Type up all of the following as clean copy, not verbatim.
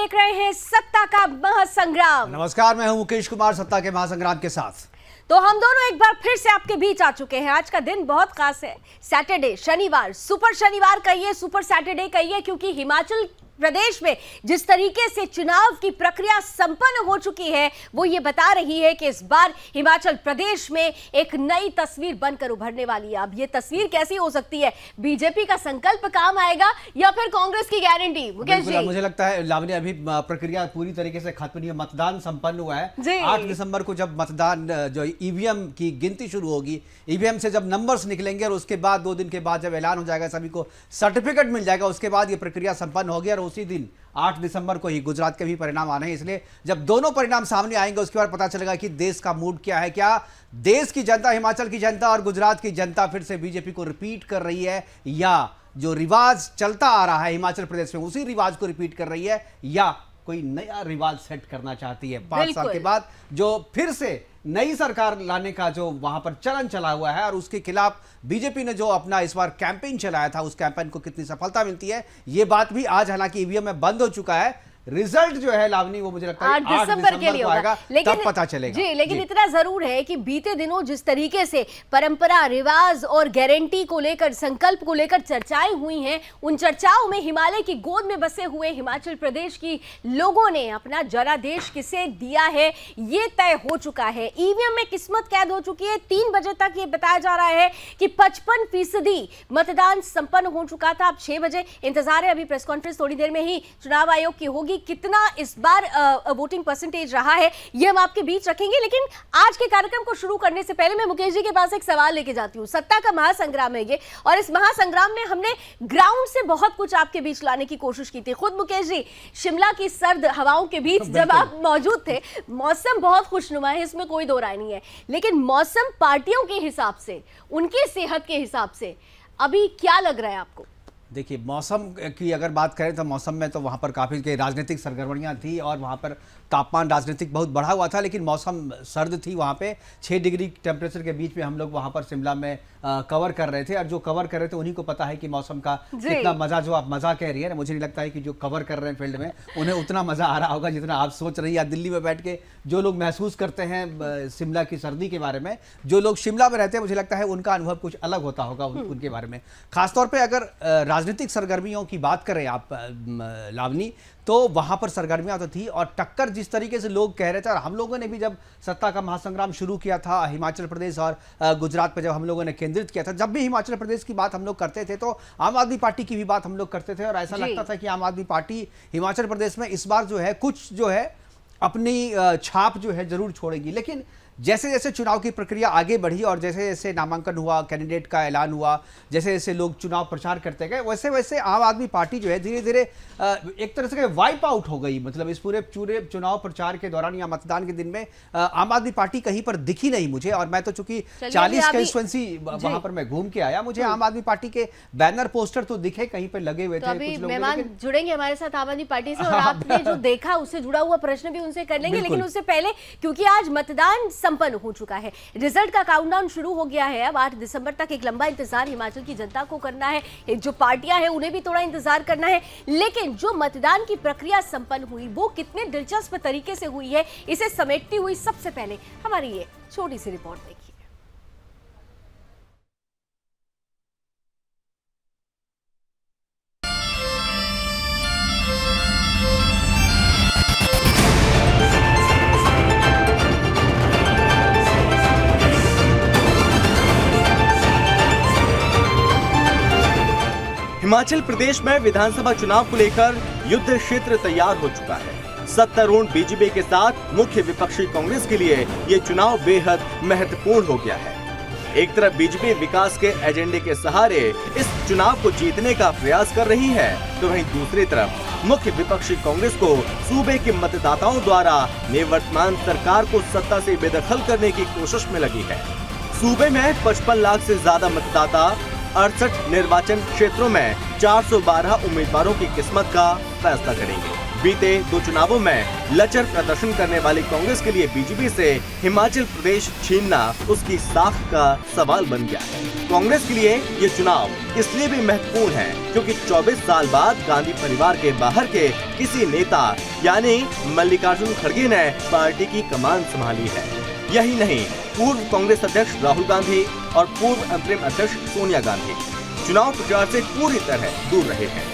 देख रहे हैं सत्ता का महासंग्राम। नमस्कार, मैं हूं मुकेश कुमार, सत्ता के महासंग्राम के साथ। तो हम दोनों एक बार फिर से आपके बीच आ चुके हैं। आज का दिन बहुत खास है, सैटरडे, शनिवार, सुपर शनिवार कहिए, सुपर सैटरडे कहिए, क्योंकि हिमाचल प्रदेश में जिस तरीके से चुनाव की प्रक्रिया संपन्न हो चुकी है वो ये बता रही है कि इस बार हिमाचल प्रदेश में एक नई तस्वीर बनकर उभरने वाली है। अब ये तस्वीर कैसी हो सकती है? बीजेपी का संकल्प काम आएगा या फिर कांग्रेस की गारंटी? मुकेश जी, मुझे लगता है लावण्य, अभी प्रक्रिया पूरी तरीके से खत्म नहीं है। मतदान संपन्न हुआ है। 8 दिसंबर को जब मतदान जो ईवीएम की गिनती शुरू होगी, ईवीएम से जब नंबर्स निकलेंगे और उसके बाद 2 दिन के बाद जब ऐलान हो जाएगा, सभी को सर्टिफिकेट मिल जाएगा, उसके बाद ये प्रक्रिया संपन्न होगी। और उसी दिन 8 दिसंबर को ही गुजरात के भी परिणाम आने हैं। इसलिए जब दोनों परिणाम सामने आएंगे उसके बाद पता चलेगा कि देश का मूड क्या है। क्या देश की जनता, हिमाचल की जनता और गुजरात की जनता फिर से बीजेपी को रिपीट कर रही है, या जो रिवाज चलता आ रहा है हिमाचल प्रदेश में उसी रिवाज को रिपीट कर रही है, या कोई नया रिवाज सेट करना चाहती है 5 साल के बाद, जो फिर से नई सरकार लाने का जो वहां पर चलन चला हुआ है। और उसके खिलाफ बीजेपी ने जो अपना इस बार कैंपेन चलाया था, उस कैंपेन को कितनी सफलता मिलती है, ये बात भी आज हालांकि ईवीएम में बंद हो चुका है। रिजल्ट जो है लावनी, वो मुझे लगता है 8 दिसंबर के लिए आएगा, तब पता चलेगा जी। लेकिन इतना जरूर है कि बीते दिनों जिस तरीके से परंपरा, रिवाज और गारंटी को लेकर, संकल्प को लेकर चर्चाएं हुई हैं, उन चर्चाओं में हिमालय की गोद में बसे हुए हिमाचल प्रदेश की लोगों ने अपना जनादेश किसे दिया है ये तय हो चुका है। ईवीएम में किस्मत कैद हो चुकी है। 3 बजे तक ये बताया जा रहा है कि 55% मतदान संपन्न हो चुका था। अब 6 बजे इंतजार है। अभी प्रेस कॉन्फ्रेंस थोड़ी देर में ही चुनाव आयोग की होगी। कितना इस बार वोटिंग परसेंटेज रहा है ये हम आपके बीच रखेंगे। लेकिन आज के कार्यक्रम को शुरू करने से पहले मैं मुकेश जी के पास एक सवाल लेके जाती हूँ। सत्ता का महासंग्राम है ये, और इस महासंग्राम में हमने ग्राउंड से बहुत कुछ आपके बीच लाने की कोशिश की थी। खुद मुकेश जी, शिमला की सर्द हवाओं के बीच जब आप मौजूद थे, मौसम बहुत खुशनुमा है, इसमें कोई दो राय नहीं है, लेकिन मौसम पार्टियों के हिसाब से, उनकी सेहत के हिसाब से अभी क्या लग रहा है आपको? देखिए, मौसम की अगर बात करें तो मौसम में तो वहाँ पर काफ़ी राजनीतिक सरगर्मियाँ थी और वहाँ पर तापमान राजनीतिक बहुत बढ़ा हुआ था, लेकिन मौसम सर्द थी। वहाँ पे 6 डिग्री टेम्परेचर के बीच में हम लोग वहाँ पर शिमला में कवर कर रहे थे। और जो कवर कर रहे थे उन्हीं को पता है कि मौसम का कितना मज़ा, जो आप मज़ा कह रही है ना, मुझे नहीं लगता है कि जो कवर कर रहे हैं फील्ड में उन्हें उतना मज़ा आ रहा होगा जितना आप सोच रही है। दिल्ली में बैठ के जो लोग महसूस करते हैं शिमला की सर्दी के बारे में, जो लोग शिमला में रहते हैं, मुझे लगता है उनका अनुभव कुछ अलग होता होगा उनके बारे में। खासतौर पर अगर राजनीतिक सरगर्मियों की बात करें आप लावनी, तो वहां पर सरगर्मियां तो थी और टक्कर जिस तरीके से लोग कह रहे थे। और हम लोगों ने भी जब सत्ता का महासंग्राम शुरू किया था हिमाचल प्रदेश और गुजरात पर जब हम लोगों ने केंद्रित किया था, जब भी हिमाचल प्रदेश की बात हम लोग करते थे तो आम आदमी पार्टी की भी बात हम लोग करते थे। और ऐसा लगता था कि आम आदमी पार्टी हिमाचल प्रदेश में इस बार जो है कुछ जो है अपनी छाप जो है जरूर छोड़ेगी। लेकिन जैसे जैसे चुनाव की प्रक्रिया आगे बढ़ी और जैसे जैसे नामांकन हुआ, कैंडिडेट का ऐलान हुआ, जैसे जैसे लोग चुनाव प्रचार करते गए, वैसे वैसे आम आदमी पार्टी जो है धीरे धीरे एक तरह से वाइप आउट हो गई। मतलब इस पूरे चुनाव प्रचार के दौरान या मतदान के दिन में आम आदमी पार्टी कहीं पर दिखी नहीं मुझे। और मैं तो चूंकि 40 कंस्टिट्यूएंसी वहां पर मैं घूम के आया, मुझे आम आदमी पार्टी के बैनर पोस्टर तो दिखे कहीं पर लगे हुए थे। कुछ मेहमान जुड़ेंगे हमारे साथ आम आदमी पार्टी से और आपने जो देखा उससे जुड़ा हुआ प्रश्न भी उनसे कर लेंगे। लेकिन उससे पहले, क्योंकि आज मतदान संपन्न हो चुका है, रिजल्ट का काउंटडाउन शुरू हो गया है। अब 8 दिसंबर तक एक लंबा इंतजार हिमाचल की जनता को करना है, जो पार्टियां हैं उन्हें भी थोड़ा इंतजार करना है। लेकिन जो मतदान की प्रक्रिया संपन्न हुई वो कितने दिलचस्प तरीके से हुई है, इसे समेटती हुई सबसे पहले हमारी ये छोटी सी रिपोर्ट देखिए। हिमाचल प्रदेश में विधानसभा चुनाव को लेकर युद्ध क्षेत्र तैयार हो चुका है। सत्तारूढ़ बीजेपी के साथ मुख्य विपक्षी कांग्रेस के लिए ये चुनाव बेहद महत्वपूर्ण हो गया है। एक तरफ बीजेपी विकास के एजेंडे के सहारे इस चुनाव को जीतने का प्रयास कर रही है, तो वहीं दूसरी तरफ मुख्य विपक्षी कांग्रेस को सूबे के मतदाताओं द्वारा निवर्तमान सरकार को सत्ता से बेदखल करने की कोशिश में लगी है। सूबे में 55 लाख से ज्यादा मतदाता 68 निर्वाचन क्षेत्रों में 412 उम्मीदवारों की किस्मत का फैसला करेंगे। बीते 2 चुनावों में लचर प्रदर्शन करने वाली कांग्रेस के लिए बीजेपी से हिमाचल प्रदेश छीनना उसकी साख का सवाल बन गया है। कांग्रेस के लिए ये चुनाव इसलिए भी महत्वपूर्ण है क्योंकि 24 साल बाद गांधी परिवार के बाहर के किसी नेता यानी मल्लिकार्जुन खड़गे ने पार्टी की कमान संभाली है। यही नहीं, पूर्व कांग्रेस अध्यक्ष राहुल गांधी और पूर्व अंतरिम अध्यक्ष सोनिया गांधी चुनाव प्रचार से पूरी तरह दूर रहे हैं।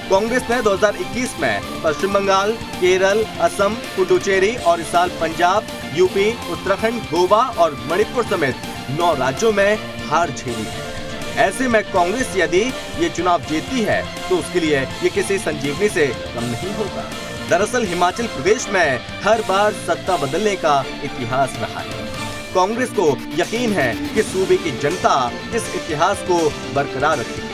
कांग्रेस ने 2021 में पश्चिम बंगाल, केरल, असम, पुडुचेरी और इस साल पंजाब, यूपी, उत्तराखंड, गोवा और मणिपुर समेत 9 राज्यों में हार झेली है। ऐसे में कांग्रेस यदि ये चुनाव जीतती है तो उसके लिए ये किसी संजीवनी से कम नहीं होगा। दरअसल हिमाचल प्रदेश में हर बार सत्ता बदलने का इतिहास रहा है। कांग्रेस को यकीन है कि सूबे की जनता इस इतिहास को बरकरार रखेगी।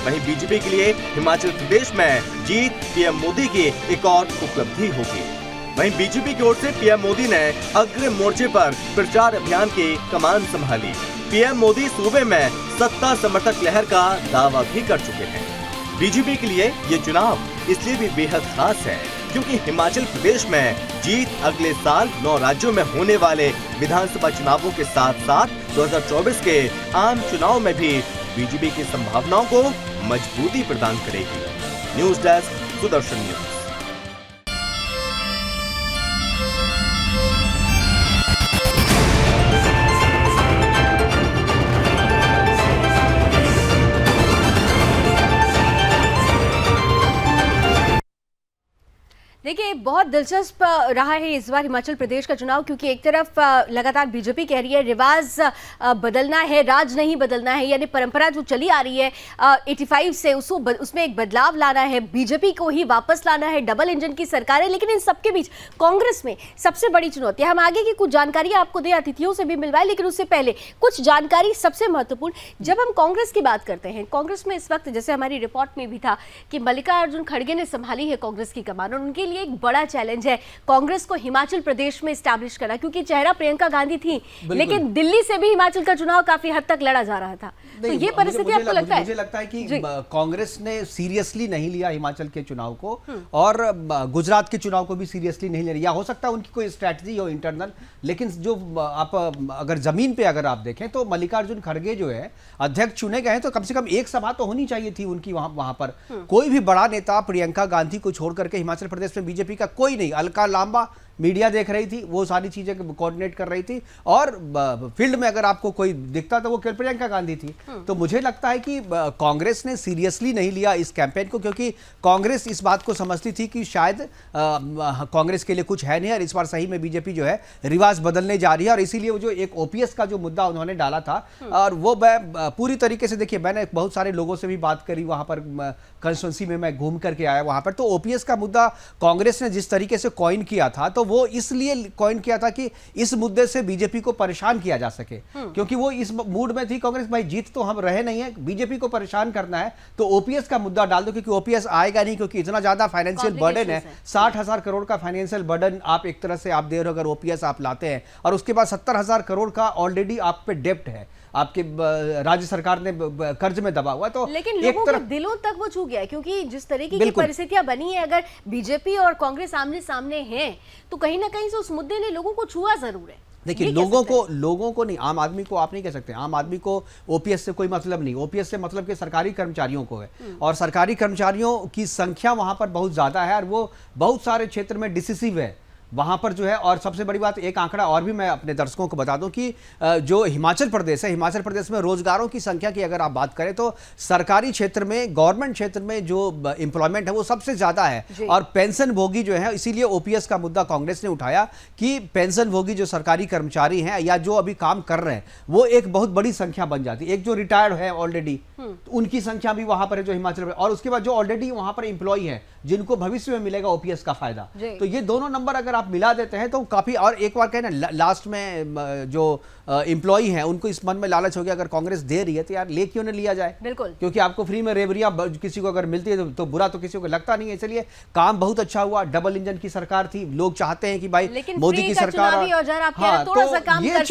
वहीं बीजेपी के लिए हिमाचल प्रदेश में जीत पीएम मोदी की एक और उपलब्धि होगी। वहीं बीजेपी की ओर से पीएम मोदी ने अग्रिम मोर्चे पर प्रचार अभियान की कमान संभाली। पीएम मोदी सूबे में सत्ता समर्थक लहर का दावा भी कर चुके हैं। बीजेपी के लिए ये चुनाव इसलिए भी बेहद खास है क्योंकि हिमाचल प्रदेश में जीत अगले साल 9 राज्यों में होने वाले विधानसभा चुनावों के साथ साथ 2024 के आम चुनाव में भी बीजेपी की संभावनाओं को मजबूती प्रदान करेगी। News desk, Sudarshan news. देखिए, बहुत दिलचस्प रहा है इस बार हिमाचल प्रदेश का चुनाव, क्योंकि एक तरफ लगातार बीजेपी कह रही है रिवाज बदलना है, राज नहीं बदलना है, यानी परंपरा जो चली आ रही है 85 से उसमें एक बदलाव लाना है, बीजेपी को ही वापस लाना है, डबल इंजन की सरकार है। लेकिन इन सबके बीच कांग्रेस में सबसे बड़ी चुनौती, हम आगे की कुछ जानकारी आपको दे, अतिथियों से भी मिलवाए, लेकिन उससे पहले कुछ जानकारी सबसे महत्वपूर्ण। जब हम कांग्रेस की बात करते हैं, कांग्रेस में इस वक्त जैसे हमारी रिपोर्ट में भी था कि मल्लिकार्जुन खड़गे ने संभाली है कांग्रेस की कमान, और उनके एक बड़ा चैलेंज है कांग्रेस को हिमाचल प्रदेश में स्टैब्लिश करना, क्योंकि चेहरा प्रियंका गांधी थी, लेकिन दिल्ली से भी हिमाचल का चुनाव काफी हद तक लड़ा जा रहा था। तो ये परिस्थिति आपको लगता है? मुझे लगता है कि कांग्रेस ने सीरियसली नहीं लिया हिमाचल के चुनाव को, और गुजरात के चुनाव को भी सीरियसली नहीं ले रही। या हो सकता है उनकी कोई स्ट्रैटेजी हो इंटरनल, लेकिन जो आप अगर जमीन पे अगर आप देखें तो मल्लिकार्जुन खड़गे जो है अध्यक्ष चुने गए हैं, तो कम से कम एक सभा तो होनी चाहिए थी उनकी वहां पर। कोई भी बड़ा नेता प्रियंका गांधी को छोड़ करके हिमाचल प्रदेश में बीजेपी का कोई नहीं। अलका लांबा मीडिया देख रही थी, वो सारी चीजें कोऑर्डिनेट कर रही थी, और फील्ड में अगर आपको कोई दिखता तो वो प्रियंका गांधी थी। तो मुझे लगता है कि कांग्रेस ने सीरियसली नहीं लिया इस कैंपेन को, क्योंकि कांग्रेस इस बात को समझती थी कि शायद कांग्रेस के लिए कुछ है नहीं, और इस बार सही में बीजेपी जो है रिवाज बदलने जा रही है। और इसीलिए वो जो एक ओपीएस का जो मुद्दा उन्होंने डाला था, और वो पूरी तरीके से, देखिए मैंने बहुत सारे लोगों से भी बात करी वहां पर, कंस्टिट्यूंसी में मैं घूम करके आया वहां पर, तो ओपीएस का मुद्दा कांग्रेस ने जिस तरीके से कॉइन किया था, तो वो इसलिए कॉइन किया था कि इस मुद्दे से बीजेपी को परेशान किया जा सके, क्योंकि वो इस मूड में थी कांग्रेस, भाई जीत तो हम रहे नहीं है, बीजेपी को परेशान करना है तो ओपीएस का मुद्दा डाल दो, क्योंकि ओपीएस आएगा नहीं, क्योंकि इतना ज्यादा फाइनेंशियल बर्डन है। 60,000 करोड़ का फाइनेंशियल बर्डन आप एक तरह से आप दे रहे हो अगर ओपीएस आप लाते हैं, और उसके बाद 70,000 करोड़ का ऑलरेडी आप पे डेप्ट है, आपके राज्य सरकार ने कर्ज में दबा हुआ। तो लेकिन लोगों के दिलों तक वो छू गया है, क्योंकि जिस तरीके की परिस्थितियां बनी है, अगर बीजेपी और कांग्रेस आमने सामने हैं तो कहीं ना कहीं से उस मुद्दे ने लोगों को छुआ जरूर है। देखिए, लोगों को नहीं, आम आदमी को आप नहीं कह सकते। आम आदमी को ओपीएस से कोई मतलब नहीं, ओपीएस से मतलब कि सरकारी कर्मचारियों को है, और सरकारी कर्मचारियों की संख्या वहां पर बहुत ज्यादा है, और वो बहुत सारे क्षेत्र में डिसिसिव है वहां पर जो है। और सबसे बड़ी बात, एक आंकड़ा और भी मैं अपने दर्शकों को बता दूं कि जो हिमाचल प्रदेश है, हिमाचल प्रदेश में रोजगारों की संख्या की अगर आप बात करें तो सरकारी क्षेत्र में, गवर्नमेंट क्षेत्र में जो एम्प्लॉयमेंट है वो सबसे ज्यादा है, और पेंशन भोगी जो है, इसीलिए ओपीएस का मुद्दा कांग्रेस ने उठाया कि पेंशन भोगी जो सरकारी कर्मचारी हैं या जो अभी काम कर रहे हैं, वो एक बहुत बड़ी संख्या बन जाती है। एक जो रिटायर्ड है ऑलरेडी, उनकी संख्या भी वहां पर है जो हिमाचल प्रदेश, और उसके बाद जो ऑलरेडी वहां पर एम्प्लॉय है जिनको भविष्य में मिलेगा ओपीएस का फायदा। तो ये दोनों नंबर अगर अगर आप मिला देते हैं तो काफ़ी, और एक बार कहें ना लास्ट में जो एम्प्लॉई हैं उनको इस मन में लालच हो गया अगर कांग्रेस दे रही है तो यार ले क्यों न लिया जाए। बिल्कुल, क्योंकि आपको फ्री में रेवड़ियां किसी को अगर मिलती है तो बुरा तो किसी को लगता नहीं है। इसलिए काम बहुत अच्छा हुआ, डबल इंजन की सरकार थी, लोग चाहते हैं कि भाई मोदी की सरकार। हाँ, तो ये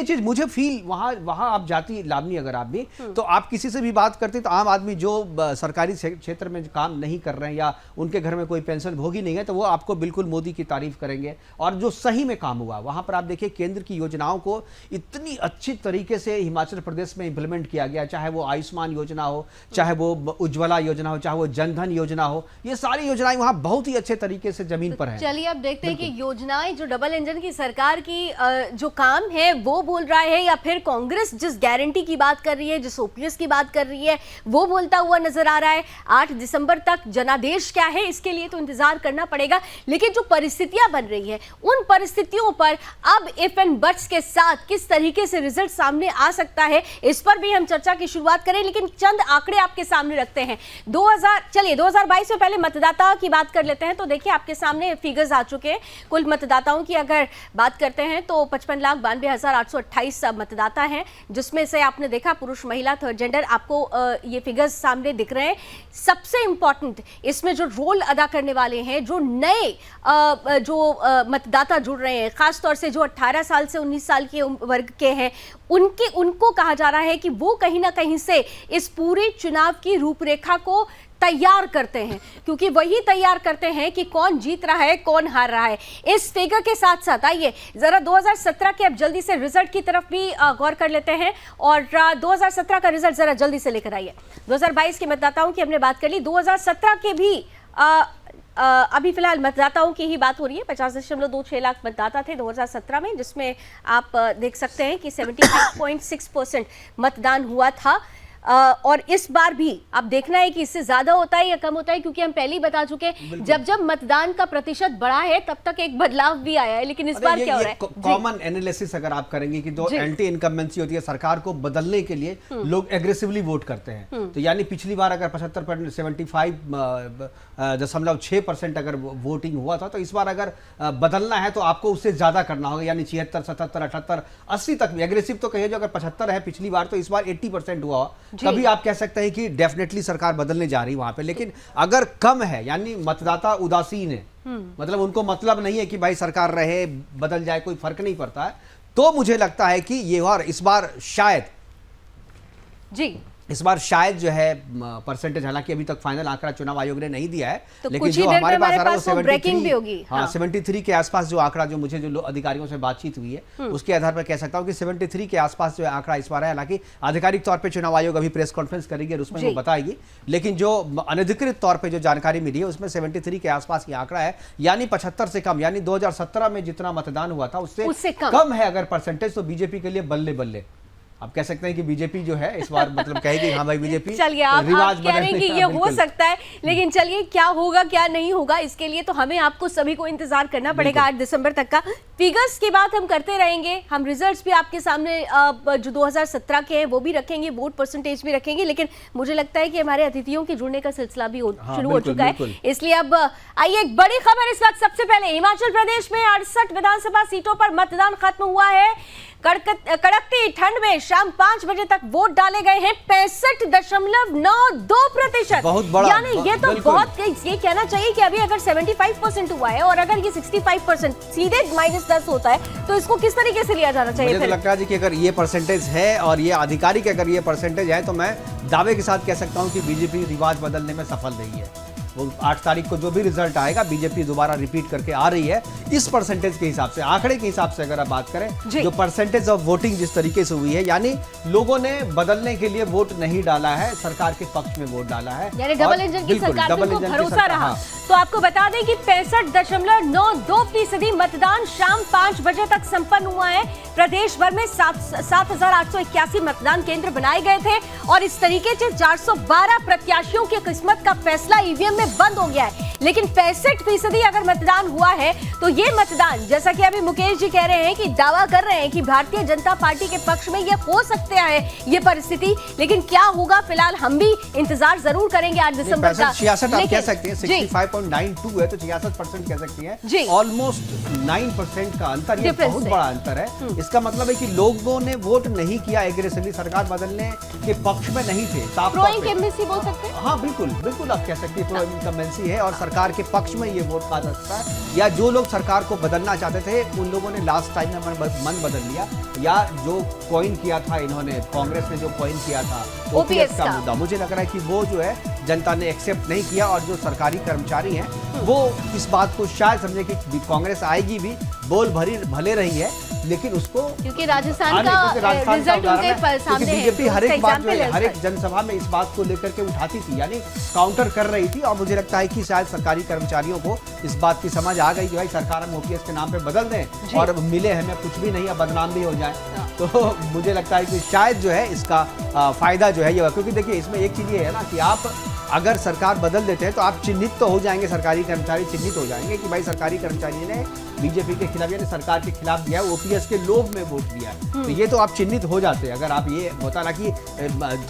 चीज मुझे फील वहां आप जाती लावनी अगर आप भी तो आप किसी से भी बात करते तो आम आदमी जो सरकारी क्षेत्र में काम नहीं कर रहे हैं या उनके घर में कोई पेंशन भोगी नहीं है तो वो आपको बिल्कुल मोदी की तारीफ करेंगे। और जो सही में काम हुआ वहां पर आप देखिए केंद्र की योजनाओं को इतनी अच्छी तरीके से हिमाचल प्रदेश में इंप्लीमेंट किया गया, चाहे वो आयुष्मान योजना हो, चाहे वो उज्ज्वला योजना हो, चाहे वो जनधन योजना हो, ये सारी योजनाएं वहां बहुत ही अच्छे तरीके से जमीन पर है। चलिए अब देखते हैं कि योजनाएं जो डबल इंजन की सरकार की जो काम है वो बोल रहा है या फिर कांग्रेस जिस गारंटी की बात कर रही है, जिस ओपीएस की बात कर रही है वो बोलता हुआ नजर आ रहा है। 8 दिसंबर तक जनादेश क्या है इसके लिए तो इंतजार करना पड़ेगा, लेकिन जो परिस्थितियां बन रही है उन परिस्थितियों पर अब इफ एंड बट्स के साथ किस तरीके से रिजल्ट सामने आ सकता है इस पर भी हम चर्चा की शुरुआत करें। लेकिन चंद आंकड़े आपके सामने रखते हैं। 2022 में पहले मतदाता की बात कर लेते हैं तो देखिए आपके सामने फिगर्स आ चुके हैं। कुल मतदाताओं की अगर बात करते हैं तो 55,92,828 मतदाता हैं, जिसमें से आपने देखा पुरुष महिला थर्ड जेंडर, आपको ये फिगर्स सामने दिख रहे हैं। सबसे इंपॉर्टेंट इसमें जो रोल अदा करने वाले हैं, जो नए मतदाता जुड़ रहे हैं, खासतौर से जो 18 साल से 19 साल के वर्ग के हैं, उनको कहा जा रहा है कि वो कहीं ना कहीं से इस पूरे चुनाव की रूपरेखा को तैयार करते हैं, क्योंकि वही तैयार करते हैं कि कौन जीत रहा है कौन हार रहा है। इस फिगर के साथ साथ आइए जरा 2017 के अब जल्दी से रिजल्ट की तरफ भी गौर कर लेते हैं और 2017 का रिजल्ट जरा जल्दी से लेकर आइए। 2022 के मतदाताओं की हमने बात कर ली, 2017 के भी अभी फिलहाल मतदाताओं की ही बात हो रही है। 50.26 लाख मतदाता थे 2017 में, जिसमें आप देख सकते हैं कि 75.6% मतदान हुआ था। और इस बार भी अब देखना है कि इससे ज्यादा होता है या कम होता है, क्योंकि हम पहले ही बता चुके हैं जब मतदान का प्रतिशत बढ़ा है तब तक एक बदलाव भी आया है, लेकिन इस बार क्या हो रहा है। कॉमन एनालिसिस अगर आप करेंगे कि जो एंटी इनकम्बेंसी होती है सरकार को बदलने के लिए लोग एग्रेसिवली वोट करते हैं, तो यानी पिछली बार अगर 75.6% अगर वोटिंग हुआ था तो इस बार अगर बदलना है तो आपको उससे ज्यादा करना होगा, यानी 76, 77, 78, 80 तक भी एग्रेसिव तो कहिए। जो अगर 75 है पिछली बार तो इस बार 80% हुआ, तभी आप कह सकते हैं कि डेफिनेटली सरकार बदलने जा रही है वहां पे। लेकिन अगर कम है यानी मतदाता उदासीन है, मतलब उनको मतलब नहीं है कि भाई सरकार रहे बदल जाए कोई फर्क नहीं पड़ता है, तो मुझे लगता है कि ये और इस बार शायद जो है परसेंटेज, हालांकि अभी तक फाइनल आंकड़ा चुनाव आयोग ने नहीं दिया है, तो लेकिन जो हमारे पास आ रहा है वो 73 के आसपास जो आंकड़ा, जो मुझे जो अधिकारियों से बातचीत हुई है उसके आधार पर कह सकता हूं कि 73 के आसपास जो आंकड़ा इस बार है। हालांकि आधिकारिक तौर पे चुनाव आयोग अभी प्रेस कॉन्फ्रेंस करेगी और उसमें वो बताएगी, लेकिन जो अनधिकृत तौर पर जो जानकारी मिली है उसमें 73 के आसपास ये आंकड़ा है, यानी 75 से कम, यानी 2017 में जितना मतदान हुआ था उससे कम है अगर परसेंटेज, तो बीजेपी के लिए बल्ले बल्ले। आप कह सकते हैं कि बीजेपी जो है इस बार मतलब कहेगी हाँ भाई बीजेपी। चलिए आप कह रहे हैं कि ये हो सकता है, लेकिन चलिए क्या होगा क्या नहीं होगा इसके लिए तो हमें आपको सभी को इंतजार करना पड़ेगा 8 दिसंबर तक का। फिगर्स की बात हम करते रहेंगे, हम रिजल्ट्स भी आपके सामने जो 2017 के हैं वो भी रखेंगे, वोट परसेंटेज भी रखेंगे, लेकिन मुझे लगता है कि हमारे अतिथियों के जुड़ने का सिलसिला भी शुरू हो चुका है, इसलिए अब आइए एक बड़ी खबर इस वक्त। सबसे पहले हिमाचल प्रदेश में 68 विधानसभा सीटों पर मतदान खत्म हुआ है। कड़कती ठंड में शाम 5 बजे तक वोट डाले गए हैं 65.92%। बहुत बड़ा, यानी ये तो बहुत, ये कहना चाहिए कि अभी अगर 75% हुआ है और अगर ये 65% सीधे -10 होता है तो इसको किस तरीके से लिया जाना चाहिए। मुझे तो लगता है जी कि अगर ये परसेंटेज है और ये आधिकारिक अगर ये परसेंटेज है तो मैं दावे के साथ कह सकता हूं कि बीजेपी रिवाज बदलने में सफल रही है। वो 8 तारीख को जो भी रिजल्ट आएगा बीजेपी दोबारा रिपीट करके आ रही है इस परसेंटेज के हिसाब से, आंकड़े के हिसाब से अगर आप बात करें, जो परसेंटेज ऑफ वोटिंग जिस तरीके से हुई है, यानी लोगों ने बदलने के लिए वोट नहीं डाला है, सरकार के पक्ष में वोट डाला है, यानी डबल इंजन की सरकार को भरोसा रहा। तो आपको बता दें कि 65.92% मतदान शाम 5 बजे तक संपन्न हुआ है। प्रदेश भर में 7,881 मतदान केंद्र बनाए गए थे और इस तरीके से 412 प्रत्याशियों की किस्मत का फैसला ईवीएम में में बंद हो गया है। लेकिन 65% अगर मतदान हुआ है तो ये मतदान, जैसा कि अभी मुकेश जी कह रहे हैं कि दावा कर रहे हैं कि भारतीय जनता पार्टी के पक्ष में ये हो सकते है ये परिस्थिति, लेकिन क्या होगा फिलहाल हम भी इंतजार जरूर करेंगे 8 दिसंबर का। 66 आप कह सकते हैं, 65.92 है तो 66% कह सकती हैं। ऑलमोस्ट 9% का अंतर, ये बहुत बड़ा अंतर है। इसका मतलब है कि लोगों ने वोट नहीं किया एग्रेसिवली, सरकार बदलने के पक्ष में नहीं थे। प्रो इनकम्बेंसी बोल सकते हैं। हाँ बिल्कुल बिल्कुल आप कह सकते हैं प्रो इनकम्बेंसी है और सरकार के पक्ष में ये वोट कहा जा सकता है। या जो लोग सरकार को बदलना चाहते थे उन लोगों ने लास्ट टाइम में मन बदल लिया, या जो कॉइन किया था इन्होंने, कांग्रेस ने जो कॉइन किया था ओपीएस का मुद्दा, मुझे लग रहा है कि वो जो है जनता ने एक्सेप्ट नहीं किया। और जो सरकारी कर्मचारी हैं वो इस बात को शायद समझे कि कांग्रेस आएगी भी, बोल भले रही है, लेकिन उसको क्योंकि राजस्थान का रिजल्ट उनके सामने है। बीजेपी हर एक बात में, हर एक जनसभा में इस बात को लेकर के उठाती थी, यानी काउंटर कर रही थी। और मुझे लगता है कि शायद सरकारी कर्मचारियों को इस बात की समझ आ गई कि भाई सरकार हम ओपीएस के नाम पे बदल दें और मिले हमें कुछ भी नहीं, अब बदनाम भी हो जाए। तो मुझे लगता है कि शायद जो है इसका फायदा जो है ये, क्योंकि देखिए इसमें एक चीज ये है ना कि आप अगर सरकार बदल देते हैं तो आप चिन्हित तो हो जाएंगे, सरकारी कर्मचारी चिन्हित हो जाएंगे कि भाई सरकारी कर्मचारी ने बीजेपी के खिलाफ यानी सरकार के खिलाफ दिया है, ओपीएस के लोभ में वोट दिया है, तो ये तो आप चिन्हित हो जाते हैं। अगर आप ये होता ना कि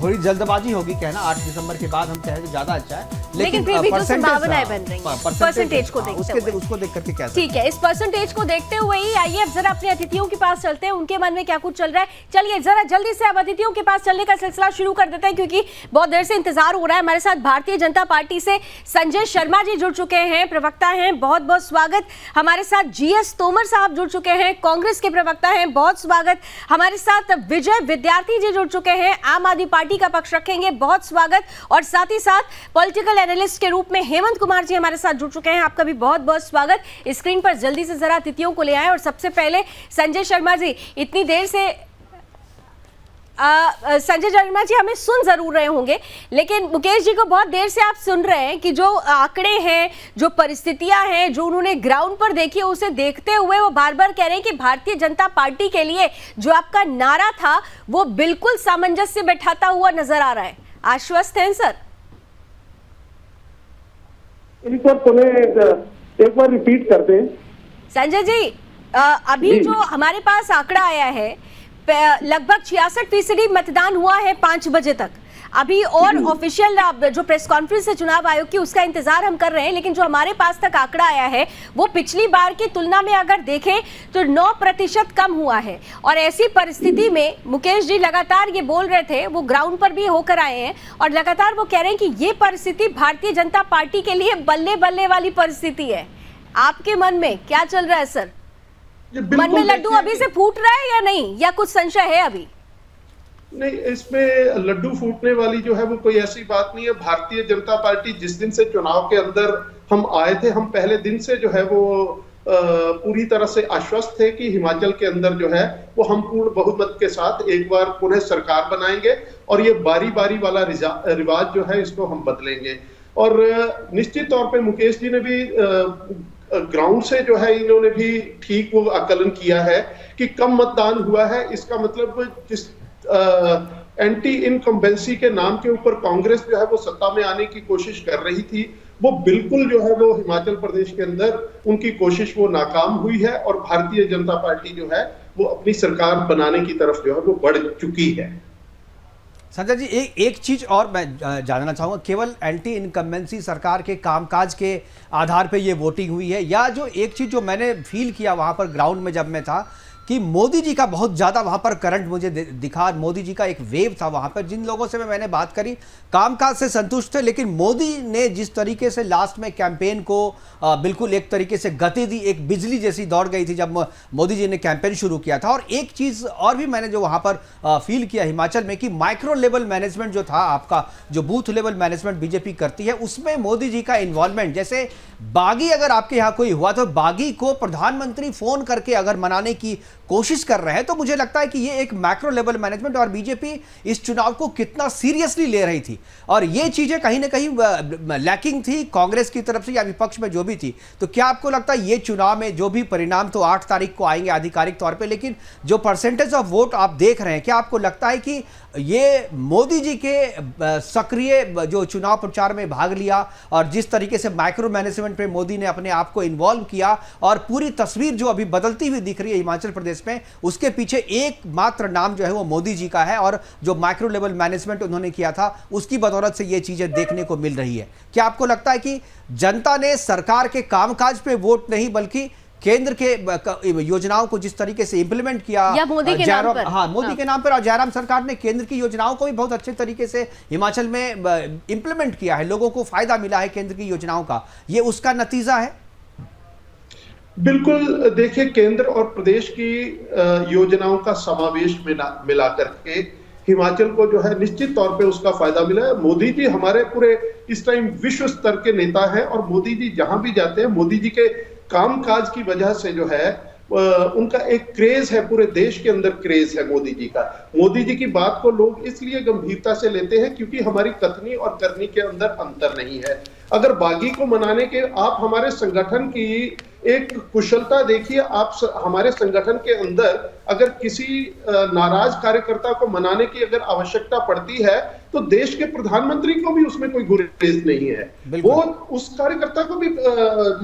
थोड़ी जल्दबाजी होगी कहना 8 दिसंबर के बाद हम कहें तो ज्यादा अच्छा है, लेकिन फिर भी जो संभावनाएं बन रही हैं परसेंटेज को उसको देख करके क्या, ठीक है, इस परसेंटेज को देखते हुए ही आइए अब जरा अपने अतिथियों के पास चलते हैं, उनके मन में क्या कुछ चल रहा है। चलिए जरा जल्दी से अब अतिथियों के पास चलने का सिलसिला शुरू कर देते हैं, क्योंकि बहुत देर से इंतजार हो रहा है। हमारे साथ भारतीय जनता पार्टी से संजय शर्मा जी जुड़ चुके हैं, प्रवक्ता हैं, बहुत बहुत स्वागत। हमारे साथ जीएस तोमर साहब जुड़ चुके हैं, कांग्रेस के प्रवक्ता हैं, बहुत स्वागत। हमारे साथ विजय विद्यार्थी जी जुड़ चुके हैं, आम आदमी पार्टी का पक्ष रखेंगे, बहुत स्वागत। और साथ ही साथ पॉलिटिकल एनालिस्ट के रूप में हेमंत कुमार जी हमारे साथ जुड़ चुके हैं, आपका भी बहुत बहुत स्वागत। स्क्रीन पर जल्दी से जरा अतिथियों को ले आए और सबसे पहले संजय शर्मा जी, इतनी देर से संजय शर्मा जी हमें सुन जरूर रहे होंगे, लेकिन मुकेश जी को बहुत देर से आप सुन रहे हैं कि जो आंकड़े हैं, जो परिस्थितियां हैं, जो उन्होंने ग्राउंड पर देखी है, उसे देखते हुए वो बार बार कह रहे हैं कि भारतीय जनता पार्टी के लिए जो आपका नारा था वो बिल्कुल सामंजस्य बैठाता हुआ नजर आ रहा है। आश्वस्त हैं सर? एक बार रिपीट कर दें संजय जी। अभी जो हमारे पास आंकड़ा आया है, लगभग 66% मतदान हुआ है 5 बजे तक। अभी और ऑफिशियल जो प्रेस कॉन्फ्रेंस है चुनाव आयोग की, उसका इंतजार हम कर रहे हैं, लेकिन जो हमारे पास तक आंकड़ा आया है वो पिछली बार की तुलना में अगर देखें तो 9% कम हुआ है। और ऐसी परिस्थिति में मुकेश जी लगातार ये बोल रहे थे, वो ग्राउंड पर भी होकर आए हैं और लगातार वो कह रहे हैं कि ये परिस्थिति भारतीय जनता पार्टी के लिए बल्ले बल्ले वाली परिस्थिति है। आपके मन में क्या चल रहा है सर? मन में लड्डू अभी से फूट रहा है या नहीं, या कुछ संशय है अभी? नहीं, इसमें लड्डू फूटने वाली जो है वो कोई ऐसी बात नहीं है। भारतीय जनता पार्टी जिस दिन से चुनाव के अंदर हम आए थे, हम पहले दिन से जो है वो पूरी तरह से आश्वस्त थे कि हिमाचल के अंदर जो है वो हम पूर्ण बहुमत के साथ एक बार पुनः सरकार बनाएंगे और ये बारी बारी वाला रिवाज जो है इसको हम बदलेंगे। और निश्चित तौर पे मुकेश जी ने भी ग्राउंड से जो है इन्होंने भी ठीक वो आकलन किया है कि कम मतदान हुआ है। इसका मतलब जिस एंटी इनकम्बेंसी के नाम के ऊपर कांग्रेस जो है वो सत्ता में आने की कोशिश कर रही थी, वो बिल्कुल जो है वो हिमाचल प्रदेश के अंदर उनकी कोशिश वो नाकाम हुई है और भारतीय जनता पार्टी जो है वो अपनी सरकार बनाने की तरफ जो है वो बढ़ चुकी है। संजय जी, एक चीज और मैं जानना चाहूंगा, केवल एंटी इनकम्बेंसी सरकार के कामकाज के आधार पे ये वोटिंग हुई है, या जो एक चीज जो मैंने फील किया वहां पर ग्राउंड में जब मैं था कि मोदी जी का बहुत ज़्यादा वहाँ पर करंट मुझे दिखा, मोदी जी का एक वेव था वहाँ पर। जिन लोगों से मैंने बात करी कामकाज से संतुष्ट थे, लेकिन मोदी ने जिस तरीके से लास्ट में कैंपेन को बिल्कुल एक तरीके से गति दी, एक बिजली जैसी दौड़ गई थी जब मोदी जी ने कैंपेन शुरू किया था। और एक चीज़ और भी मैंने जो वहाँ पर फील किया हिमाचल में कि माइक्रो लेवल मैनेजमेंट जो था आपका, जो बूथ लेवल मैनेजमेंट बीजेपी करती है, उसमें मोदी जी का इन्वॉल्वमेंट, जैसे बागी अगर आपके यहाँ कोई हुआ तो बागी को प्रधानमंत्री फ़ोन करके अगर मनाने की कोशिश कर रहे हैं, तो मुझे लगता है कि ये एक मैक्रो लेवल मैनेजमेंट और बीजेपी इस चुनाव को कितना सीरियसली ले रही थी, और ये चीजें कहीं ना कहीं लैकिंग थी कांग्रेस की तरफ से या विपक्ष में जो भी थी। तो क्या आपको लगता है ये चुनाव में जो भी परिणाम तो 8 तारीख को आएंगे आधिकारिक तौर पे, लेकिन जो परसेंटेज ऑफ वोट आप देख रहे हैं, क्या आपको लगता है कि ये मोदी जी के सक्रिय जो चुनाव प्रचार में भाग लिया और जिस तरीके से माइक्रो मैनेजमेंट पे मोदी ने अपने आप को इन्वॉल्व किया और पूरी तस्वीर जो अभी बदलती हुई दिख रही है हिमाचल प्रदेश में, उसके पीछे एकमात्र नाम जो है वो मोदी जी का है, और जो माइक्रो लेवल मैनेजमेंट उन्होंने किया था उसकी बदौलत से ये चीजें देखने को मिल रही है। क्या आपको लगता है कि जनता ने सरकार के कामकाज पे वोट नहीं बल्कि केंद्र के योजनाओं को जिस तरीके से इंप्लीमेंट किया या मोदी के नाम पर, मोदी के नाम पर, और जयराम सरकार ने केंद्र की योजनाओं को भी बहुत अच्छे तरीके से हिमाचल में इंप्लीमेंट किया है, लोगों को फायदा मिला है केंद्र की योजनाओं का, ये उसका नतीजा है? बिल्कुल, देखिए केंद्र और प्रदेश की योजनाओं का समावेश मिला करके हिमाचल को जो है निश्चित तौर पे उसका फायदा मिला है। मोदी जी हमारे पूरे इस टाइम विश्व स्तर के नेता हैं, और मोदी जी जहां भी जाते हैं, मोदी जी के कामकाज की वजह से जो है उनका एक क्रेज है, पूरे देश के अंदर क्रेज है मोदी जी का। मोदी जी की बात को लोग इसलिए गंभीरता से लेते हैं क्योंकि हमारी कथनी और करनी के अंदर अंतर नहीं है। अगर बागी को मनाने के आप हमारे संगठन की एक कुशलता देखिए, आप हमारे संगठन के अंदर अगर किसी नाराज कार्यकर्ता को मनाने की अगर आवश्यकता पड़ती है तो देश के प्रधानमंत्री को भी उसमें कोई गुरेज नहीं है, वो उस कार्यकर्ता को भी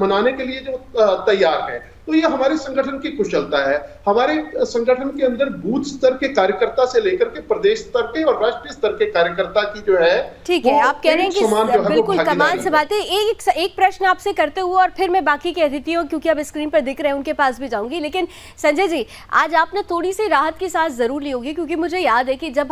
मनाने के लिए जो तैयार है। तो ये हमारे संगठन की कुशलता है। हमारे संगठन के अंदर बूथ स्तर के कार्यकर्ता से लेकर के प्रदेश स्तर के और राष्ट्रीय स्तर के कार्यकर्ता की जो है, ठीक है, आप कह रहे हैं कि बिल्कुल कमाल से बात है। एक प्रश्न आपसे करते हुए और फिर मैं बाकी के अतिथियों, क्योंकि अब स्क्रीन पर दिख रहे हैं, उनके पास भी जाऊंगी। लेकिन संजय जी, आज आपने थोड़ी सी राहत की सांस जरूर ली होगी, क्योंकि मुझे याद है कि जब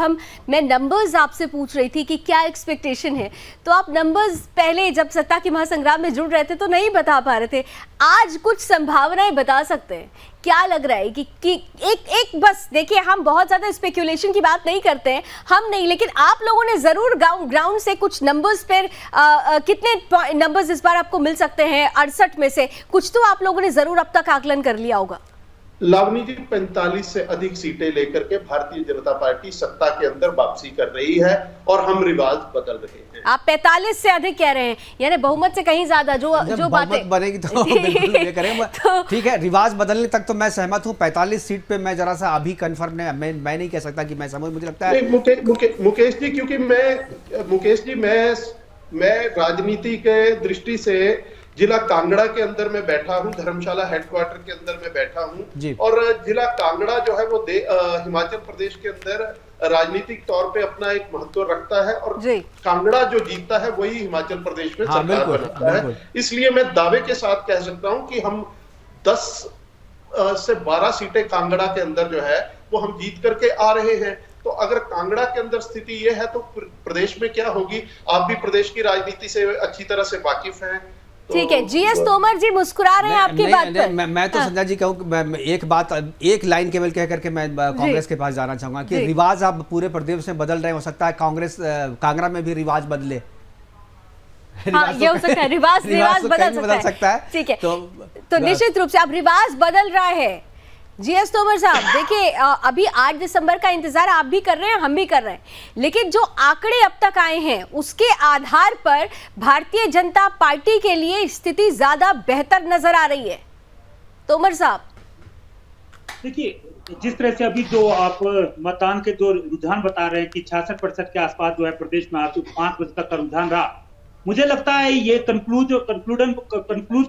मैं नंबर्स आपसे पूछ रही थी कि क्या एक्सपेक्टेशन है, तो आप नंबर्स पहले जब सत्ता के महासंग्राम में जुड़ रहे थे तो नहीं बता पा रहे थे। आज कुछ संभावनाएं बता सकते हैं? क्या लग रहा है कि एक बस देखिए, हम बहुत ज्यादा स्पेक्यूलेशन की बात नहीं करते हैं, हम नहीं, लेकिन आप लोगों ने जरूर ग्राउंड से कुछ नंबर्स पर कितने नंबर्स इस बार आपको मिल सकते हैं 68 में से कुछ तो आप लोगों ने जरूर अब तक आकलन कर लिया होगा। लावनी जी, 45 से अधिक सीटें लेकर के भारतीय जनता पार्टी सत्ता के अंदर वापसी कर रही है और हम रिवाज बदल रहे हैं। आप 45 से अधिक कह रहे हैं, यानी बहुमत से कहीं ज्यादा जो बातें बनेगी तो बिल्कुल ये करेंगे। ठीक है, रिवाज बदलने तक तो मैं सहमत हूं। 45 सीट पे मैं जरा सा अभी कंफर्म मैं नहीं कह सकता कि मैं समझ, मुझे लगता है मुकेश जी, क्योंकि मैं राजनीति के दृष्टि से जिला कांगड़ा के अंदर में बैठा हूं, धर्मशाला हेडक्वार्टर के अंदर में बैठा हूं, और जिला कांगड़ा जो है वो हिमाचल प्रदेश के अंदर राजनीतिक तौर पे अपना एक महत्व रखता है, और कांगड़ा जो जीतता है वही हिमाचल प्रदेश में सरकार बनाता है। इसलिए मैं दावे के साथ कह सकता हूं कि हम 10 से 12 सीटें कांगड़ा के अंदर जो है वो हम जीत करके आ रहे हैं। तो अगर कांगड़ा के अंदर स्थिति ये है तो प्रदेश में क्या होगी? आप भी प्रदेश की राजनीति से अच्छी तरह से वाकिफ हैं। ठीक है, जीएस तोमर जी मुस्कुरा रहे हैं आपकी बात पर। मैं तो संजय जी कहूँ, एक लाइन केवल कह करके मैं कांग्रेस के पास जाना चाहूंगा कि रिवाज आप पूरे प्रदेश में बदल रहे हैं, हो सकता है कांग्रेस कांगड़ा में भी रिवाज बदले। हाँ, ये हो सकता है, रिवाज बदल सकता है। ठीक है, तो निश्चित रूप से अब रिवाज बदल रहा है। जीएस तोमर साहब, देखिए अभी 8 दिसंबर का इंतजार आप भी कर रहे हैं, हम भी कर रहे हैं, लेकिन जो आंकड़े अब तक आए हैं उसके आधार पर भारतीय जनता पार्टी के लिए स्थिति ज्यादा बेहतर नजर आ रही है। तोमर साहब, देखिए जिस तरह से अभी जो आप मतदान के जो रुझान बता रहे हैं कि 66% के आसपास जो है प्रदेश में आज 5 बजे तक का रुझान रहा, मुझे लगता है ये कंक्लूड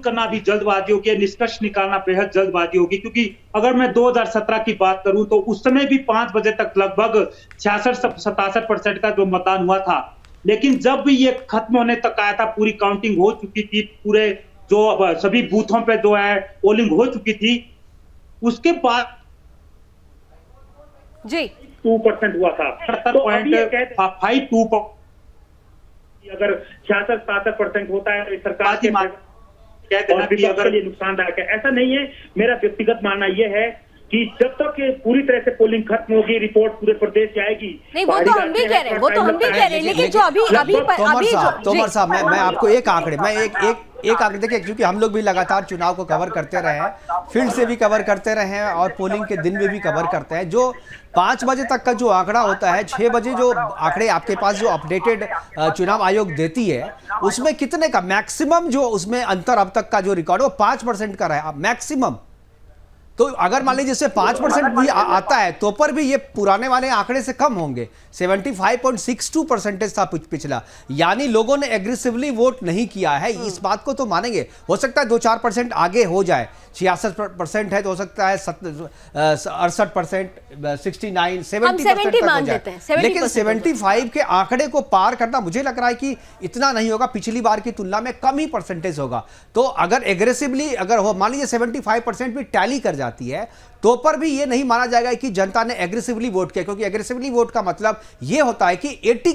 करना भी जल्दबाजी होगी, निष्कर्ष निकालना बेहद जल्दबाजी होगी, क्योंकि अगर मैं 2017 की बात करूं तो उस समय भी 5 बजे तक लगभग 66-67% का जो मतदान हुआ था, लेकिन जब भी ये खत्म होने तक आया था, पूरी काउंटिंग हो चुकी थी, पूरे जो सभी बूथों पे जो है पोलिंग हो चुकी थी, उसके बाद जी 2% हुआ था, 77.52%। अगर 66-67% होता है तो सरकार की अगर ये नुकसानदायक है, ऐसा नहीं है। मेरा व्यक्तिगत मानना यह है कि जब तक पूरी तरह से पोलिंग खत्म होगी, रिपोर्ट पूरे प्रदेश से आएगी। नहीं, वो तो हम भी कह रहे हैं, लेकिन जो अभी तोमर साहब, मैं आपको एक आंकड़े, मैं एक आंकड़े देखिए, क्योंकि हम लोग भी लगातार चुनाव को कवर करते रहे हैं, फील्ड से भी कवर करते रहे हैं और पोलिंग के दिन में भी कवर करते हैं। जो 5 बजे तक का जो आंकड़ा होता है, 6 बजे जो आंकड़े आपके पास जो अपडेटेड चुनाव आयोग देती है, उसमें कितने का मैक्सिमम जो उसमें अंतर अब तक का जो रिकॉर्ड है वो 5% का रहा है मैक्सिमम। तो अगर मान लीजिए इससे 5% भी आता है तो पर भी ये पुराने वाले आंकड़े से कम होंगे। 75.62% था पिछला, यानी लोगों ने एग्रेसिवली वोट नहीं किया है। इस बात को तो मानेंगे। हो सकता है 2-4% आगे हो जाए, 66% है तो हो सकता है 68%, 69, 70% तक हो जाए, लेकिन 75 के आंकड़े को पार करना मुझे लग रहा है कि इतना नहीं होगा, पिछली बार की तुलना में कम ही परसेंटेज होगा। तो अगर एग्रेसिवली अगर हो, मान लीजिए 75% भी टैली कर जाती है तो पर भी ये नहीं माना जाएगा कि जनता ने एग्रेसिवली वोट किया, क्योंकि एग्रेसिवली वोट का मतलब ये होता है कि 80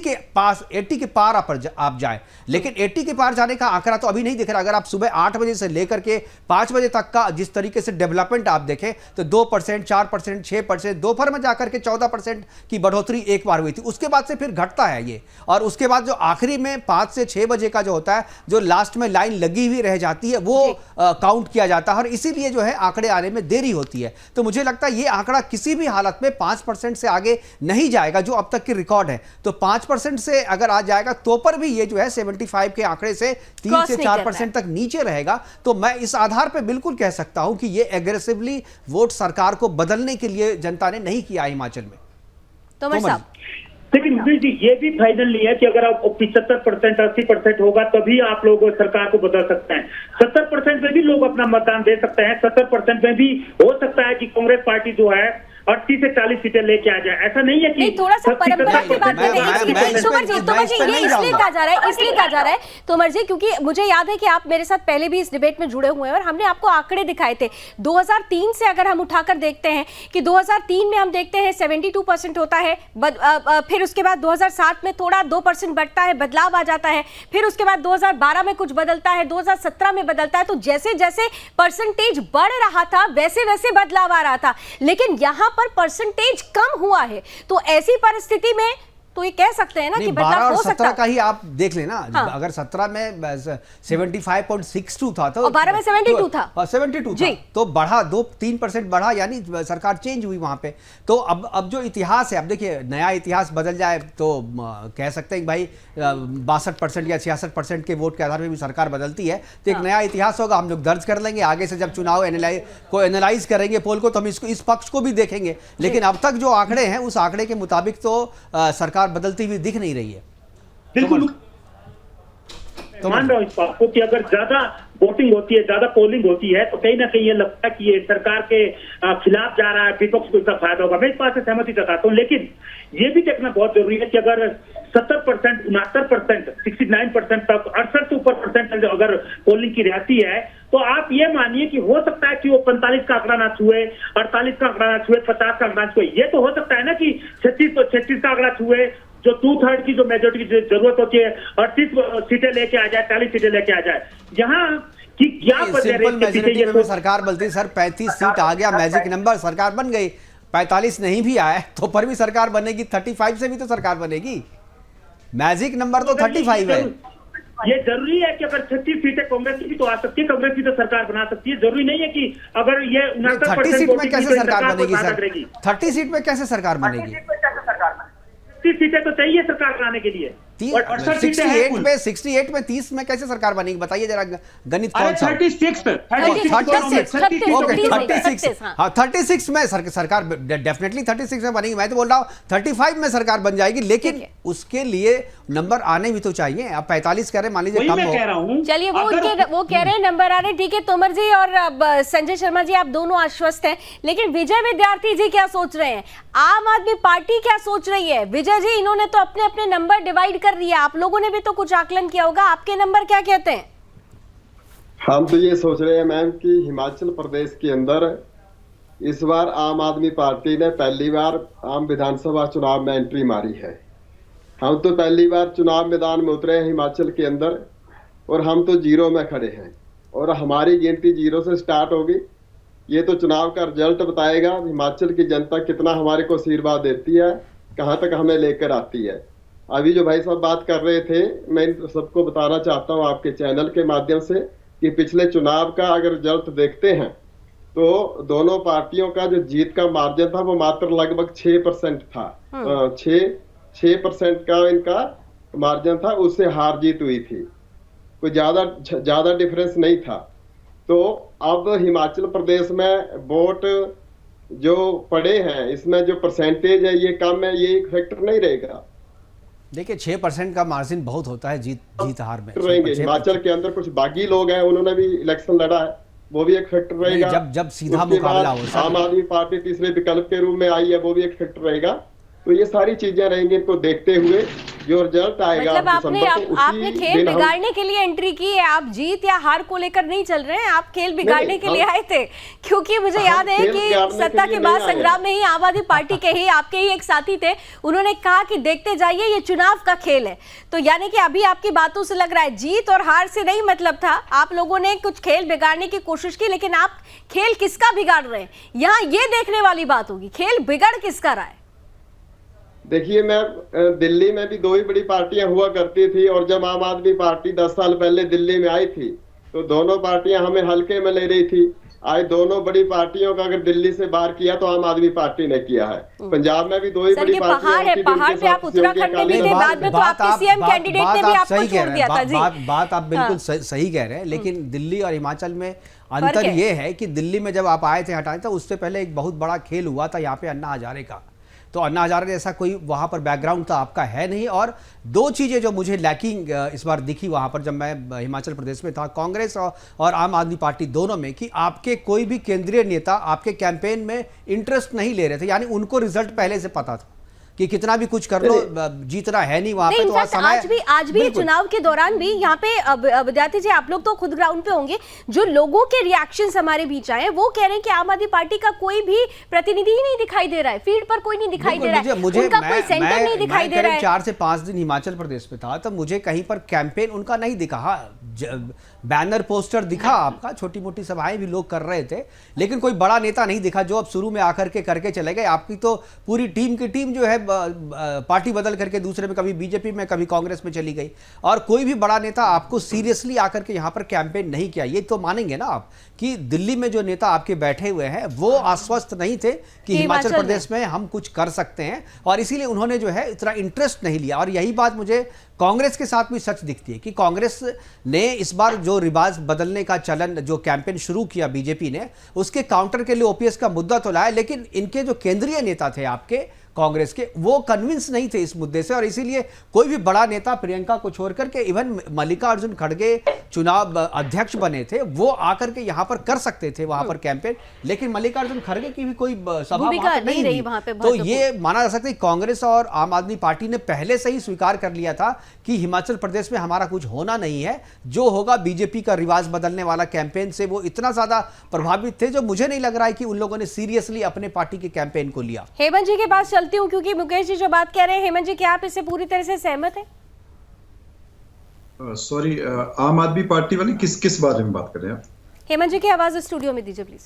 के पार आप जाए, लेकिन 80 के पार जाने का आंकड़ा तो अभी नहीं दिख रहा। अगर आप सुबह 8 बजे से लेकर के 5 बजे तक का जिस तरीके से डेवलपमेंट आप देखें तो 2%, 4%, 6%, दोपहर में जाकर के 14% की बढ़ोतरी एक बार हुई थी, उसके बाद से फिर घटता है ये। और उसके बाद जो आखिरी में 5 से 6 बजे का जो होता है, जो लास्ट में लाइन लगी हुई रह जाती है, वो काउंट किया जाता है और इसीलिए जो है आंकड़े आने में देरी होती है। तो मुझे लगता है ये आंकड़ा किसी भी हालत में 5% से आगे नहीं जाएगा, जो अब तक की रिकॉर्ड है। तो 5% से अगर आ जाएगा तो पर भी ये जो है 75 के आंकड़े से 3 से 4% तक नीचे रहेगा। तो मैं इस आधार पर बिल्कुल कह सकता हूं कि ये एग्रेसिवली वोट सरकार को बदलने के लिए जनता ने नहीं किया हिमाचल में। तोमर साहब, लेकिन जी ये भी फाइनल नहीं है कि अगर आप 75%, 80% होगा तभी आप लोग सरकार को बदल सकते हैं। 70% में भी लोग अपना मतदान दे सकते हैं। 70% में भी हो सकता है कि कांग्रेस पार्टी जो है 38 से 40 सीटें लेके आ जाए। ऐसा नहीं है कि थोड़ा सा परंपरा की बात करते हैं। तोमर जी ये इसलिए कहा जा रहा है तोमर जी, क्योंकि मुझे याद है कि आप मेरे साथ पहले भी इस डिबेट में जुड़े हुए हैं और हमने आपको आंकड़े दिखाए थे 2003 से। अगर हम उठाकर देखते हैं कि 2003 में हम देखते हैं 72% होता है, फिर उसके बाद 2007 में थोड़ा 2% बढ़ता है, बदलाव आ जाता है, फिर उसके बाद 2012 में कुछ बदलता है, 2017 में बदलता है। तो जैसे जैसे परसेंटेज बढ़ रहा था वैसे वैसे बदलाव आ रहा था, लेकिन यहां पर परसेंटेज कम हुआ है। तो ऐसी परिस्थिति में तो ये कह सकते हैं ना कि बदलाव हो सकता है। 17 का ही आप देख लेना। हाँ। अगर 17 में 75.62 था तो 12 में 72 था, 72 था, तो बढ़ा 2-3% बढ़ा, यानी सरकार चेंज हुई वहां पे। तो अब जो इतिहास है, अब देखिए नया इतिहास बदल जाए तो कह सकते हैं कि भाई 62% या 66% के वोट के आधार पर भी सरकार बदलती है, तो एक नया इतिहास होगा, हम लोग दर्ज कर लेंगे। आगे से जब चुनाव एनालाइज करेंगे पोल को, तो हम इसको इस पक्ष को भी देखेंगे। लेकिन अब तक जो आंकड़े हैं उस आंकड़े के मुताबिक तो सरकार बदलती हुई दिख नहीं रही है। बिल्कुल तो मान रहा हूं इस बात को कि अगर ज्यादा वोटिंग होती है, ज्यादा पोलिंग होती है, तो कहीं ना कहीं ये लगता है कि ये सरकार के खिलाफ जा रहा है, विपक्ष को इसका फायदा होगा। मैं इस बात से सहमति जताता हूं, लेकिन ये भी देखना बहुत जरूरी है कि अगर 70%, 69%, 69% तक 68 से ऊपर % अगर पोलिंग की रहती है, तो आप ये मानिए कि हो सकता है कि वो 45 का आंकड़ा ना छुए, 48 का आंकड़ा ना छुए, 50 का आंकड़ा ना छुए। ये तो हो सकता है ना कि 36 का आंकड़ा छुए, जो 2/3 की जो मेजोरिटी की जरूरत होती है, 38 सीटें लेके आ जाए, 40 सीटें लेके आ जाए। यहाँ कि क्या सिंपल मेजोरिटी में सरकार बनती सर, 35 सीट आ गया मैजिक नंबर, सरकार बन गई। 45 नहीं भी आए तो पर भी सरकार बनेगी, 35 से भी तो सरकार बनेगी। मैजिक नंबर तो 35 है। ये जरूरी है कि अगर 36 सीटें कांग्रेस की भी तो आ सकती है, कांग्रेस भी तो सरकार बना सकती है। जरूरी नहीं है कि अगर ये 30 सीट में कैसे सरकार बनेगी सर? 30 सीट में कैसे सरकार बनेगी? 30 सीटें तो चाहिए सरकार बनाने के लिए। 68 में 30 में कैसे सरकार बनेगी, बताइए जरा गणित कौन सा? 36 में सरकार डेफिनेटली 36 में बनेगी। मैं तो बोल रहा हूँ 35 में सरकार बन जाएगी, लेकिन उसके लिए नंबर आने भी तो चाहिए। आप 45 कह रहे हैं, मान लीजिए कम हो। चलिए वो कह रहे हैं नंबर आ रहे, ठीक है। तोमर जी और संजय शर्मा जी, आप दोनों आश्वस्त हैं, लेकिन विजय विद्यार्थी जी क्या सोच रहे हैं? आम आदमी पार्टी क्या सोच रही है? विजय जी, इन्होंने तो अपने अपने नंबर डिवाइड कर दिया, आप लोगों ने भी तो कुछ आकलन किया होगा, आपके नंबर क्या कहते हैं? हम तो ये सोच रहे हैं मैम कि हिमाचल प्रदेश के अंदर इस बार आम आदमी पार्टी ने पहली बार आम विधानसभा चुनाव में एंट्री मारी है। हम तो पहली बार चुनाव मैदान में उतरे हैं हिमाचल के अंदर, और हम तो जीरो में खड़े हैं, और हमारी गिनती जीरो से स्टार्ट होगी। ये तो चुनाव का रिजल्ट बताएगा हिमाचल की जनता कितना हमारे को आशीर्वाद देती है, कहाँ तक हमें लेकर आती है। अभी जो भाई साहब बात कर रहे थे, मैं इन सबको बताना चाहता हूं आपके चैनल के माध्यम से कि पिछले चुनाव का अगर रिजल्ट देखते हैं तो दोनों पार्टियों का जो जीत का मार्जिन था वो मात्र लगभग 6% था। 6% का इनका मार्जिन था, उससे हार जीत हुई थी, कोई ज्यादा डिफरेंस नहीं था। तो अब हिमाचल प्रदेश में वोट जो पड़े हैं इसमें जो परसेंटेज है ये कम है, ये एक फैक्टर नहीं रहेगा। देखिए 6% का मार्जिन बहुत होता है जीत हार में। रहेंगे हिमाचल के अंदर कुछ बागी लोग हैं, उन्होंने भी इलेक्शन लड़ा है, वो भी एक फैक्टर रहेगा। जब सीधा मुकाबला हो, आम आदमी पार्टी तीसरे विकल्प के रूप में आई है, वो भी एक फैक्टर रहेगा। तो ये सारी चीजें रहेंगी, इनको देखते हुए जो रिजल्ट आएगा मतलब आपने खेल बिगाड़ने के लिए एंट्री की है, आप जीत या हार को लेकर नहीं चल रहे हैं, आप खेल बिगाड़ने के लिए आए थे। क्योंकि मुझे याद है कि सत्ता के बाद संग्राम में ही आम आदमी पार्टी के ही आपके ही एक साथी थे, उन्होंने कहा कि देखते जाइए ये चुनाव का खेल है। तो यानी कि अभी आपकी बातों से लग रहा है जीत और हार से नहीं मतलब था, आप लोगों ने कुछ खेल बिगाड़ने की कोशिश की, लेकिन आप खेल किसका बिगाड़ रहे हैं यहाँ ये देखने वाली बात होगी, खेल बिगड़ किसका रहा है। देखिए, मैं दिल्ली में भी दो ही बड़ी पार्टियां हुआ करती थी, और जब आम आदमी पार्टी 10 साल पहले दिल्ली में आई थी तो दोनों पार्टियां हमें हल्के में ले रही थी। आज दोनों बड़ी पार्टियों का अगर दिल्ली से बाहर किया तो आम आदमी पार्टी ने किया है। पंजाब में भी दो ही बड़ी पार्टियां, पहाड़ पे आप उत्तराखंड में भी थे, बाद में तो आपके सीएम कैंडिडेट ने भी आपको छोड़ दिया था जी। बात आप बिल्कुल सही कह रहे हैं, लेकिन दिल्ली और हिमाचल में अंतर ये है कि दिल्ली में जब आप आए थे हटाने, तो उससे पहले एक बहुत बड़ा खेल हुआ था यहाँ पे अन्ना हजारे का। तो अन्ना हजारे जैसा कोई वहाँ पर बैकग्राउंड तो आपका है नहीं। और दो चीज़ें जो मुझे लैकिंग इस बार दिखी वहाँ पर जब मैं हिमाचल प्रदेश में था, कांग्रेस और आम आदमी पार्टी दोनों में, कि आपके कोई भी केंद्रीय नेता आपके कैंपेन में इंटरेस्ट नहीं ले रहे थे। यानी उनको रिजल्ट पहले से पता था कि कितना भी कुछ कर लो जीतना है नहीं वहाँ पे। तो आज भी चुनाव के दौरान भी यहाँ पे विद्यार्थी जी, आप लोग तो खुद ग्राउंड पे होंगे, जो लोगों के रिएक्शंस हमारे बीच आए वो कह रहे हैं कि आम आदमी पार्टी का कोई भी प्रतिनिधि ही नहीं दिखाई दे रहा है, फील्ड पर कोई नहीं दिखाई दे रहा है, उनका कोई सेंटर नहीं दिखाई दे रहा है। 4 से 5 दिन हिमाचल प्रदेश में था, तो मुझे कहीं पर कैंपेन उनका नहीं दिखा। बैनर पोस्टर दिखा आपका, छोटी मोटी सभाएं भी लोग कर रहे थे, लेकिन कोई बड़ा नेता नहीं दिखा जो अब शुरू में आकर के करके चले गए। आपकी तो पूरी टीम की टीम जो है पार्टी बदल करके दूसरे में, कभी बीजेपी में कभी कांग्रेस में चली गई, और कोई भी बड़ा नेता आपको सीरियसली आकर के यहाँ पर कैंपेन नहीं किया। ये तो मानेंगे ना आप कि दिल्ली में जो नेता आपके बैठे हुए हैं वो आश्वस्त नहीं थे कि हिमाचल प्रदेश में हम कुछ कर सकते हैं, और इसीलिए उन्होंने जो है इतना इंटरेस्ट नहीं लिया। और यही बात मुझे कांग्रेस के साथ भी सच दिखती है कि कांग्रेस ने इस बार जो रिवाज बदलने का चलन, जो कैंपेन शुरू किया बीजेपी ने, उसके काउंटर के लिए ओपीएस का मुद्दा तो लाया, लेकिन इनके जो केंद्रीय नेता थे आपके कांग्रेस के, वो कन्विंस नहीं थे इस मुद्दे से। और इसीलिए कोई भी बड़ा नेता, प्रियंका को छोड़ करके इवन मल्लिकार्जुन खड़गे चुनाव अध्यक्ष बने थे, वो आकर के यहाँ पर कर सकते थे वहां पर कैंपेन, लेकिन मल्लिकार्जुन खड़गे की भी कोई सभा नहीं रही वहां पे। तो ये माना जा सकता है कांग्रेस और आम आदमी पार्टी ने पहले से ही स्वीकार कर लिया था कि हिमाचल प्रदेश में हमारा कुछ होना नहीं है, जो होगा बीजेपी का रिवाज बदलने वाला कैंपेन से। वो इतना ज्यादा प्रभावित थे, जो मुझे नहीं लग रहा है कि उन लोगों ने सीरियसली अपने पार्टी के कैंपेन को लिया। हेमंत जी के पास चलती हूँ, क्योंकि मुकेश जी जो बात कह रहे हैं, हेमंत जी क्या आप इससे पूरी तरह से सहमत हैं? सॉरी, आम आदमी पार्टी वाली किस बारे में बात कर रहे हैं आप? हेमंत जी की आवाज स्टूडियो में दीजिए प्लीज।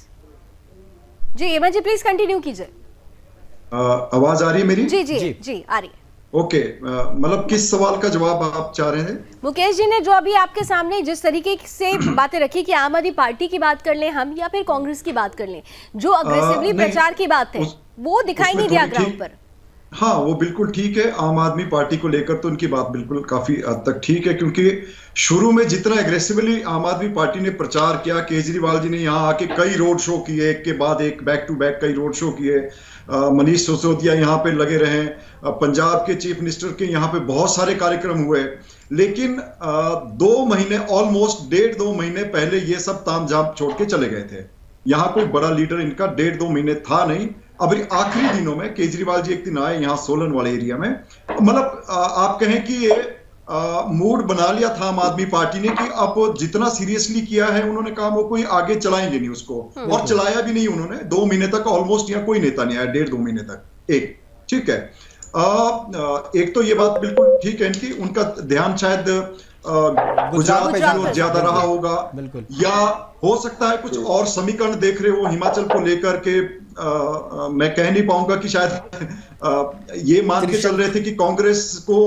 जी हेमंत जी प्लीज कंटिन्यू कीजिए। आवाज आ रही है मेरी? जी जी जी, जी आ रही है। ओके, मतलब किस सवाल का जवाब आप चाह रहे हैं? मुकेश जी ने जो अभी आपके सामने जिस तरीके से बातें रखी कि आम आदमी पार्टी की बात कर लें हम या फिर कांग्रेस की बात कर लें, जो अग्रेसिवली प्रचार की बात है वो दिखाई नहीं दिया ग्राउंड पर। हाँ, वो बिल्कुल ठीक है। आम आदमी पार्टी को लेकर तो उनकी बात बिल्कुल काफी हद तक ठीक है, क्योंकि शुरू में जितना एग्रेसिवली आम आदमी पार्टी ने प्रचार किया, केजरीवाल जी ने यहाँ आके कई रोड शो किए, एक के बाद एक, बैक टू बैक कई रोड शो किए। मनीष सिसोदिया यहाँ पे लगे रहे, पंजाब के चीफ मिनिस्टर के यहाँ पे बहुत सारे कार्यक्रम हुए, लेकिन 2 महीने, ऑलमोस्ट 1.5-2 महीने पहले ये सब तामझाम छोड़ के चले गए थे। यहाँ कोई बड़ा लीडर इनका 1.5-2 महीने था नहीं। अब आखिरी दिनों में केजरीवाल जी एक दिन आए यहाँ सोलन वाले एरिया में, मतलब आप कहें कि ये मूड बना लिया था आम आदमी पार्टी ने कि अब जितना सीरियसली किया है उन्होंने काम, वो कोई आगे चलाएंगे नहीं उसको, और चलाया भी नहीं उन्होंने। 2 महीने तक ऑलमोस्ट यहाँ कोई नेता नहीं आया, 1.5-2 महीने तक। एक ठीक है, एक तो ये बात बिल्कुल ठीक है इनकी, उनका ध्यान शायद गुजरात पे ज्यादा रहा होगा, या हो सकता है कुछ और समीकरण देख रहे हो हिमाचल को लेकर के, मैं कह नहीं पाऊंगा कि शायद ये मान के चल रहे थे कि कांग्रेस को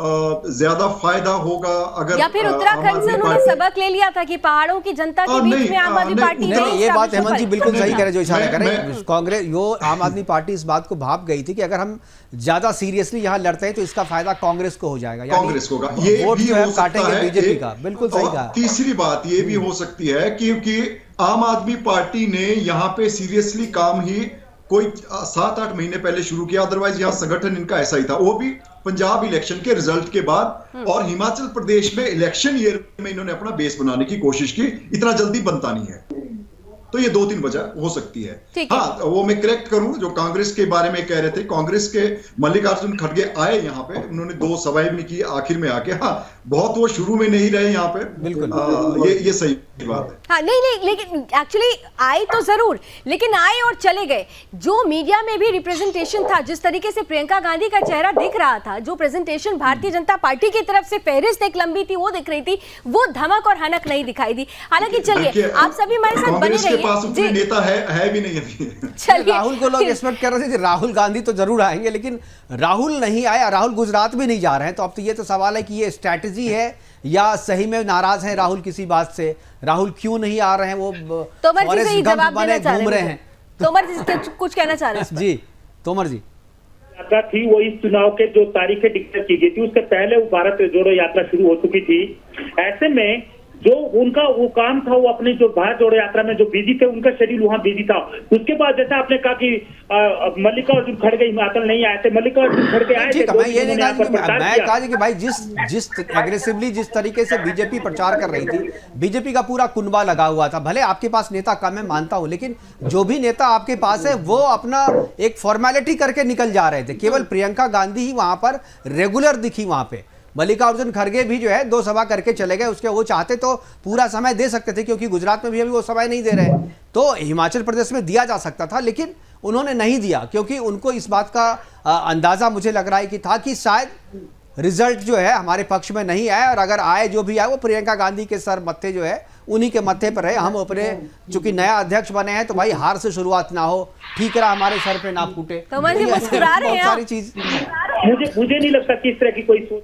ज्यादा फायदा होगा अगर या फिर उत्तराखंड से उन्होंने सबक ले लिया था कि पहाड़ों की जनता के बीच में आम आदमी पार्टी नहीं, ये बात हेमंत जी बिल्कुल सही कह रहे जो इशारा करें। मैं- कांग्रेस यो आम आदमी पार्टी इस बात को भाप गई थी कि अगर हम ज्यादा सीरियसली यहाँ लड़ते हैं तो इसका फायदा कांग्रेस को हो जाएगा, यानी कांग्रेस को होगा। ये वोट भी जो है हो सकता काटेंगे है बीजेपी एक- का। बिल्कुल सही और कहा। तीसरी बात ये भी हो सकती है क्योंकि आम आदमी पार्टी ने यहाँ पे सीरियसली काम ही कोई 7-8 महीने पहले शुरू किया, अदरवाइज यहाँ संगठन इनका ऐसा ही था, वो भी पंजाब इलेक्शन के रिजल्ट के बाद। और हिमाचल प्रदेश में इलेक्शन ईयर में इन्होंने अपना बेस बनाने की कोशिश की, इतना जल्दी बनता नहीं है। तो ये 2-3 वजह हो सकती है। ठीक है। हाँ, वो मैं करेक्ट करूं जो कांग्रेस के बारे में कह रहे थे, कांग्रेस के मल्लिकार्जुन खड़गे आए यहाँ पे, उन्होंने 2 सभाएं भी की आखिर में आके। हाँ, बहुत वो शुरू में नहीं रहे यहाँ पे, बिल्कुल। ये सही बात है। हाँ नहीं, लेकिन एक्चुअली आए तो जरूर, लेकिन आए और चले गए। जो मीडिया में भी रिप्रेजेंटेशन था, जिस तरीके से प्रियंका गांधी का चेहरा दिख रहा था, जो प्रेजेंटेशन भारतीय जनता पार्टी की तरफ से फहरिस्त एक लंबी थी वो दिख रही थी, वो धमक और हनक नहीं दिखाई दी। हालांकि चलिए, आप सभी हमारे साथ बने कांग्रेस के पास रहिए उतने जी। नेता है भी नहीं अभी। चलिए, राहुल को लोग एक्सपेक्ट कर रहे थे कि राहुल गांधी तो जरूर आएंगे, लेकिन राहुल नहीं आया। राहुल गुजरात भी नहीं जा रहे हैं। तो अब तो ये तो सवाल है कि ये स्ट्रैटेजी है या सही में नाराज हैं राहुल किसी बात से। राहुल क्यों नहीं आ रहे हैं? वो तोमर जी फॉरेस्ट से ही गंप जवाब बने देना चाह घूम रहे रहे हैं। हैं। तोमर जी कुछ कहना चाह रहे हैं? जी तोमर जी। यात्रा थी वो इस चुनाव के जो तारीखें डिक्लेयर की गई थी उससे पहले वो भारत जोड़ो यात्रा शुरू हो चुकी थी। ऐसे में जो उनका वो काम था, वो अपनी जो भारत जोड़ो यात्रा में जो बिजी थे, उनका शेड्यूल वहां बिजी था। उसके बाद जैसा आपने कहा कि मल्लिकार्जुन खड़गे हिमाचल नहीं आए थे, मल्लिकार्जुन खड़गे आए थे। ठीक है, मैं ये नहीं उन्होंने यहाँ पर कहा प्रचार मैं किया। कहा कि भाई जिस एग्रेसिवली जिस तरीके से बीजेपी प्रचार कर रही थी, बीजेपी का पूरा कुनबा लगा हुआ था। भले आपके पास नेता कम है, मानता हूं, लेकिन जो भी नेता आपके पास है वो अपना एक फॉर्मेलिटी करके निकल जा रहे थे। केवल प्रियंका गांधी ही वहां पर रेगुलर दिखी। वहां पे मल्लिकार्जुन खड़गे भी जो है 2 सभा करके चले गए। उसके वो चाहते तो पूरा समय दे सकते थे, क्योंकि गुजरात में भी अभी वो समय नहीं दे रहे, तो हिमाचल प्रदेश में दिया जा सकता था, लेकिन उन्होंने नहीं दिया क्योंकि उनको इस बात का अंदाजा मुझे लग रहा है कि था कि शायद रिजल्ट जो है हमारे पक्ष में नहीं आए, और अगर आए जो भी आए वो प्रियंका गांधी के सर मत्थे जो है उन्हीं के मत्थे पर रहे। हम अपने चूंकि नया अध्यक्ष बने हैं तो भाई हार से शुरुआत ना हो, ठीक रहा हमारे सर पे ना फूटे। तोमर जी मुस्कुरा रहे हैं बहुत सारी आप। चीज। मुझे नहीं लगता कि इस तरह की कोई सोच,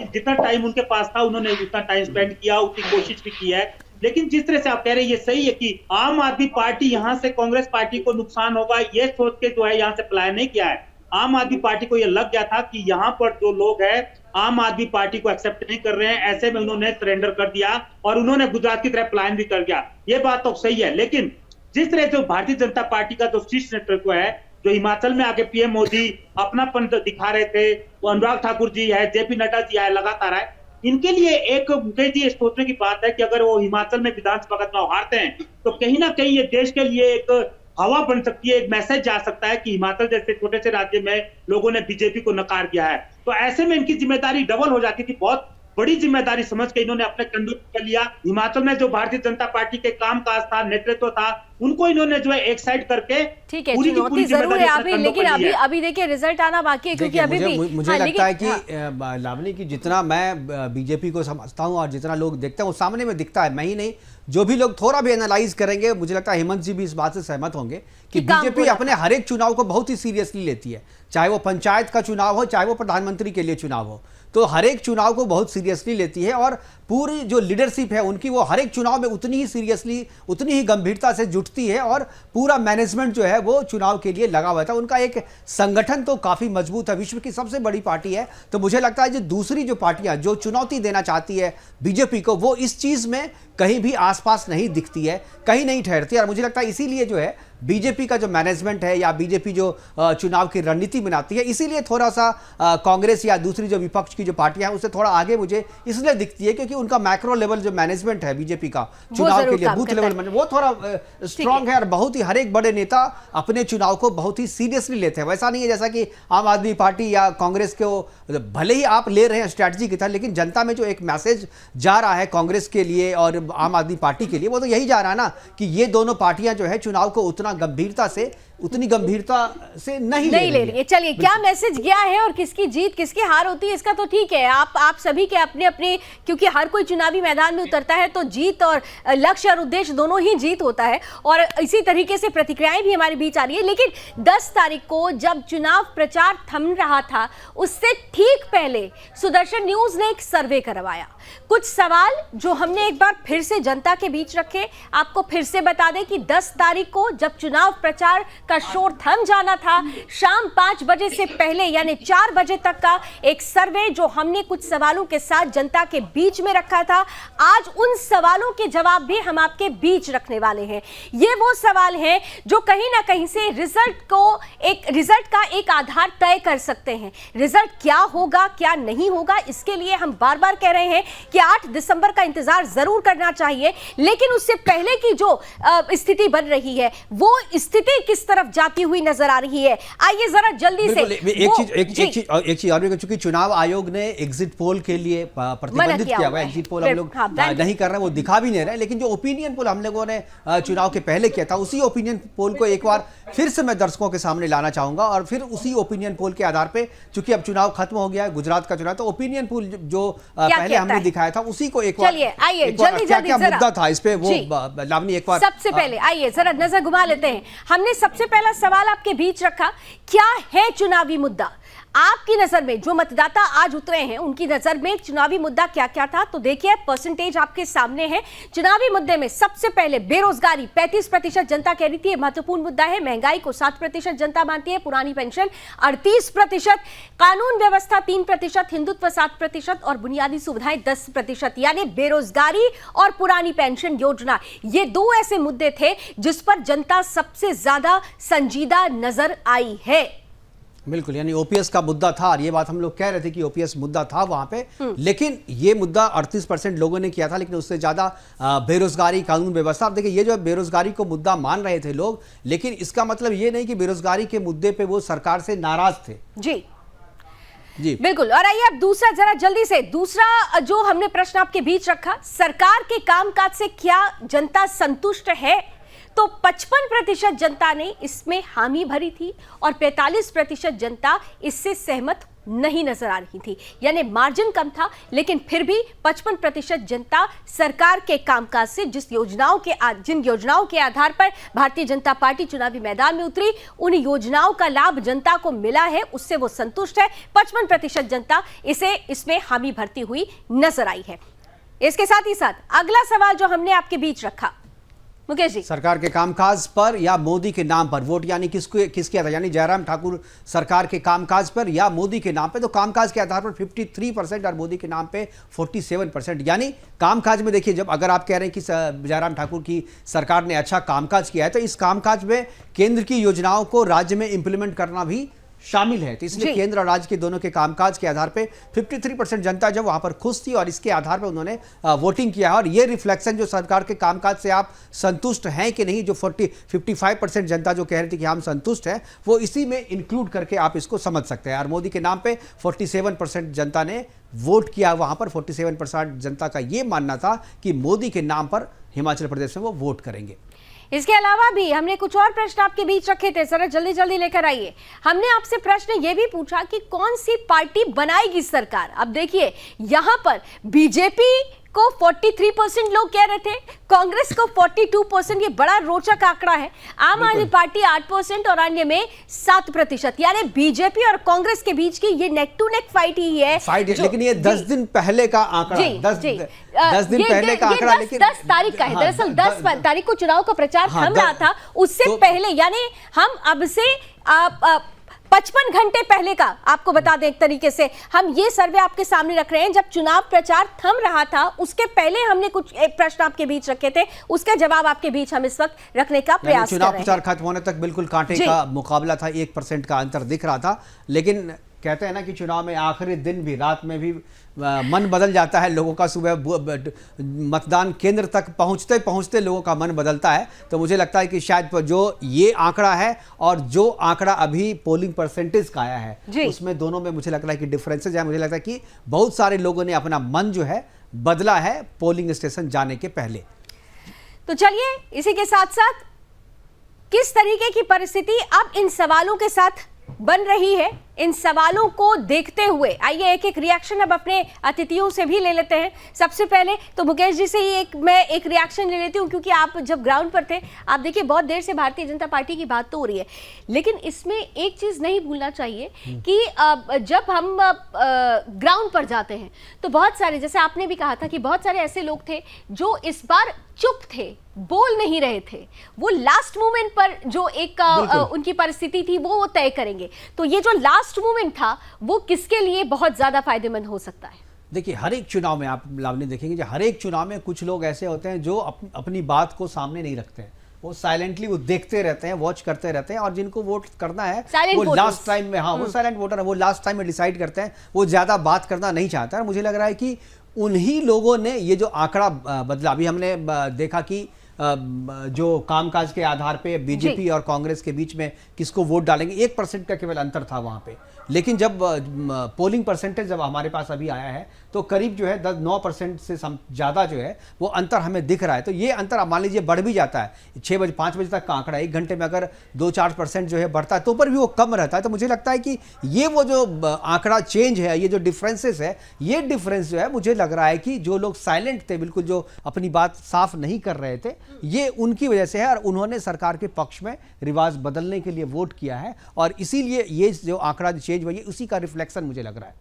जितना टाइम उनके पास था उन्होंने उतना टाइम स्पेंड किया, उतनी कोशिश भी की है। लेकिन जिस तरह से आप कह रहे हैं ये सही है कि आम आदमी पार्टी यहाँ से कांग्रेस पार्टी को नुकसान होगा ये सोच के जो है यहाँ से पलायन नहीं किया है। आम आदमी पार्टी को ये लग गया था कि यहाँ पर जो लोग हैं आम आदमी पार्टी को एक्सेप्ट नहीं कर रहे हैं, ऐसे में उन्होंने सरेंडर कर दिया और उन्होंने गुजरात की तरह पलायन भी कर दिया। ये बात तो सही है, लेकिन जिस तरह से भारतीय जनता पार्टी का जो शीर्ष नेतृत्व है, जो हिमाचल में आके पीएम मोदी अपनापन दिखा रहे थे, वो अनुराग ठाकुर जी है, जेपी नड्डा जी है, लगातार है, इनके लिए एक मुकेश जी सोचने की बात है कि अगर वो हिमाचल में विधानसभा का चुनाव हारते हैं तो कहीं ना कहीं ये देश के लिए एक हवा बन सकती है, एक मैसेज जा सकता है कि हिमाचल जैसे छोटे से राज्य में लोगों ने बीजेपी को नकार दिया है। तो ऐसे में इनकी जिम्मेदारी डबल हो जाती थी। बहुत बड़ी जिम्मेदारी समझ के इन्होंने अपने कंधों पर लिया। हिमाचल में जो भारतीय जनता पार्टी के कामकाज था, नेतृत्व था, उनको इन्होंने जो है एक साइड करके ठीक है, पूरी की चुनौती पूरी जरूर है जिम्मेदारी अभी, अपने कंधों लेकिन पर ली है। अभी देखिए रिजल्ट आना बाकी है, क्योंकि देखिए, अभी भी मुझे हाँ, लगता है कि हाँ। लावनी की जितना मैं बीजेपी को समझता हूं और जितना लोग देखते हैं वो सामने में दिखता है। मैं ही नहीं, जो भी लोग थोड़ा भी एनालाइज करेंगे, मुझे लगता है हेमंत जी भी इस बात से सहमत होंगे कि बीजेपी अपने हर एक चुनाव को बहुत ही सीरियसली लेती है। चाहे वो पंचायत का चुनाव हो, चाहे वो प्रधानमंत्री के लिए चुनाव हो, तो हर एक चुनाव को बहुत सीरियसली लेती है। और पूरी जो लीडरशिप है उनकी, वो हर एक चुनाव में उतनी ही सीरियसली, उतनी ही गंभीरता से जुटती है, और पूरा मैनेजमेंट जो है वो चुनाव के लिए लगा हुआ था। उनका एक संगठन तो काफ़ी मजबूत है, विश्व की सबसे बड़ी पार्टी है। तो मुझे लगता है जो दूसरी जो पार्टियां जो चुनौती देना चाहती है बीजेपी को, वो इस चीज़ में कहीं भी आसपास नहीं दिखती है, कहीं नहीं ठहरती। और मुझे लगता है इसीलिए जो है बीजेपी का जो मैनेजमेंट है या बीजेपी जो चुनाव की रणनीति बनाती है, इसीलिए थोड़ा सा कांग्रेस या दूसरी जो विपक्ष की जो पार्टियां हैं उससे थोड़ा आगे मुझे इसलिए दिखती है क्योंकि उनका मैक्रो लेवल जो मैनेजमेंट है बीजेपी का चुनाव के लिए, बूथ लेवल वो थोड़ा स्ट्रांग है। और बहुत ही हर एक बड़े नेता अपने चुनाव को बहुत ही सीरियसली लेते हैं। वैसा नहीं है जैसा कि आम आदमी पार्टी या कांग्रेस को, भले ही आप ले रहे हैं स्ट्रैटेजी की तरह, लेकिन जनता में जो एक मैसेज जा रहा है कांग्रेस के लिए और आम आदमी पार्टी के लिए, वो तो यही जा रहा है ना कि ये दोनों पार्टियां जो है चुनाव को उतना गंभीरता से उतनी गंभीरता से नहीं ले रही है। चलिए, क्या मैसेज गया है और किसकी जीत किसकी हार होती है इसका तो ठीक है, आप सभी के अपने अपने, क्योंकि हर कोई चुनावी मैदान में उतरता है तो जीत और लक्ष्य और उद्देश्य दोनों ही जीत होता है, और इसी तरीके से प्रतिक्रियाएं भी हमारे बीच आ रही है। लेकिन 10 तारीख को जब चुनाव प्रचार थम रहा था, उससे ठीक पहले सुदर्शन न्यूज ने एक सर्वे करवाया। कुछ सवाल जो हमने एक बार फिर से जनता के बीच रखे, आपको फिर से बता दें कि 10 तारीख को जब चुनाव प्रचार का शोर थम जाना था, शाम 5 बजे से पहले यानी 4 बजे तक का एक सर्वे जो हमने कुछ सवालों के साथ जनता के बीच में रखा था, आज उन सवालों के जवाब भी हम आपके बीच रखने वाले हैं। ये वो सवाल हैं जो कहीं ना कहीं से रिजल्ट का एक आधार तय कर सकते हैं। रिजल्ट क्या होगा क्या नहीं होगा, इसके लिए हम बार बार कह रहे हैं कि 8 दिसंबर का इंतजार जरूर करना चाहिए, लेकिन उससे पहले की जो स्थिति बन रही है वो स्थिति किस तरफ जाती हुई नजर आ रही है। आइए जरा जल्दी से एक चीज और, चूंकि चुनाव आयोग ने एग्जिट पोल के लिए प्रतिबंधित किया हुआ है, एग्जिट पोल हम लोग नहीं कर रहे, वो दिखा भी नहीं रहे, लेकिन जो ओपिनियन पोल हम लोगों ने चुनाव के पहले किया था, उसी ओपिनियन पोल को एक बार फिर से मैं दर्शकों के सामने लाना चाहूंगा, और फिर उसी ओपिनियन पोल के आधार पे, चूंकि अब चुनाव खत्म हो गया है, गुजरात का चुनाव, तो ओपिनियन पोल जो पहले हमने दिखाया था उसी को एक बार, चलिए आइए जल्दी जल्दी क्या मुद्दा था इस पे वो लावनी एक बार सबसे पहले आइए जरा नजर घुमा लेते हैं। हमने सबसे पहला सवाल आपके बीच रखा, क्या है चुनावी मुद्दा आपकी नजर में? जो मतदाता आज उतरे हैं उनकी नजर में चुनावी मुद्दा क्या क्या था, तो देखिए परसेंटेज आपके सामने है। चुनावी मुद्दे में सबसे पहले बेरोजगारी 35% जनता कह रही थी ये महत्वपूर्ण मुद्दा है, महंगाई को 7% जनता मानती है, पुरानी पेंशन 38%, कानून व्यवस्था 3%, हिंदुत्व 7% और बुनियादी सुविधाएं 10%, यानी बेरोजगारी और पुरानी पेंशन योजना, ये 2 ऐसे मुद्दे थे जिस पर जनता सबसे ज्यादा संजीदा नजर आई है। बिल्कुल, यानी ओपीएस का मुद्दा था, और ये बात हम लोग कह रहे थे कि ओपीएस मुद्दा था वहां पे, लेकिन ये मुद्दा 38% लोगों ने किया था, लेकिन उससे ज्यादा बेरोजगारी, कानून व्यवस्था। अब देखिए, ये जो बेरोजगारी को मुद्दा मान रहे थे लोग, लेकिन इसका मतलब ये नहीं कि बेरोजगारी के मुद्दे पे वो सरकार से नाराज थे। जी बिल्कुल। और आइए अब दूसरा, जरा जल्दी से दूसरा जो हमने प्रश्न आपके बीच रखा, सरकार के कामकाज से क्या जनता संतुष्ट है? तो 55% जनता ने इसमें हामी भरी थी और 45% जनता इससे सहमत नहीं नजर आ रही थी, यानी मार्जिन कम था, लेकिन फिर भी 55% जनता सरकार के कामकाज से जिन योजनाओं के आधार पर भारतीय जनता पार्टी चुनावी मैदान में उतरी, उन योजनाओं का लाभ जनता को मिला है, उससे वो संतुष्ट है। 55% जनता इसमें हामी भरती हुई नजर आई है। इसके साथ ही साथ अगला सवाल जो हमने आपके बीच रखा, मुकेश जी, सरकार के कामकाज पर या मोदी के नाम पर वोट, यानी किसके आधार, यानी जयराम ठाकुर सरकार के कामकाज पर या मोदी के नाम पे, तो कामकाज के आधार पर 53% और मोदी के नाम पे 47%। यानी कामकाज में देखिए, जब अगर आप कह रहे हैं कि जयराम ठाकुर की सरकार ने अच्छा कामकाज किया है, तो इस कामकाज में केंद्र की योजनाओं को राज्य में इंप्लीमेंट करना भी शामिल है, तो इसलिए केंद्र और राज्य के दोनों के कामकाज के आधार पे 53% जनता जब वहां पर खुश थी और इसके आधार पे उन्होंने वोटिंग किया है। और ये रिफ्लेक्शन जो सरकार के कामकाज से आप संतुष्ट हैं कि नहीं, जो 55% जनता जो कह रही थी कि हम संतुष्ट हैं, वो इसी में इंक्लूड करके आप इसको समझ सकते हैं। और मोदी के नाम पे 47% जनता ने वोट किया, वहां पर 47% जनता का ये मानना था कि मोदी के नाम पर हिमाचल प्रदेश में वो वोट करेंगे। इसके अलावा भी हमने कुछ और प्रश्न आपके बीच रखे थे, जरा जल्दी जल्दी लेकर आइए। हमने आपसे प्रश्न ये भी पूछा कि कौन सी पार्टी बनाएगी सरकार। अब देखिए, यहां पर बीजेपी को 43% लोग कह रहे थे, कांग्रेस को 42%, ये बड़ा रोचक आंकड़ा है। आम आदमी पार्टी 8% और अन्य में 7%, यानी बीजेपी और कांग्रेस के बीच की ये नेक टू नेक फाइट ही है। लेकिन ये 10 दिन पहले का आंकड़ा, 10 दिन पहले का आंकड़ा, लेकिन 10 तारीख का है। दरअसल 10 तारीख को चुनाव का प्रचार थम रहा था, उससे पहले, यानी हम अब से 55 घंटे पहले का आपको बता दें, एक तरीके से हम ये सर्वे आपके सामने रख रहे हैं। जब चुनाव प्रचार थम रहा था, उसके पहले हमने कुछ प्रश्न आपके बीच रखे थे, उसका जवाब आपके बीच हम इस वक्त रखने का प्रयास कर रहे हैं। चुनाव प्रचार खत्म होने तक बिल्कुल कांटे का मुकाबला था, 1% का अंतर दिख रहा था, लेकिन कहते हैं ना कि चुनाव में आखिरी दिन भी, रात में भी मन बदल जाता है लोगों का। सुबह मतदान केंद्र तक पहुंचते पहुंचते लोगों का मन बदलता है। तो मुझे लगता है कि शायद जो ये आंकड़ा है और जो आंकड़ा अभी पोलिंग परसेंटेज का आया है, उसमें दोनों में मुझे लगता है कि डिफरेंसेज है। मुझे लगता है कि बहुत सारे लोगों ने अपना मन जो है बदला है पोलिंग स्टेशन जाने के पहले। तो चलिए इसी के साथ साथ किस तरीके की परिस्थिति अब इन सवालों के साथ बन रही है, इन सवालों को देखते हुए आइए एक एक रिएक्शन अब अपने अतिथियों से भी ले लेते हैं। सबसे पहले तो मुकेश जी से ही मैं एक रिएक्शन ले लेती हूं, क्योंकि आप जब ग्राउंड पर थे, आप देखिए बहुत देर से भारतीय जनता पार्टी की बात तो हो रही है, लेकिन इसमें एक चीज नहीं भूलना चाहिए कि जब हम ग्राउंड पर जाते हैं तो बहुत सारे, जैसे आपने भी कहा था कि बहुत सारे ऐसे लोग थे जो इस बार चुप थे, बोल नहीं रहे थे, वो लास्ट मोमेंट पर जो एक उनकी परिस्थिति थी वो तय करेंगे। तो ये जो लास्ट मोमेंट था वो किसके लिए बहुत ज्यादा फायदेमंद हो सकता है? देखिए, हर एक चुनाव में आप लावनी देखेंगे, हर एक चुनाव में कुछ लोग ऐसे होते हैं जो अपनी बात को सामने नहीं रखते हैं, वो साइलेंटली वो देखते रहते हैं, वॉच करते रहते हैं, और जिनको वोट करना है वो लास्ट टाइम में, हाँ वो साइलेंट वोटर है, वो लास्ट टाइम में डिसाइड करते हैं, वो ज्यादा बात करना नहीं चाहता है। मुझे लग रहा है कि उन्हीं लोगों ने ये जो आंकड़ा बदला, अभी हमने देखा कि जो कामकाज के आधार पे बीजेपी और कांग्रेस के बीच में किसको वोट डालेंगे, 1% का केवल अंतर था वहां पे, लेकिन जब पोलिंग परसेंटेज जब हमारे पास अभी आया है तो करीब जो है 9% से ज़्यादा जो है वो अंतर हमें दिख रहा है। तो ये अंतर मान लीजिए बढ़ भी जाता है, 6 बजे 5 बजे तक का आंकड़ा, 1 घंटे में अगर 2-4% जो है बढ़ता है तो पर भी वो कम रहता है। तो मुझे लगता है कि ये वो जो आंकड़ा चेंज है, ये जो डिफरेंसेस है, ये डिफरेंस जो है मुझे लग रहा है कि जो लोग साइलेंट थे, बिल्कुल जो अपनी बात साफ नहीं कर रहे थे, ये उनकी वजह से है, और उन्होंने सरकार के पक्ष में रिवाज बदलने के लिए वोट किया है, और इसीलिए ये जो आंकड़ा चेंज हुआ, ये उसी का रिफ्लेक्शन मुझे लग रहा है।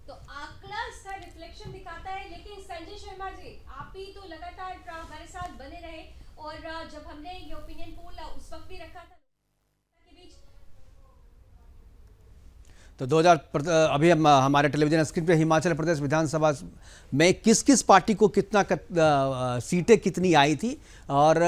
तो आंकड़ा इसका रिफ्लेक्शन दिखाता है, लेकिन संजय शर्मा जी, आप भी तो लगातार हमारे साथ बने रहे, और जब हमने ये ओपिनियन पोल उस वक्त भी रखा था के बीच, तो 2000 अभी हम हमारे टेलीविजन स्क्रीन पे हिमाचल प्रदेश विधानसभा में किस किस पार्टी को कितना सीटें कितनी आई थी और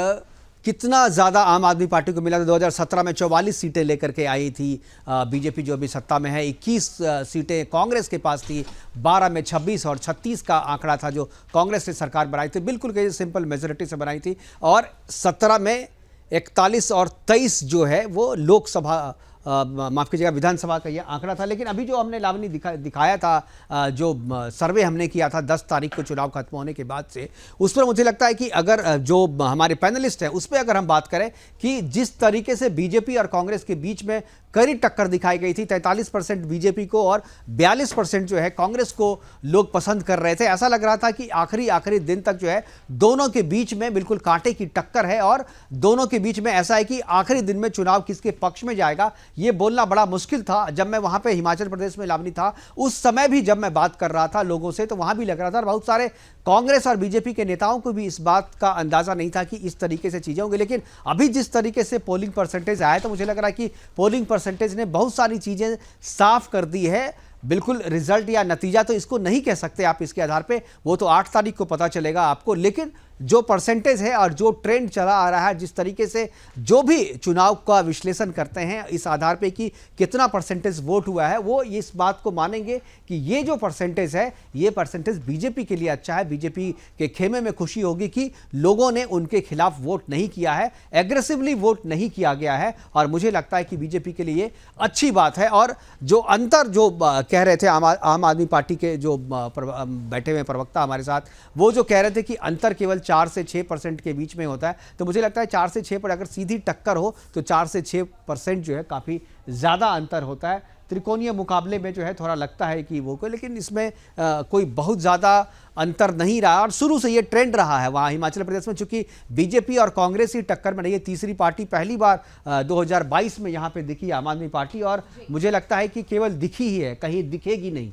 कितना ज़्यादा आम आदमी पार्टी को मिला था। 2017 में 44 सीटें लेकर के आई थी बीजेपी जो अभी सत्ता में है, 21 सीटें कांग्रेस के पास थी, 12 में 26 और 36 का आंकड़ा था जो कांग्रेस ने सरकार बनाई थी, बिल्कुल कहीं सिंपल मेजोरिटी से बनाई थी, और 17 में 41 और 23 जो है वो लोकसभा माफ़ कीजिएगा विधानसभा का ये आंकड़ा था। लेकिन अभी जो हमने लावनी दिखाया था, जो सर्वे हमने किया था 10 तारीख को चुनाव खत्म होने के बाद से, उस पर मुझे लगता है कि अगर जो हमारे पैनलिस्ट हैं उस पर अगर हम बात करें कि जिस तरीके से बीजेपी और कांग्रेस के बीच में कड़ी टक्कर दिखाई गई थी, 43% बीजेपी को और 42% जो है कांग्रेस को लोग पसंद कर रहे थे, ऐसा लग रहा था कि आखिरी दिन तक जो है दोनों के बीच में बिल्कुल कांटे की टक्कर है, और दोनों के बीच में ऐसा है कि आखिरी दिन में चुनाव किसके पक्ष में जाएगा ये बोलना बड़ा मुश्किल था। जब मैं वहां पे हिमाचल प्रदेश में लावनी था, उस समय भी जब मैं बात कर रहा था लोगों से, तो वहां भी लग रहा था, और बहुत सारे कांग्रेस और बीजेपी के नेताओं को भी इस बात का अंदाजा नहीं था कि इस तरीके से चीजें होंगी। लेकिन अभी जिस तरीके से पोलिंग परसेंटेज आया, तो मुझे लग रहा है कि पोलिंग परसेंटेज ने बहुत सारी चीजें साफ कर दी है। बिल्कुल रिजल्ट या नतीजा तो इसको नहीं कह सकते आप इसके आधार पे, वो तो 8 तारीख को पता चलेगा आपको, लेकिन जो परसेंटेज है और जो ट्रेंड चला आ रहा है, जिस तरीके से जो भी चुनाव का विश्लेषण करते हैं इस आधार पे कि कितना परसेंटेज वोट हुआ है, वो इस बात को मानेंगे कि ये जो परसेंटेज है, ये परसेंटेज बीजेपी के लिए अच्छा है। बीजेपी के खेमे में खुशी होगी कि लोगों ने उनके खिलाफ वोट नहीं किया है, एग्रेसिवली वोट नहीं किया गया है, और मुझे लगता है कि बीजेपी के लिए अच्छी बात है। और जो अंतर जो कह रहे थे आम आदमी पार्टी के जो बैठे हुए प्रवक्ता हमारे साथ, वो जो कह रहे थे कि अंतर केवल 4 से 6% के बीच में होता है, तो मुझे लगता है 4 से 6 पर अगर सीधी टक्कर हो तो 4 से 6% जो है काफ़ी ज़्यादा अंतर होता है। त्रिकोणीय मुकाबले में जो है थोड़ा लगता है कि वो कोई, लेकिन इसमें कोई बहुत ज़्यादा अंतर नहीं रहा, और शुरू से ये ट्रेंड रहा है वहाँ हिमाचल प्रदेश में, चूंकि बीजेपी और कांग्रेस ही टक्कर में रही है। तीसरी पार्टी पहली बार 2022 में यहाँ पे दिखी आम आदमी पार्टी, और मुझे लगता है कि केवल दिखी ही है, कहीं दिखेगी नहीं।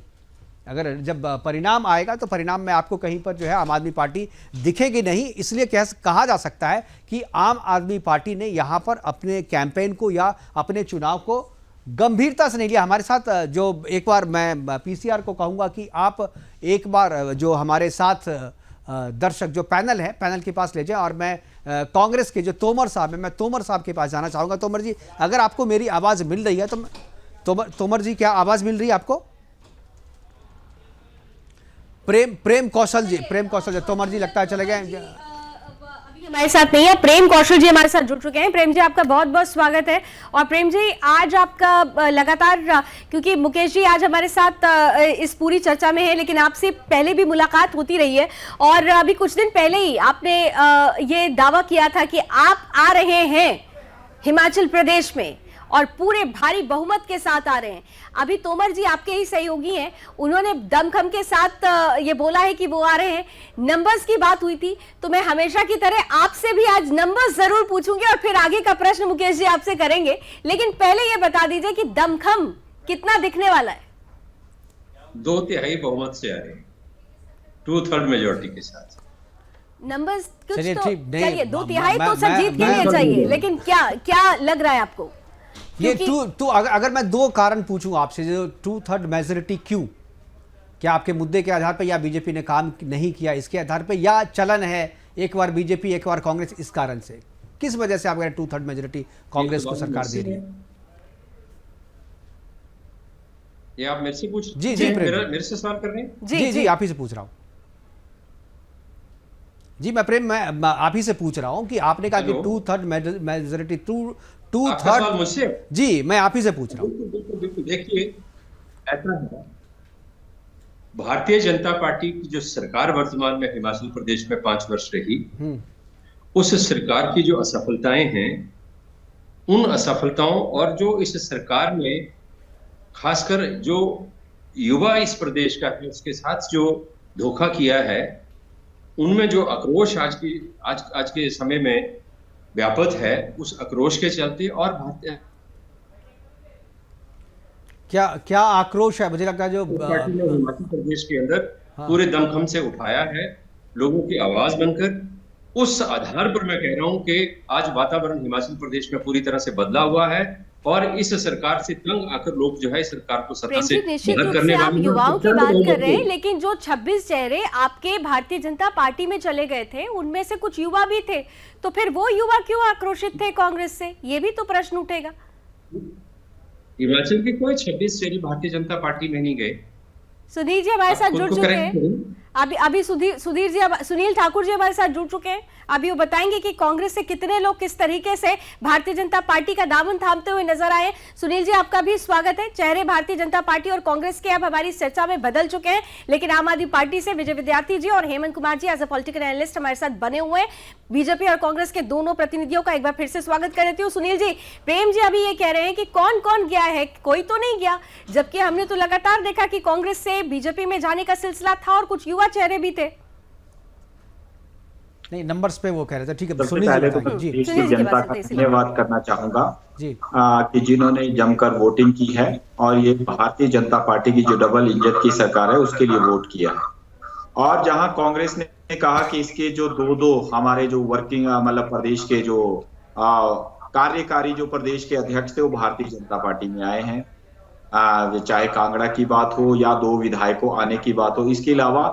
अगर जब परिणाम आएगा तो परिणाम में आपको कहीं पर जो है आम आदमी पार्टी दिखेगी नहीं। इसलिए कहा जा सकता है कि आम आदमी पार्टी ने यहाँ पर अपने कैंपेन को या अपने चुनाव को गंभीरता से नहीं लिया। हमारे साथ जो एक बार मैं पीसीआर को कहूँगा कि आप एक बार जो हमारे साथ दर्शक जो पैनल है, पैनल के पास ले जाएं, और मैं कांग्रेस के जो तोमर साहब है, मैं तोमर साहब के पास जाना चाहूँगा। तोमर जी, अगर आपको मेरी आवाज़ मिल रही है तो तोमर जी, क्या आवाज़ मिल रही है आपको? प्रेम कौशल जी, तोमर जी लगता है चले गए, अभी हमारे साथ नहीं है। प्रेम कौशल जी हमारे साथ जुड़ चुके हैं। प्रेम जी, आपका बहुत बहुत स्वागत है। और प्रेम जी, आज आपका लगातार, क्योंकि मुकेश जी आज हमारे साथ इस पूरी चर्चा में है, लेकिन आपसे पहले भी मुलाकात होती रही है, और अभी कुछ दिन पहले ही आपने ये दावा किया था कि आप आ रहे हैं हिमाचल प्रदेश में और पूरे भारी बहुमत के साथ आ रहे हैं। अभी तोमर जी आपके ही सहयोगी हैं, उन्होंने दमखम के साथ ये बोला है कि वो आ रहे हैं। नंबर्स की बात हुई थी तो मैं हमेशा की तरह आपसे भी आज नंबर्स जरूर पूछूंगी और फिर आगे का प्रश्न मुकेश जी आपसे करेंगे, लेकिन पहले ये बता दीजिए कि दमखम कितना दिखने वाला है? 2/3 बहुमत से आ रहे हैं, 2/3 मेजोरिटी के साथ। नंबर्स कुछ चलिए, तो ठीक, नहीं, चलिए 2/3 तो मैं- सर जीत के मैं- लिए चाहिए, लेकिन क्या क्या लग रहा है आपको? ये क्योंकि- अगर मैं दो कारण पूछूं आपसे, जो 2/3 मेजोरिटी क्यों? क्या आपके मुद्दे के आधार पर, या बीजेपी ने काम नहीं किया इसके आधार पर, या चलन है एक बार बीजेपी एक बार कांग्रेस, इस कारण से? किस वजह से आप 2/3 मेजोरिटी कांग्रेस को सरकार दे रही है? ये आप मेरे से पूछ जी, जी, मेरे से सवाल कर रहे हैं? जी जी आप ही से पूछ रहा हूँ। जी मैं आप ही से पूछ रहा हूँ कि आपने कहा कि हेलो? 2/3 मेजोरिटी, आपका सवाल 2/3। मुझसे? जी मैं आप ही से पूछ रहा हूँ। बिल्कुल बिल्कुल बिल्कुल। देखिए, ऐसा है, भारतीय जनता पार्टी की जो सरकार वर्तमान में हिमाचल प्रदेश में 5 वर्ष रही, उस सरकार की जो असफलताएं हैं, उन असफलताओं और जो इस सरकार में खासकर जो युवा इस प्रदेश का है उसके साथ जो धोखा किया है, उनमें जो आक्रोश आज के समय में व्यापक है, उस आक्रोश के चलते और भारतीय क्या आक्रोश है? मुझे लगता है जो पार्टी ने हिमाचल प्रदेश के अंदर पूरे दमखम से उठाया है, लोगों की आवाज बनकर। उस आधार पर मैं कह रहा हूं कि आज वातावरण हिमाचल प्रदेश में पूरी तरह से बदला हुआ है और इस सरकार से तंग आकर लोग जो है इस सरकार को सत्ता प्रेम से जी, निश्चित बाहर रूप करने से आप वाले हैं। युवाओं की बात कर रहे हैं, लेकिन जो 26 चेहरे आपके भारतीय जनता पार्टी में चले गए थे, उनमें से कुछ युवा भी थे, तो फिर वो युवा क्यों आक्रोशित थे कांग्रेस से? ये भी तो प्रश्न उठेगा। हिमाचल के कोई 26 चेहरे भारतीय जनता पार्टी में नहीं गए। सुधीर जी हमारे साथ जुड़ चुके हैं। अभी सुनील ठाकुर जी हमारे साथ जुड़ चुके हैं। अभी वो बताएंगे कि कांग्रेस से कितने लोग किस तरीके से भारतीय जनता पार्टी का दामन थामते हुए नजर आए। सुनील जी आपका भी स्वागत है। चेहरे भारतीय जनता पार्टी और कांग्रेस के अब हमारी चर्चा में बदल चुके हैं, लेकिन आम आदमी पार्टी से विजय विद्यार्थी जी और Hemant Kumar ji as a political analyst हमारे साथ बने हुए हैं। बीजेपी और कांग्रेस के दोनों प्रतिनिधियों का एक बार फिर से स्वागत कर देती हूँ। सुनील जी, प्रेम जी अभी ये कह रहे हैं कि कौन कौन गया है, कोई तो नहीं गया, जबकि हमने तो लगातार देखा कि कांग्रेस से बीजेपी में जाने का सिलसिला था और कुछ युवा चेहरे भी थे। नहीं, नंबर्स पे वो कह रहे थे। ठीक है, सबसे सुनील पहले जी तो बताइए। जी देश की जनता का धन्यवाद करना चाहूंगा जी कि जिन्होंने जमकर वोटिंग की है और ये भारतीय जनता पार्टी की जो डबल इंजन की सरकार है उसके लिए वोट किया है। और जहां कांग्रेस ने कहा कि इसके जो दो हमारे जो वर्किंग मतलब प्रदेश के जो कार्यकारी जो प्रदेश के अध्यक्ष थे वो भारतीय जनता पार्टी में आए हैं, चाहे कांगड़ा की बात हो या 2 विधायकों आने की बात हो। इसके अलावा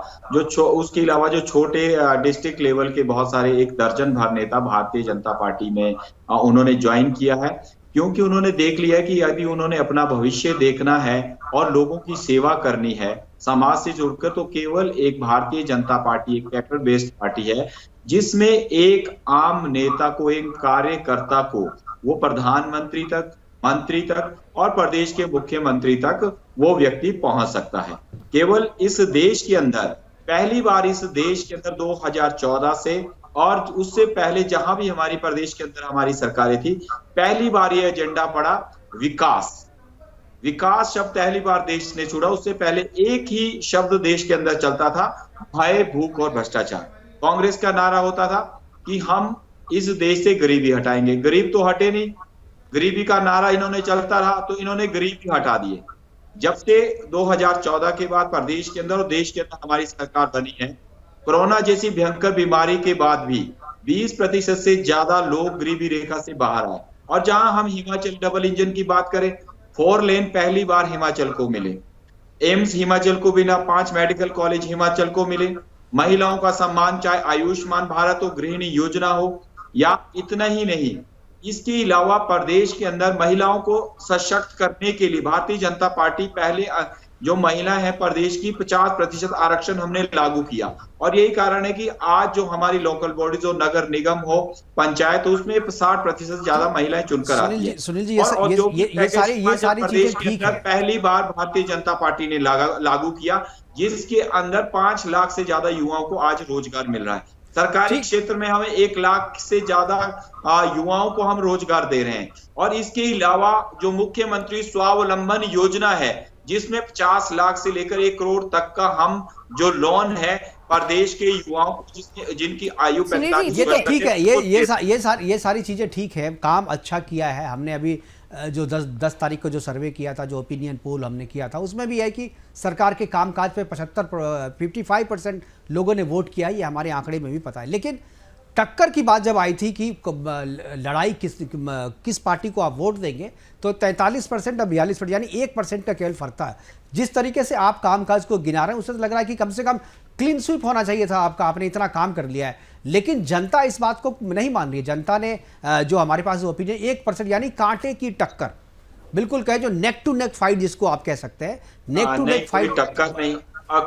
उसके अलावा जो छोटे डिस्ट्रिक्ट लेवल के बहुत सारे 1 दर्जन भर नेता भारतीय जनता पार्टी में उन्होंने ज्वाइन किया है, क्योंकि उन्होंने देख लिया है कि यदि उन्होंने अपना भविष्य देखना है और लोगों की सेवा करनी है समाज से जुड़कर, तो केवल एक भारतीय जनता पार्टी एक फैक्टर बेस्ड पार्टी है जिसमें एक आम नेता को, एक कार्यकर्ता को वो प्रधानमंत्री तक, मंत्री तक और प्रदेश के मुख्यमंत्री तक वो व्यक्ति पहुंच सकता है। केवल इस देश के अंदर पहली बार, इस देश के अंदर 2014 से और उससे पहले जहां भी हमारी प्रदेश के अंदर हमारी सरकारें थी, पहली बार ये एजेंडा पड़ा विकास शब्द पहली बार देश ने छोड़ा। उससे पहले एक ही शब्द देश के अंदर चलता था, भय, भूख और भ्रष्टाचार। कांग्रेस का नारा होता था कि हम इस देश से गरीबी हटाएंगे। गरीब तो हटे नहीं, गरीबी का नारा इन्होंने चलता रहा तो इन्होंने गरीबी हटा दिए। जब से 2014 के बाद प्रदेश के अंदर और देश के अंदर हमारी सरकार बनी है, कोरोना जैसी भयंकर बीमारी के बाद भी 20% से ज्यादा लोग गरीबी रेखा से बाहर आए। और जहां हम हिमाचल डबल इंजन की बात करें, 4 लेन पहली बार हिमाचल को मिले, एम्स हिमाचल को बिना, 5 मेडिकल कॉलेज हिमाचल को मिले, महिलाओं का सम्मान, चाहे आयुष्मान भारत हो, गृहिणी योजना हो, या इतना ही नहीं, इसके अलावा प्रदेश के अंदर महिलाओं को सशक्त करने के लिए भारतीय जनता पार्टी पहले जो महिला है प्रदेश की 50% आरक्षण हमने लागू किया। और यही कारण है कि आज जो हमारी लोकल बॉडीज हो, नगर निगम हो, पंचायत हो, उसमें 60% ज्यादा महिलाएं चुनकर आती है। सुनील जी, और जो ये सारी चीजें ठीक है। पहली बार भारतीय जनता पार्टी ने लागू किया, जिसके अंदर 5 लाख से ज्यादा युवाओं को आज रोजगार मिल रहा है। सरकारी क्षेत्र में हमें 1 लाख से ज्यादा युवाओं को हम रोजगार दे रहे हैं। और इसके अलावा जो मुख्यमंत्री स्वावलंबन योजना है, जिसमें 50 लाख से लेकर 1 करोड़ तक का हम जो लोन है प्रदेश के युवाओं को जिनकी आयु 45 ये तो ठीक है, ये सारी चीजें ठीक है, काम अच्छा किया है हमने। अभी जो 10 तारीख को जो सर्वे किया था, जो ओपिनियन पोल हमने किया था, उसमें भी है कि सरकार के कामकाज पे 55% लोगों ने वोट किया, ये हमारे आंकड़े में भी पता है। लेकिन टक्कर की बात जब आई थी कि लड़ाई किस पार्टी को आप वोट देंगे, तो 43% और 42%, यानी 1% का केवल फर्क था। जिस तरीके से आप कामकाज को गिना रहे हैं, उससे तो लग रहा है कि कम से कम क्लीन स्वीप होना चाहिए था आपका, आपने इतना काम कर लिया है। लेकिन जनता इस बात को नहीं मान रही है। जनता ने जो हमारे पास ओपिनियन 1%, यानी कांटे की टक्कर, बिल्कुल कहे जो नेक टू नेक फाइट जिसको आप कह सकते हैं, नेक टू नेक फाइट। टक्कर नहीं,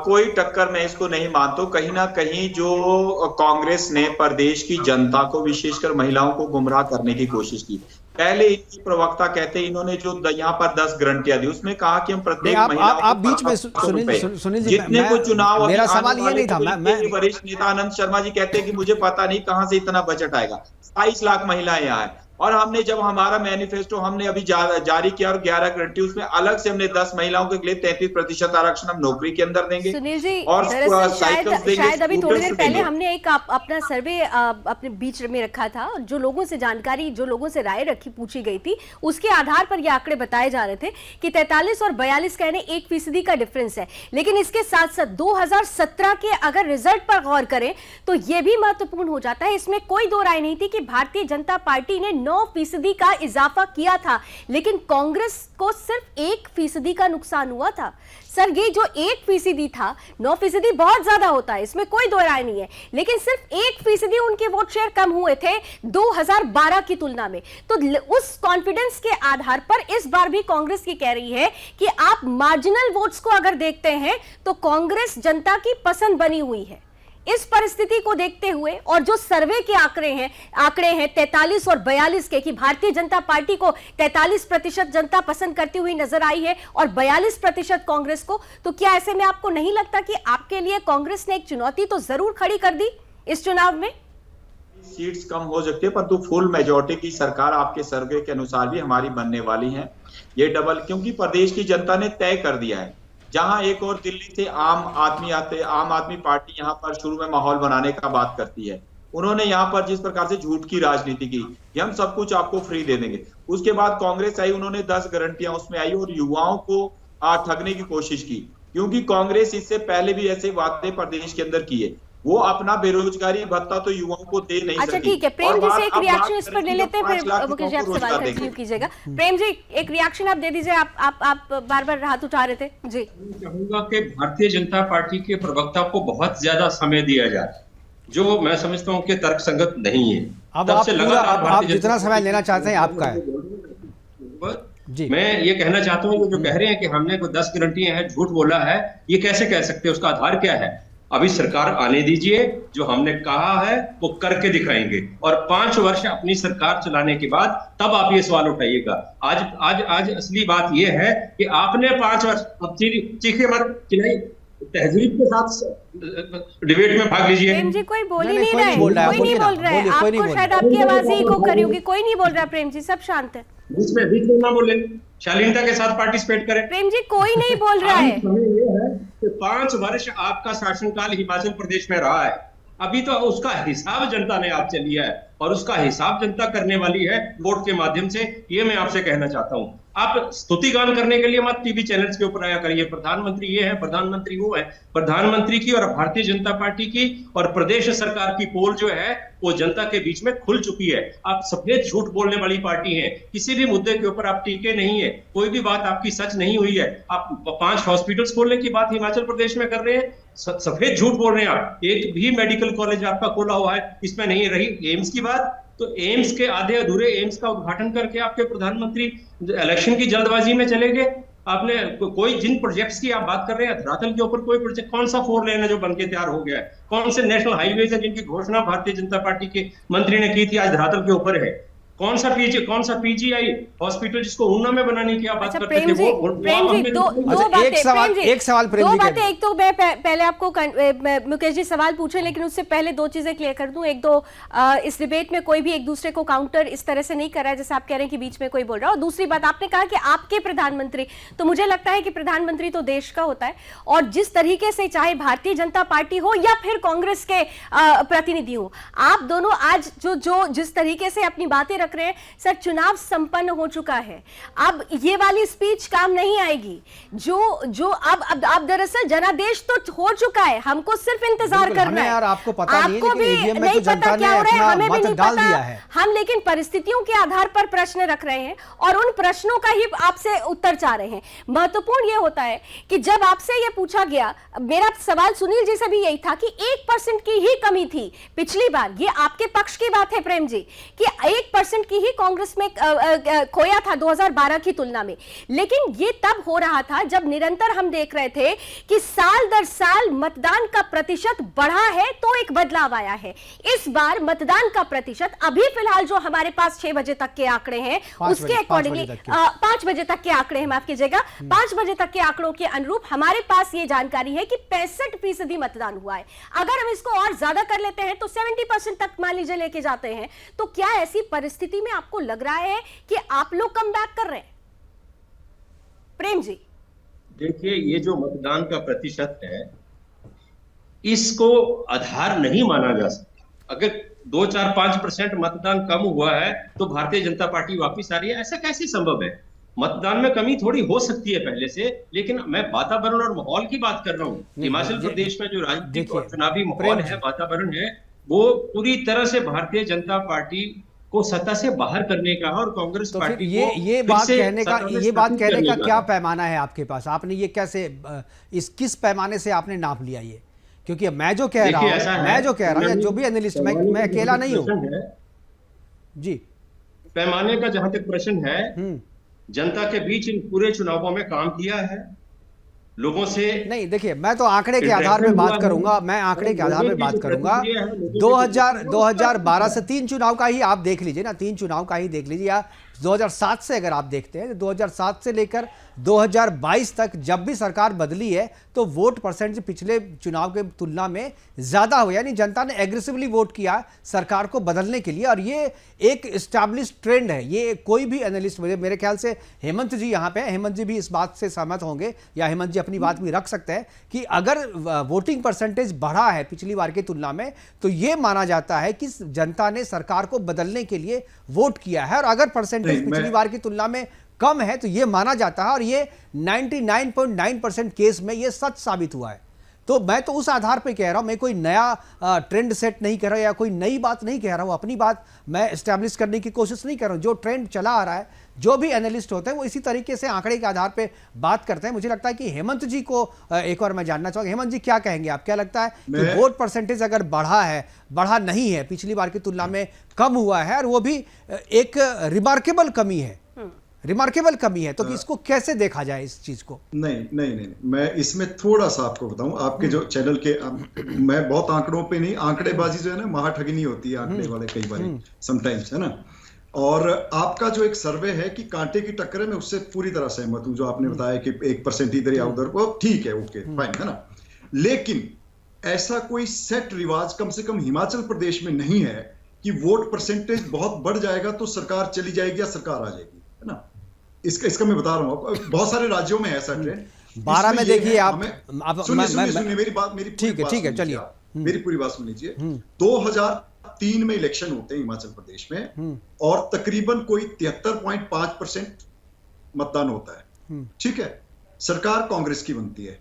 कोई टक्कर मैं इसको नहीं मानता हूं। कहीं ना कहीं जो कांग्रेस ने प्रदेश की जनता को, विशेषकर महिलाओं को गुमराह करने की कोशिश की। पहले इनकी प्रवक्ता कहते इन्होंने जो यहाँ पर 10 गारंटियां दी, उसमें कहा कि हम प्रत्येक महिला आप बीच में सुनील जी, जितने को चुनाव, मेरा सवाल ये नहीं था। मैं वरिष्ठ नेता आनंद शर्मा जी कहते हैं कि मुझे पता नहीं कहां से इतना बजट आएगा। 22 लाख महिलाएं यहाँ है, और हमने जब हमारा मैनिफेस्टो हमने अभी जारी किया और 11 गारंटी, उसमें अलग से हमने 10 महिलाओं के लिए 33% आरक्षण हम नौकरी के अंदर देंगे। सुनील जी, और शायद अभी थोड़ी देर पहले हमने एक अपना सर्वे अपने बीच में रखा था, जो लोगों से जानकारी, जो लोगों से राय रखी पूछी गई थी, उसके आधार पर ये आंकड़े बताए जा रहे थे कि 43 और 42 कहने 1% का डिफरेंस है। लेकिन इसके साथ साथ 2017 के अगर रिजल्ट पर गौर करें तो यह भी महत्वपूर्ण हो जाता है। इसमें कोई दो राय नहीं थी कि भारतीय जनता पार्टी ने 9% का इजाफा किया था, लेकिन कांग्रेस को सिर्फ 1% का नुकसान हुआ था। सर, ये जो 1% था, 9% बहुत ज्यादा होता है, इसमें कोई दो राय नहीं है, लेकिन सिर्फ 1% उनके वोट शेयर कम हुए थे 2012 की तुलना में। तो उस कॉन्फिडेंस के आधार पर इस बार भी कांग्रेस ये कह रही है कि आप मार्जिनल वोट्स को अगर देखते हैं तो कांग्रेस जनता की पसंद बनी हुई है। इस परिस्थिति को देखते हुए और जो सर्वे के आंकड़े हैं 43 और 42 के, कि भारतीय जनता पार्टी को 43% जनता पसंद करती हुई नजर आई है और 42% कांग्रेस को, तो क्या ऐसे में आपको नहीं लगता कि आपके लिए कांग्रेस ने एक चुनौती तो जरूर खड़ी कर दी इस चुनाव में? सीट्स कम हो सकती है, परंतु फुल मेजॉरिटी की सरकार आपके सर्वे के अनुसार भी हमारी बनने वाली है। ये डबल, क्योंकि प्रदेश की जनता ने तय कर दिया है। जहां एक और दिल्ली से आम आदमी पार्टी यहाँ पर शुरू में माहौल बनाने का बात करती है, उन्होंने यहाँ पर जिस प्रकार से झूठ की राजनीति की कि हम सब कुछ आपको फ्री दे देंगे। उसके बाद कांग्रेस आई, उन्होंने 10 गारंटियां उसमें आई और युवाओं को ठगने की कोशिश की, क्योंकि कांग्रेस इससे पहले भी ऐसे वादे प्रदेश के अंदर किए। वो अपना बेरोजगारी भत्ता तो युवाओं को दे नहीं सकी। अच्छा ठीक है, प्रेम जी से एक रिएक्शन इस पर ले लेते हैं, फिर मुकेश जी आप सवाल कंटिन्यू कीजिएगा। प्रेम जी, एक रिएक्शन आप दे दीजिए, आप बार-बार हाथ उठा रहे थे जी। चाहूंगा कि भारतीय जनता पार्टी के प्रवक्ता को बहुत ज्यादा समय दिया जाए, जो मैं समझता हूं कि तर्कसंगत नहीं है। अब आप जितना समय लेना चाहते हैं आपका है जी। मैं ये कहना चाहता हूँ, जो कह रहे हैं कि हमने कोई 10 गारंटियां हैं, झूठ बोला है, ये कैसे कह सकते हैं? उसका आधार क्या है? अभी सरकार आने दीजिए, जो हमने कहा है वो करके दिखाएंगे, और 5 वर्ष अपनी सरकार चलाने के बाद तब आप ये सवाल उठाइएगा। आज असली बात ये है कि आपने 5 वर्ष चीखे मत चिल्लाइए, तहजीब के साथ डिबेट में भाग लीजिए। प्रेम जी, कोई बोल ही नहीं रहा है, कोई नहीं बोल रहा है, आपको शायद आपकी आवाज ही इको कर रही होगी, कोई नहीं बोल रहा। प्रेम जी, सब शांत है, बीच में ना बोले, शालीनता के साथ पार्टिसिपेट करें। प्रेम जी, कोई नहीं बोल रहा है। 5 वर्ष आपका शासनकाल हिमाचल प्रदेश में रहा है, अभी तो उसका हिसाब जनता ने आपसे लिया है, और उसका हिसाब जनता करने वाली है वोट के माध्यम से। ये मैं आपसे कहना चाहता हूं। आप स्तुतिगान करने के लिए मत टीवी चैनल्स के ऊपर आया करिए, प्रधानमंत्री ये है, प्रधानमंत्री वो है। प्रधानमंत्री की और भारतीय जनता पार्टी की और प्रदेश सरकार की पोल जो है वो जनता के बीच में खुल चुकी है। आप सफेद झूठ बोलने वाली पार्टी हैं, किसी भी मुद्दे के ऊपर आप टीके नहीं है, कोई भी बात आपकी सच नहीं हुई है। आप 5 हॉस्पिटल्स खोलने की बात हिमाचल प्रदेश में कर रहे हैं, सफेद झूठ बोल रहे हैं आप। एक भी मेडिकल कॉलेज आपका खोला हुआ है इसमें नहीं रही। एम्स की बात, तो एम्स के आधे अधूरे एम्स का उद्घाटन करके आपके प्रधानमंत्री इलेक्शन की जल्दबाजी में चले गए। आपने कोई जिन प्रोजेक्ट्स की आप बात कर रहे हैं, धरातल के ऊपर कोई प्रोजेक्ट, कौन सा 4 लेन है जो बनके तैयार हो गया है? कौन से नेशनल हाईवेज है जिनकी घोषणा भारतीय जनता पार्टी के मंत्री ने की थी, आज धरातल के ऊपर है? कौन सा पीजीआई हॉस्पिटल जिसको ऊना में बनाने की आप बात अच्छा करते प्रेम थे जी, प्रेम जी, दो अच्छा, बातें एक सवाल प्रेम दो जी बातें। करें। एक तो मैं पहले आपको मुकेश जी सवाल पूछे, लेकिन उससे पहले दो चीजें क्लियर कर दूं। एक तो इस डिबेट में कोई भी एक दूसरे को काउंटर इस तरह से नहीं कर रहा है जैसे आप कह रहे हैं कि बीच में कोई बोल रहा है। और दूसरी बात, आपने कहा कि आपके प्रधानमंत्री, तो मुझे लगता है कि प्रधानमंत्री तो देश का होता है, और जिस तरीके से चाहे भारतीय जनता पार्टी हो या फिर कांग्रेस के प्रतिनिधि हो, आप दोनों आज जो जिस तरीके से अपनी बातें रख रहे हैं, सर चुनाव संपन्न हो चुका है, अब ये वाली स्पीच काम नहीं आएगी। जो अब दरअसल जनादेश तो हो चुका है, हमको सिर्फ इंतजार करना है। यार आपको पता नहीं है, आपको लेकिन भी EVM में नहीं तो जनता पता क्या ने हो रहा है, अपना हमें भी मत नहीं डाल दिया पता। है। हम लेकिन परिस्थितियों के आधार पर प्रश्न रख रहे हैं और उन प्रश्नों का ही आपसे उत्तर चाह रहे हैं। महत्वपूर्ण यह होता है कि जब आपसे यह पूछा गया, मेरा सवाल सुनील जी से भी यही था कि 1% की ही कमी थी पिछली बार, ये आपके पक्ष की बात है प्रेम जी, कि 1% की ही कांग्रेस में खोया था 2012 की तुलना में। लेकिन ये तब हो रहा था जब निरंतर हम देख रहे थे कि साल दर साल मतदान का प्रतिशत बढ़ा है, तो एक बदलाव आया है। इस बार मतदान का प्रतिशत अभी फिलहाल जो हमारे पास 6 बजे तक के आंकड़े हैं, उसके अकॉर्डिंगली 5 बजे तक के आंकड़े हैं, माफ कीजिएगा, 5 बजे तक के आंकड़ों के अनुरूप हमारे पास ये जानकारी है कि 65% मतदान हुआ है। अगर हम इसको और ज्यादा कर लेते हैं तो 70% तक मान लीजिए लेके जाते हैं, तो क्या ऐसी परिस्थिति में आपको लग रहा है कि आप लोग कम बैक कर रहे हैं? प्रेम जी, देखिए, ये जो मतदान का प्रतिशत है, इसको आधार नहीं माना जा सकता। अगर 2-4-5% मतदान कम हुआ है तो भारतीय जनता पार्टी वापस आ रही है, ऐसा कैसे संभव है? मतदान में कमी थोड़ी हो सकती है पहले से, लेकिन मैं वातावरण और माहौल की बात कर रहा हूँ। हिमाचल प्रदेश में जो राजनीतिक और चुनावी माहौल है, वातावरण है, वो पूरी तरह से भारतीय जनता पार्टी को सत्ता से बाहर करने का और कांग्रेस तो पार्टी फिर ये को बात फिर से कहने का सत्ता में ये बात स्थापित कहने का करने क्या पैमाना है आपके पास? आपने ये कैसे इस किस पैमाने से आपने नाप लिया ये? क्योंकि मैं जो कह रहा हूँ, या जो भी एनालिस्ट, मैं अकेला नहीं हूँ जी। पैमाने का जहां तक प्रश्न है, जनता के बीच इन पूरे चुनावों में काम किया है, लोगों से नहीं। देखिए, मैं तो आंकड़े के आधार पे बात करूंगा, 2012 से 3 चुनाव का ही आप देख लीजिए ना, 3 चुनाव का ही देख लीजिए, या 2007 से अगर आप देखते हैं, 2007 से लेकर 2022 तक जब भी सरकार बदली है तो वोट परसेंटेज पिछले चुनाव के तुलना में ज़्यादा हो, यानी जनता ने एग्रेसिवली वोट किया सरकार को बदलने के लिए। और ये एक इस्टेब्लिश ट्रेंड है, ये कोई भी एनालिस्ट, मेरे ख्याल से हेमंत जी यहाँ पे, हेमंत जी भी इस बात से सहमत होंगे, या हेमंत जी अपनी बात भी रख सकते हैं कि अगर वोटिंग परसेंटेज बढ़ा है पिछली बार की तुलना में, तो ये माना जाता है कि जनता ने सरकार को बदलने के लिए वोट किया है। और अगर परसेंटेज पिछली बार की तुलना में कम है तो ये माना जाता है, और ये 99.9% केस में ये सच साबित हुआ है। तो मैं तो उस आधार पे कह रहा हूं, मैं कोई नया ट्रेंड सेट नहीं कर रहा या कोई नई बात नहीं कह रहा हूं, अपनी बात मैं एस्टैब्लिश करने की कोशिश नहीं कर रहा हूं। जो ट्रेंड चला आ रहा है, जो भी एनालिस्ट होते हैं वो इसी तरीके से आंकड़े के आधार पे बात करते हैं। मुझे लगता है कि हेमंत जी को एक और मैं जानना चाहूंगा, हेमंत जी क्या कहेंगे आप? क्या लगता है कि वोट परसेंटेज अगर बढ़ा नहीं है, पिछली बार की तुलना में कम हुआ है, और वो भी एक रिमार्केबल कमी है, तो इसको कैसे देखा जाए इस चीज को? नहीं, मैं इसमें थोड़ा सा आपको बताऊं, आपके जो चैनल के मैं बहुत आंकड़ों पे नहीं, आंकड़ेबाजी जो है ना, महाठगनी होती है आंकड़े वाले कई बार समटाइम्स, है ना। और आपका जो एक सर्वे है कि कांटे की टक्कर है, मैं उससे पूरी तरह सहमत हूं। जो आपने बताया कि 1% इधर या उधर, वो ठीक है, ओके फाइन, है ना। लेकिन ऐसा कोई सेट रिवाज कम से कम हिमाचल प्रदेश में नहीं है कि वोट परसेंटेज बहुत बढ़ जाएगा तो सरकार चली जाएगी या सरकार आ जाएगी, है ना। इसका मैं बता रहा हूँ, बहुत सारे राज्यों में ऐसा ट्रेंड। 12 में देखिए आप, सुनिए मेरी बात, ठीक है, चलिए मेरी पूरी बात सुन लीजिए। 2003 में इलेक्शन होते हैं हिमाचल प्रदेश में, और तकरीबन कोई 73.5% मतदान होता है, ठीक है। सरकार कांग्रेस की बनती है।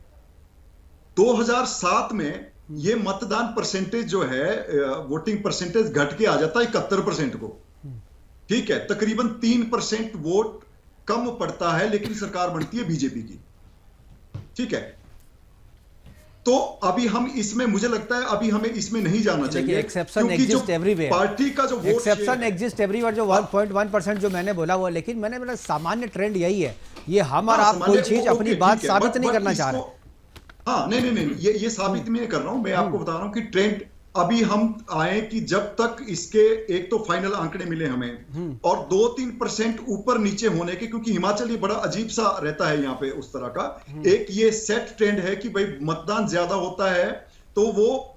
2007 में ये मतदान परसेंटेज जो है, वोटिंग परसेंटेज घट के आ जाता है 71% को, ठीक है। तकरीबन 3% वोट कम पड़ता है, लेकिन सरकार बनती है बीजेपी की, ठीक है। तो अभी हम इसमें, मुझे लगता है अभी हमें इसमें नहीं जाना चाहिए, एक्सेप्शन एग्जिस्ट एवरीवेयर, पार्टी का जो एक्सेप्शन एग्जिस्ट एवरीवेयर, जो 1.1% जो मैंने बोला वो, लेकिन मैंने बोला सामान्य ट्रेंड यही है। ये हम और आप कोई चीज अपनी बात साबित नहीं करना चाह रहे। हाँ, नहीं, ये साबित मैं कर रहा हूं, मैं आपको बता रहा हूं कि अभी हम आए कि जब तक इसके एक तो फाइनल आंकड़े मिले हमें और 2-3% ऊपर नीचे होने के, क्योंकि हिमाचल ये बड़ा अजीब सा रहता है यहाँ पे उस तरह का एक ये सेट ट्रेंड है कि भाई मतदान ज्यादा होता है तो वो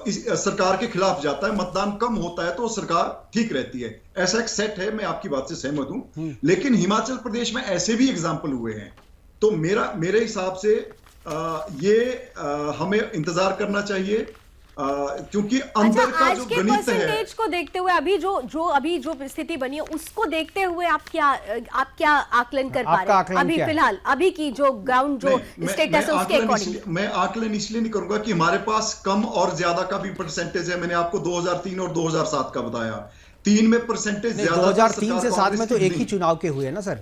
इस सरकार के खिलाफ जाता है, मतदान कम होता है तो सरकार ठीक रहती है, ऐसा एक सेट है। मैं आपकी बात से सहमत हूं, लेकिन हिमाचल प्रदेश में ऐसे भी एग्जाम्पल हुए हैं। तो मेरे हिसाब से हमें इंतजार करना चाहिए, क्योंकि अंदर का आज जो के गणित है, परसेंटेज को देखते हुए अभी जो स्थिति बनी है उसको देखते हुए आप क्या आकलन कर पा रहे हैं अभी फिलहाल, अभी की जो ग्राउंड जो स्टेटस है उसके अकॉर्डिंग? मैं आकलन इसलिए नहीं करूंगा कि हमारे पास कम और ज्यादा का भी परसेंटेज है। मैंने आपको 2003 और 2007 का बताया, 3 में परसेंटेज ज्यादा, 2003 से 7 में तो एक ही चुनाव के हुए ना सर,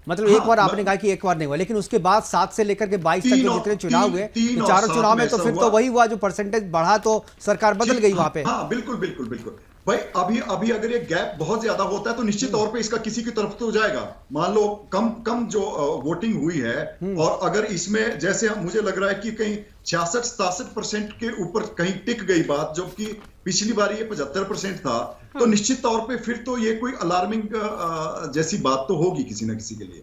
मतलब एक बार आपने कहा कि एक बार नहीं हुआ, लेकिन उसके बाद 7 से लेकर के 22 तक जो जितने चुनाव हुए, चारों चुनाव में तो फिर तो वही हुआ, जो परसेंटेज बढ़ा तो सरकार बदल गई वहां पे। हाँ बिल्कुल भाई, अभी अगर ये गैप बहुत ज्यादा होता है तो निश्चित तौर पे इसका किसी की तरफ तो जाएगा। मान लो कम जो वोटिंग हुई है, और अगर इसमें जैसे मुझे लग रहा है कि कहीं 66-67% के ऊपर कहीं टिक गई बात, जबकि पिछली बार ये 75% था, तो निश्चित तौर पे फिर तो ये कोई अलार्मिंग जैसी बात तो होगी किसी न किसी के लिए।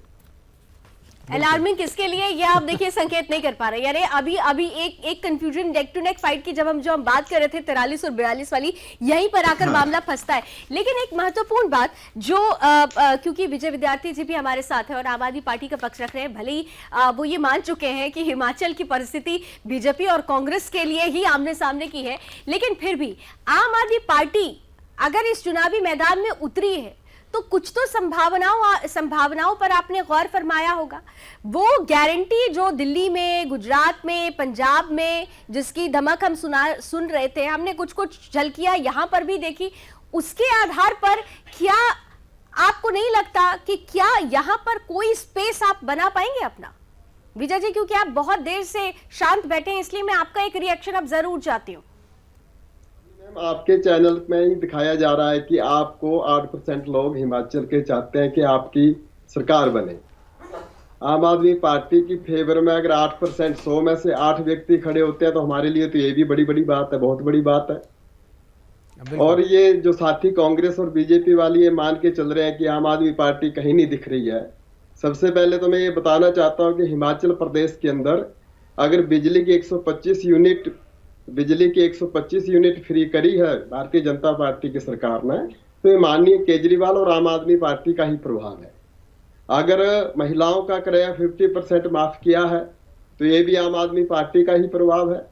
अलार्मिंग किसके लिए, ये आप देखिए संकेत नहीं कर पा रहे। यानी अभी एक confusion neck to neck fight की जब हम बात कर रहे थे 43 और 42 वाली, यहीं पर आकर मामला फंसता है। लेकिन एक महत्वपूर्ण बात जो क्योंकि विजय विद्यार्थी जी भी हमारे साथ है और आम आदमी पार्टी का पक्ष रख रहे हैं, भले ही वो ये मान चुके हैं कि हिमाचल की परिस्थिति बीजेपी और कांग्रेस के लिए ही आमने सामने की है, लेकिन फिर भी आम आदमी पार्टी अगर इस चुनावी मैदान में उतरी है तो कुछ तो संभावनाओं पर आपने गौर फरमाया होगा। वो गारंटी जो दिल्ली में, गुजरात में, पंजाब में जिसकी धमक हम सुन रहे थे, हमने कुछ झलकियां यहां पर भी देखी, उसके आधार पर क्या आपको नहीं लगता कि क्या यहां पर कोई स्पेस आप बना पाएंगे अपना? विजय जी, क्योंकि आप बहुत देर से शांत बैठे हैं, इसलिए मैं आपका एक रिएक्शन अब जरूर चाहती हूँ। आपके चैनल में ही दिखाया जा रहा है कि आपको 8% लोग हिमाचल के चाहते हैं कि आपकी सरकार बने। आम आदमी पार्टी की फेवर में अगर 8%, 100 में से 8 व्यक्ति खड़े होते हैं तो हमारे लिए तो ये भी बड़ी बात है, बहुत बड़ी बात है। और ये जो साथी कांग्रेस और बीजेपी वाली ये मान के चल रहे हैं कि आम आदमी पार्टी कहीं नहीं दिख रही है। सबसे पहले तो मैं ये बताना चाहता हूँ कि हिमाचल प्रदेश के अंदर अगर बिजली की 125 यूनिट फ्री करी है भारतीय जनता पार्टी की सरकार ने, तो ये माननीय केजरीवाल और आम आदमी पार्टी का ही प्रभाव है। अगर महिलाओं का किराया 50% माफ किया है तो ये भी आम आदमी पार्टी का ही प्रभाव है।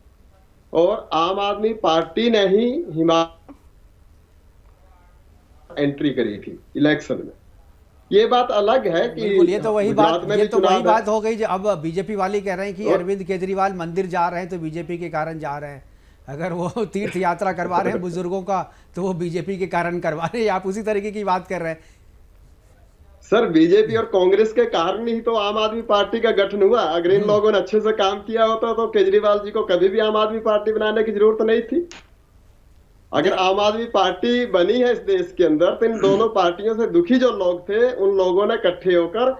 और आम आदमी पार्टी ने ही एंट्री करी थी इलेक्शन में। ये बात अलग है कि ये तो वही बात हो गई। अब बीजेपी वाले कह रहे हैं कि अरविंद केजरीवाल मंदिर जा रहे हैं तो बीजेपी के कारण जा रहे हैं, अगर वो तीर्थ यात्रा करवा रहे हैं बुजुर्गों का तो वो बीजेपी के कारण करवा रहे हैं। आप उसी तरीके की बात कर रहे हैं सर। बीजेपी और कांग्रेस के कारण ही तो आम आदमी पार्टी का गठन हुआ। अगर इन लोगों ने अच्छे से काम किया होता तो केजरीवाल जी को कभी भी आम आदमी पार्टी बनाने की जरूरत नहीं थी। अगर आम आदमी पार्टी बनी है इस देश के अंदर तो इन दोनों पार्टियों से दुखी जो लोग थे उन लोगों ने इकट्ठे होकर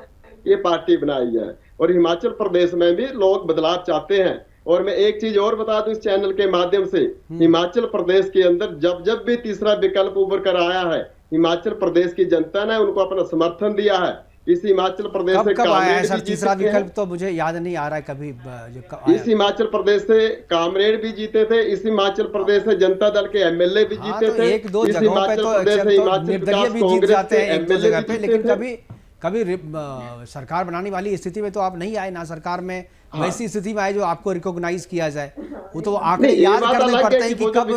ये पार्टी बनाई है। और हिमाचल प्रदेश में भी लोग बदलाव चाहते हैं। और मैं एक चीज और बता दूं इस चैनल के माध्यम से, हिमाचल प्रदेश के अंदर जब भी तीसरा विकल्प उभर कर आया है, हिमाचल प्रदेश की जनता ने उनको अपना समर्थन दिया है। इस हिमाचल प्रदेश से कब आया है सर तीसरा विकल्प? तो मुझे याद नहीं आ रहा है कभी इस हिमाचल प्रदेश से कामरेड भी जीते थे, इस हिमाचल प्रदेश से जनता दल के एमएलए भी जीते थे। एक दो जगहों पे तो निर्दलीय भी जीत जाते हैं एक दो जगह पे, लेकिन कभी सरकार बनाने वाली स्थिति में तो आप नहीं आए ना, सरकार में वैसी स्थिति में आए जो आपको रिकॉग्नाइज किया जाए। वो तो आंकड़े याद करने पड़ते हैं कि कब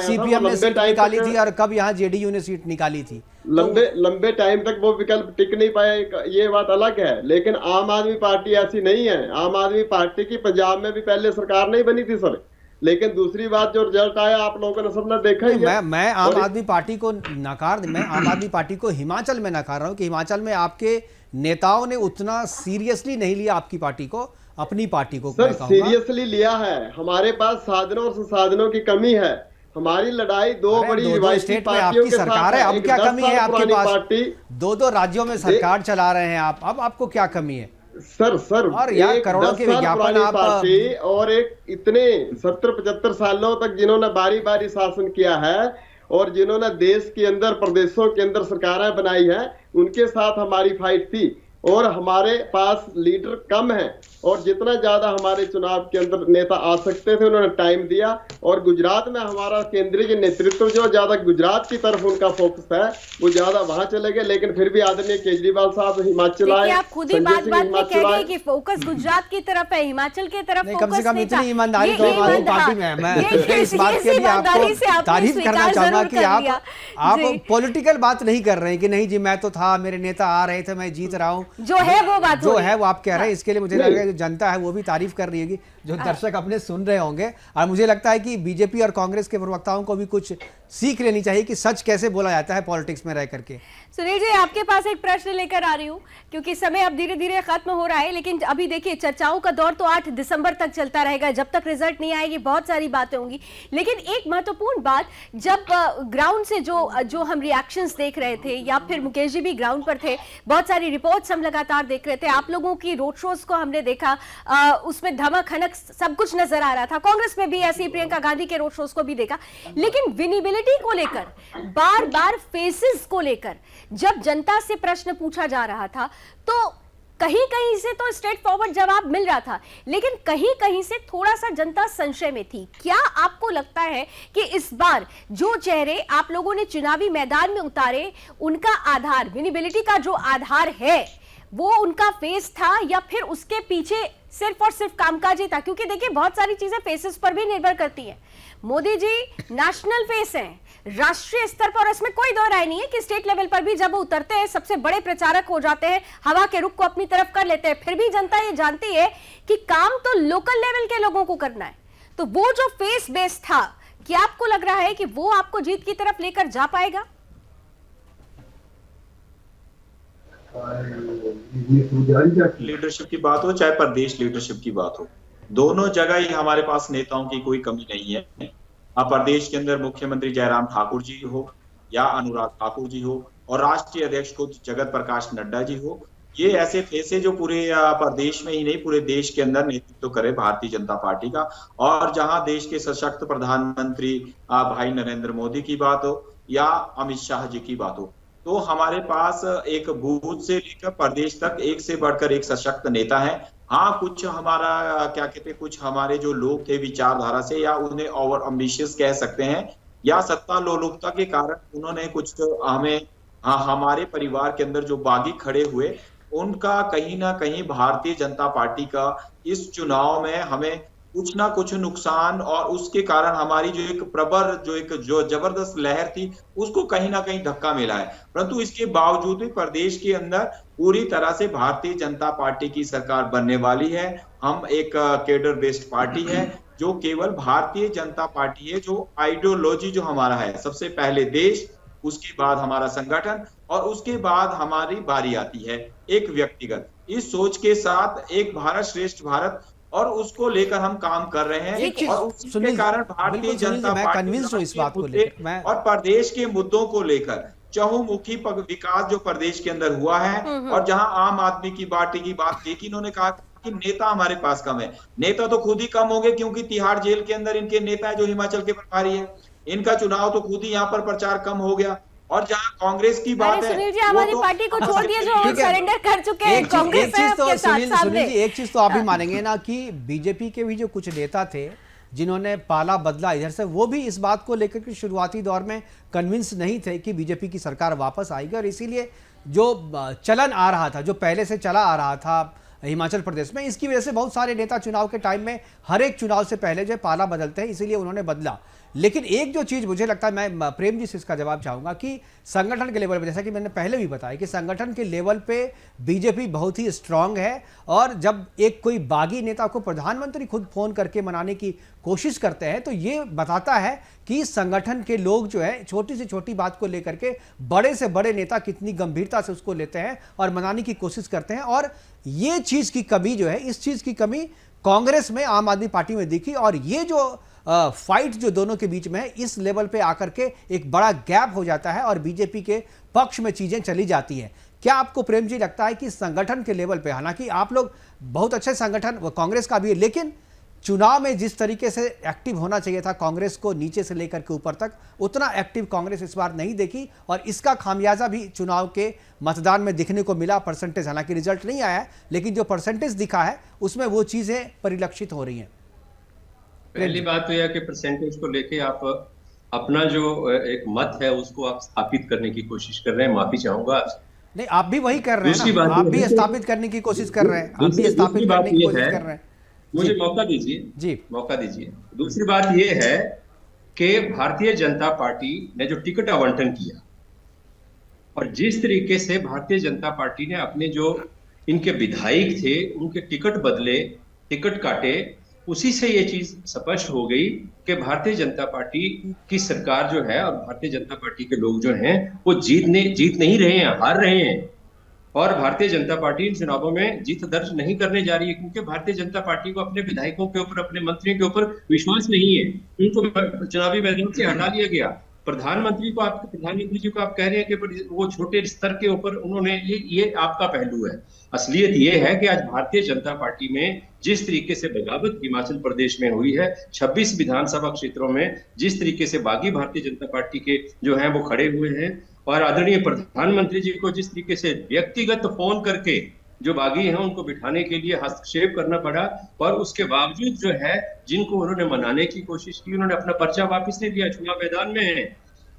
सीपीएम ने सीट निकाली थी और कब यहाँ जेडीयू ने सीट निकाली थी। लंबे टाइम तक वो विकल्प टिक नहीं पाए, ये बात अलग है। लेकिन आम आदमी पार्टी ऐसी नहीं है। आम आदमी पार्टी की पंजाब में भी पहले सरकार नहीं बनी थी सर, लेकिन दूसरी बात जो रिजल्ट आया आप लोगों ने सबने देखा ही है। मैं आम आदमी पार्टी को मैं आम आदमी पार्टी को हिमाचल में नकार रहा हूँ कि हिमाचल में आपके नेताओं ने उतना सीरियसली नहीं लिया आपकी पार्टी को, अपनी पार्टी को। सर सीरियसली लिया है। हमारे पास साधनों और संसाधनों की कमी है। हमारी लड़ाई दो बड़ी रिवायती पार्टियों के सरकार है। अब क्या कमी है आपके पास? दो राज्यों में सरकार चला रहे हैं आप, अब आपको क्या कमी है? सर और यार एक करोड़ों 10 के साल विज्ञापन पुरानी आप पार्टी और एक इतने 70-75 सालों तक जिन्होंने बारी बारी शासन किया है और जिन्होंने देश के अंदर प्रदेशों के अंदर सरकारें बनाई है, उनके साथ हमारी फाइट थी। और हमारे पास लीडर कम है और जितना ज्यादा हमारे चुनाव के अंदर नेता आ सकते थे उन्होंने टाइम दिया। और गुजरात में हमारा केंद्रीय नेतृत्व जो ज्यादा गुजरात की तरफ उनका फोकस है, वो ज्यादा वहां चले गए। लेकिन फिर भी आदरणीय केजरीवाल साहब हिमाचल आए, आप खुद ही बात बात में कह गए कि फोकस गुजरात की तरफ है, हिमाचल की तरफ नहीं, कम से फोकस कम नहीं था। इतनी ईमानदारी तो आम आदमी पार्टी में है। मैं इस बात के लिए आपको तारीफ करना चाहूंगा कि आप पॉलिटिकल बात नहीं कर रहे हैं कि नहीं जी मैं तो था, मेरे नेता आ रहे थे, मैं जीत रहा हूँ, जो है वो बात जो है वो आप कह रहे हैं। इसके लिए मुझे लग रहा है जो जनता है वो भी तारीफ कर रही होगी, जो दर्शक अपने सुन रहे होंगे। और मुझे लगता है कि बीजेपी और कांग्रेस के प्रवक्ताओं को भी कुछ सीख लेनी चाहिए कि सच कैसे बोला जाता है पॉलिटिक्स में रह करके। सुनील जी, आपके पास एक प्रश्न लेकर आ रही हूँ क्योंकि समय अब धीरे धीरे खत्म हो रहा है, लेकिन अभी देखिए चर्चाओं का दौर तो 8 दिसंबर तक चलता रहेगा, जब तक रिजल्ट नहीं आएगी बहुत सारी बातें होंगी। लेकिन एक महत्वपूर्ण बात, जब ग्राउंड से जो हम रिएक्शंस देख रहे थे, या फिर मुकेश जी भी ग्राउंड पर थे, बहुत सारी रिपोर्ट्स हम लगातार देख रहे थे, आप लोगों की रोड शोज को हमने देखा, उसमें धमक हनक सब कुछ नजर आ रहा था। कांग्रेस में भी ऐसी प्रियंका गांधी के रोड शोज को भी देखा। लेकिन विनिबिलिटी को लेकर, बार बार फेसेस को लेकर जब जनता से प्रश्न पूछा जा रहा था तो कहीं कहीं से तो स्ट्रेट फॉरवर्ड जवाब मिल रहा था, लेकिन कहीं कहीं से थोड़ा सा जनता संशय में थी। क्या आपको लगता है कि इस बार जो चेहरे आप लोगों ने चुनावी मैदान में उतारे, उनका आधार, विनिबिलिटी का जो आधार है, वो उनका फेस था या फिर उसके पीछे सिर्फ और सिर्फ कामकाजी था? क्योंकि देखिए बहुत सारी चीजें फेसेस पर भी निर्भर करती हैं। मोदी जी नेशनल फेस हैं, राष्ट्रीय स्तर पर, इसमें कोई दो राय नहीं है कि स्टेट लेवल पर भी जब वो उतरते हैं सबसे बड़े प्रचारक हो जाते हैं, हवा के रुख को अपनी तरफ कर लेते हैं। फिर भी जनता ये जानती है कि काम तो लोकल लेवल के लोगों को करना है। तो वो जो फेस बेस था, क्या आपको लग रहा है कि वो आपको जीत की तरफ लेकर जा पाएगा? लीडरशिप की बात हो चाहे प्रदेश लीडरशिप की बात हो, दोनों जगह ही हमारे पास नेताओं की कोई कमी नहीं है। प्रदेश के अंदर मुख्यमंत्री जयराम ठाकुर जी हो या अनुराग ठाकुर जी हो और राष्ट्रीय अध्यक्ष खुद जगत प्रकाश नड्डा जी हो, ये ऐसे फेसे जो पूरे प्रदेश में ही नहीं पूरे देश के अंदर नेतृत्व करे भारतीय जनता पार्टी का। और जहां देश के सशक्त प्रधानमंत्री भाई नरेंद्र मोदी की बात हो या अमित शाह जी की बात हो, तो हमारे पास एक बूथ से लेकर प्रदेश तक एक से बढ़कर एक सशक्त नेता है। हाँ, कुछ हमारा क्या कहते हैं, कुछ हमारे जो लोग थे विचारधारा से, या उन्हें ओवर एम्बिशियस कह सकते हैं, या सत्ता लोलुपता के कारण उन्होंने कुछ हमें हमारे परिवार के अंदर जो बागी खड़े हुए, उनका कहीं ना कहीं भारतीय जनता पार्टी का इस चुनाव में हमें कुछ ना कुछ नुकसान, और उसके कारण हमारी जो एक प्रबल जो जबरदस्त लहर थी उसको कहीं ना कहीं धक्का मिला है। परंतु इसके बावजूद भी प्रदेश के अंदर पूरी तरह से भारतीय जनता पार्टी की सरकार बनने वाली है। हम एक केडर बेस्ड पार्टी है जो केवल भारतीय जनता पार्टी है, जो आइडियोलॉजी जो हमारा है, सबसे पहले देश, उसके बाद हमारा संगठन और उसके बाद हमारी बारी आती है एक व्यक्तिगत। इस सोच के साथ एक भारत श्रेष्ठ भारत, और उसको लेकर हम काम कर रहे हैं। और उसके कारण भारतीय जनता पार्टी इस बात को लेकर और प्रदेश के मुद्दों को लेकर चहुमुखी विकास जो प्रदेश के अंदर हुआ है, और जहां आम आदमी की पार्टी की बात की कि इन्होंने कहा कि नेता हमारे पास कम है। नेता तो खुद ही कम हो गए, क्योंकि तिहाड़ जेल के अंदर इनके नेता है जो हिमाचल के प्रभारी है। इनका चुनाव तो खुद ही यहाँ पर प्रचार कम हो गया। और जहां कांग्रेस की बात है, सुनील जी हमारी पार्टी को छोड़ दिए, जो सरेंडर कर चुके हैं कांग्रेस है आपके साथ। सुनील जी एक चीज तो आप भी मानेंगे ना कि बीजेपी के भी जो कुछ नेता थे जिन्होंने पाला बदला इधर से, वो भी इस बात को लेकर के शुरुआती दौर में कन्विंस नहीं थे कि बीजेपी की सरकार वापस आएगी। और इसीलिए जो चलन आ रहा था, जो पहले से चला आ रहा था हिमाचल प्रदेश में, इसकी वजह से बहुत सारे नेता चुनाव के टाइम में हर एक चुनाव से पहले जो पाला बदलते हैं, इसीलिए उन्होंने बदला। लेकिन एक जो चीज़ मुझे लगता है, मैं प्रेम जी से इसका जवाब चाहूँगा कि संगठन के लेवल पे, जैसा कि मैंने पहले भी बताया कि संगठन के लेवल पे बीजेपी बहुत ही स्ट्रांग है। और जब एक कोई बागी नेता को प्रधानमंत्री खुद फोन करके मनाने की कोशिश करते हैं, तो ये बताता है कि संगठन के लोग जो है छोटी से छोटी बात को लेकर के बड़े से बड़े नेता कितनी गंभीरता से उसको लेते हैं और मनाने की कोशिश करते हैं। और ये चीज़ की कमी जो है, इस चीज़ की कमी कांग्रेस में, आम आदमी पार्टी में दिखी। और ये जो फाइट जो दोनों के बीच में है, इस लेवल पे आकर के एक बड़ा गैप हो जाता है और बीजेपी के पक्ष में चीजें चली जाती हैं। क्या आपको प्रेम जी लगता है कि संगठन के लेवल पे, हालांकि आप लोग बहुत अच्छे संगठन कांग्रेस का भी है, लेकिन चुनाव में जिस तरीके से एक्टिव होना चाहिए था कांग्रेस को नीचे से लेकर के ऊपर तक, उतना एक्टिव कांग्रेस इस बार नहीं देखी और इसका खामियाजा भी चुनाव के मतदान में दिखने को मिला। परसेंटेज, हालांकि रिजल्ट नहीं आया है, लेकिन जो परसेंटेज दिखा है उसमें वो चीजें परिलक्षित हो रही हैं। पहली बात तो यह कि परसेंटेज को लेके आप अपना जो एक मत है उसको आप स्थापित करने की कोशिश कर रहे हैं, माफी चाहूंगा आपसे। नहीं, आप भी वही कर रहे हैं ना, आप भी स्थापित करने की कोशिश कर रहे हैं, आप भी स्थापित करने की कोशिश कर रहे हैं। मुझे मौका दीजिए जी, मौका दीजिए। दूसरी बात यह है कि भारतीय जनता पार्टी ने जो टिकट आवंटन किया और जिस तरीके से भारतीय जनता पार्टी ने अपने जो इनके विधायक थे उनके टिकट बदले, टिकट काटे, उसी से ये चीज स्पष्ट हो गई कि भारतीय जनता पार्टी की सरकार जो है और भारतीय जनता पार्टी के लोग जो हैं वो जीत नहीं रहे हैं, हार रहे हैं। और भारतीय जनता पार्टी इन चुनावों में जीत दर्ज नहीं करने जा रही है, क्योंकि भारतीय जनता पार्टी को अपने विधायकों के ऊपर, अपने मंत्रियों के ऊपर विश्वास नहीं है। उनको चुनावी मैदान से हटा लिया गया। प्रधानमंत्री जी को आप कह रहे हैं कि वो छोटे स्तर के ऊपर उन्होंने, ये आपका पहलू है। असलियत ये है कि आज भारतीय जनता पार्टी में जिस तरीके से बगावत हिमाचल प्रदेश में हुई है, 26 विधानसभा क्षेत्रों में जिस तरीके से बागी भारतीय जनता पार्टी के जो हैं वो खड़े हुए हैं, और आदरणीय प्रधानमंत्री जी को जिस तरीके से व्यक्तिगत फोन करके जो बागी हैं उनको बिठाने के लिए हस्तक्षेप करना पड़ा, और उसके बावजूद जो है जिनको उन्होंने मनाने की कोशिश की, उन्होंने अपना पर्चा वापस नहीं लिया, चुनाव मैदान में है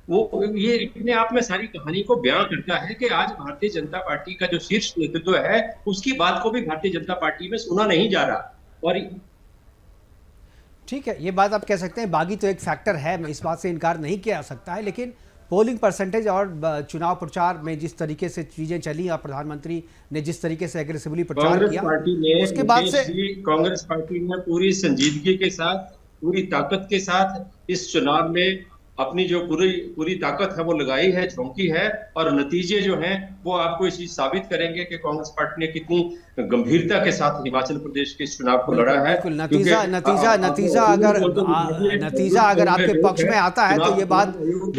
वो। ये अपने आप में सारी कहानी को बयां करता है कि आज भारतीय जनता पार्टी का जो शीर्ष नेतृत्व है उसकी बात को भी भारतीय जनता पार्टी में सुना नहीं जा रहा। और ठीक है, ये बात आप कह सकते हैं, बागी तो एक फैक्टर है, इस बात से इनकार नहीं किया जा सकता है, लेकिन पोलिंग परसेंटेज और चुनाव प्रचार में जिस तरीके से चीजें चली और प्रधानमंत्री ने जिस तरीके से एग्रेसिवली प्रचार किया, उसके बाद से कांग्रेस पार्टी ने पूरी संजीदगी के साथ, पूरी ताकत के साथ इस चुनाव में अपनी जो पूरी ताकत है वो लगाई है, झोंकी है, और नतीजे जो हैं वो आपको इस चीज साबित करेंगे कि कांग्रेस पार्टी ने कितनी गंभीरता के साथ हिमाचल प्रदेश के इस चुनाव को लड़ा है। नतीजा अगर आपके पक्ष में आता है तो ये बात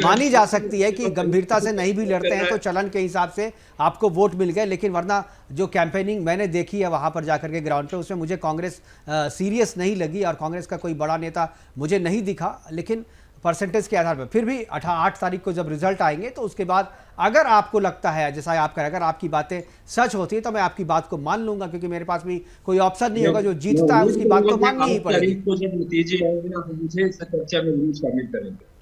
मानी जा सकती है कि गंभीरता से नहीं भी लड़ते हैं तो चलन के हिसाब से आपको वोट मिल गए, लेकिन वरना जो कैंपेनिंग मैंने देखी है वहां पर जाकर के ग्राउंड पे, उसमें मुझे कांग्रेस सीरियस नहीं लगी और कांग्रेस का कोई बड़ा नेता मुझे नहीं दिखा। लेकिन परसेंटेज के आधार पर फिर भी 8 तारीख को जब रिजल्ट आएंगे तो उसके बाद अगर आपको लगता है, जैसा आप करें, अगर आपकी बातें सच होती है तो मैं आपकी बात को मान लूंगा, क्योंकि मेरे पास भी कोई ऑप्शन नहीं होगा, जो जीतता है उसकी बात तो माननी ही पड़ेगी।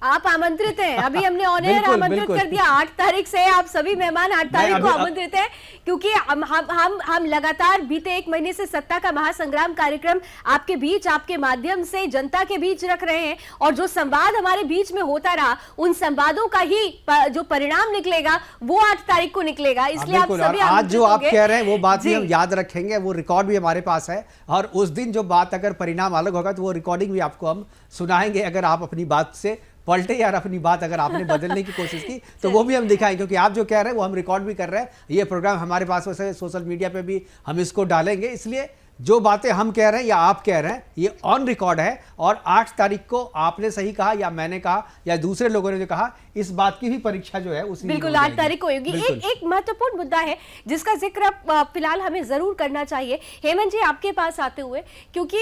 आप आमंत्रित हैं, अभी हमने ऑन एयर आमंत्रित कर दिया, 8 तारीख से आप सभी मेहमान 8 तारीख को आमंत्रित हैं, क्योंकि हम लगातार बीते 1 महीने से सत्ता का महासंग्राम कार्यक्रम आपके बीच, आपके माध्यम से जनता के बीच रख रहे हैं, और जो संवाद हमारे बीच में होता रहा उन संवादों का ही जो परिणाम निकलेगा वो 8 तारीख को निकलेगा। इसलिए आप सभी आज जो आप कह रहे हैं वो बात भी हम याद रखेंगे, वो रिकॉर्ड भी हमारे पास है, और उस दिन जो बात अगर परिणाम अलग होगा तो वो रिकॉर्डिंग भी आपको हम सुनाएंगे। अगर आप अपनी बात से पलटे यार, अपनी बात अगर आपने बदलने की कोशिश की तो वो भी हम दिखाएंगे, क्योंकि आप जो कह रहे हैं वो हम रिकॉर्ड भी कर रहे हैं। ये प्रोग्राम हमारे पास वैसे सोशल मीडिया पे भी हम इसको डालेंगे, इसलिए जो बातें हम कह रहे हैं या आप कह रहे हैं ये ऑन रिकॉर्ड है। और 8 तारीख को आपने सही कहा या मैंने कहा या दूसरे लोगों ने जो कहा, इस बात की भी परीक्षा जो है उसी बिल्कुल 8 तारीख को होगी। एक महत्वपूर्ण मुद्दा है जिसका जिक्र फिलहाल हमें जरूर करना चाहिए, हेमंत जी आपके पास आते हुए, क्योंकि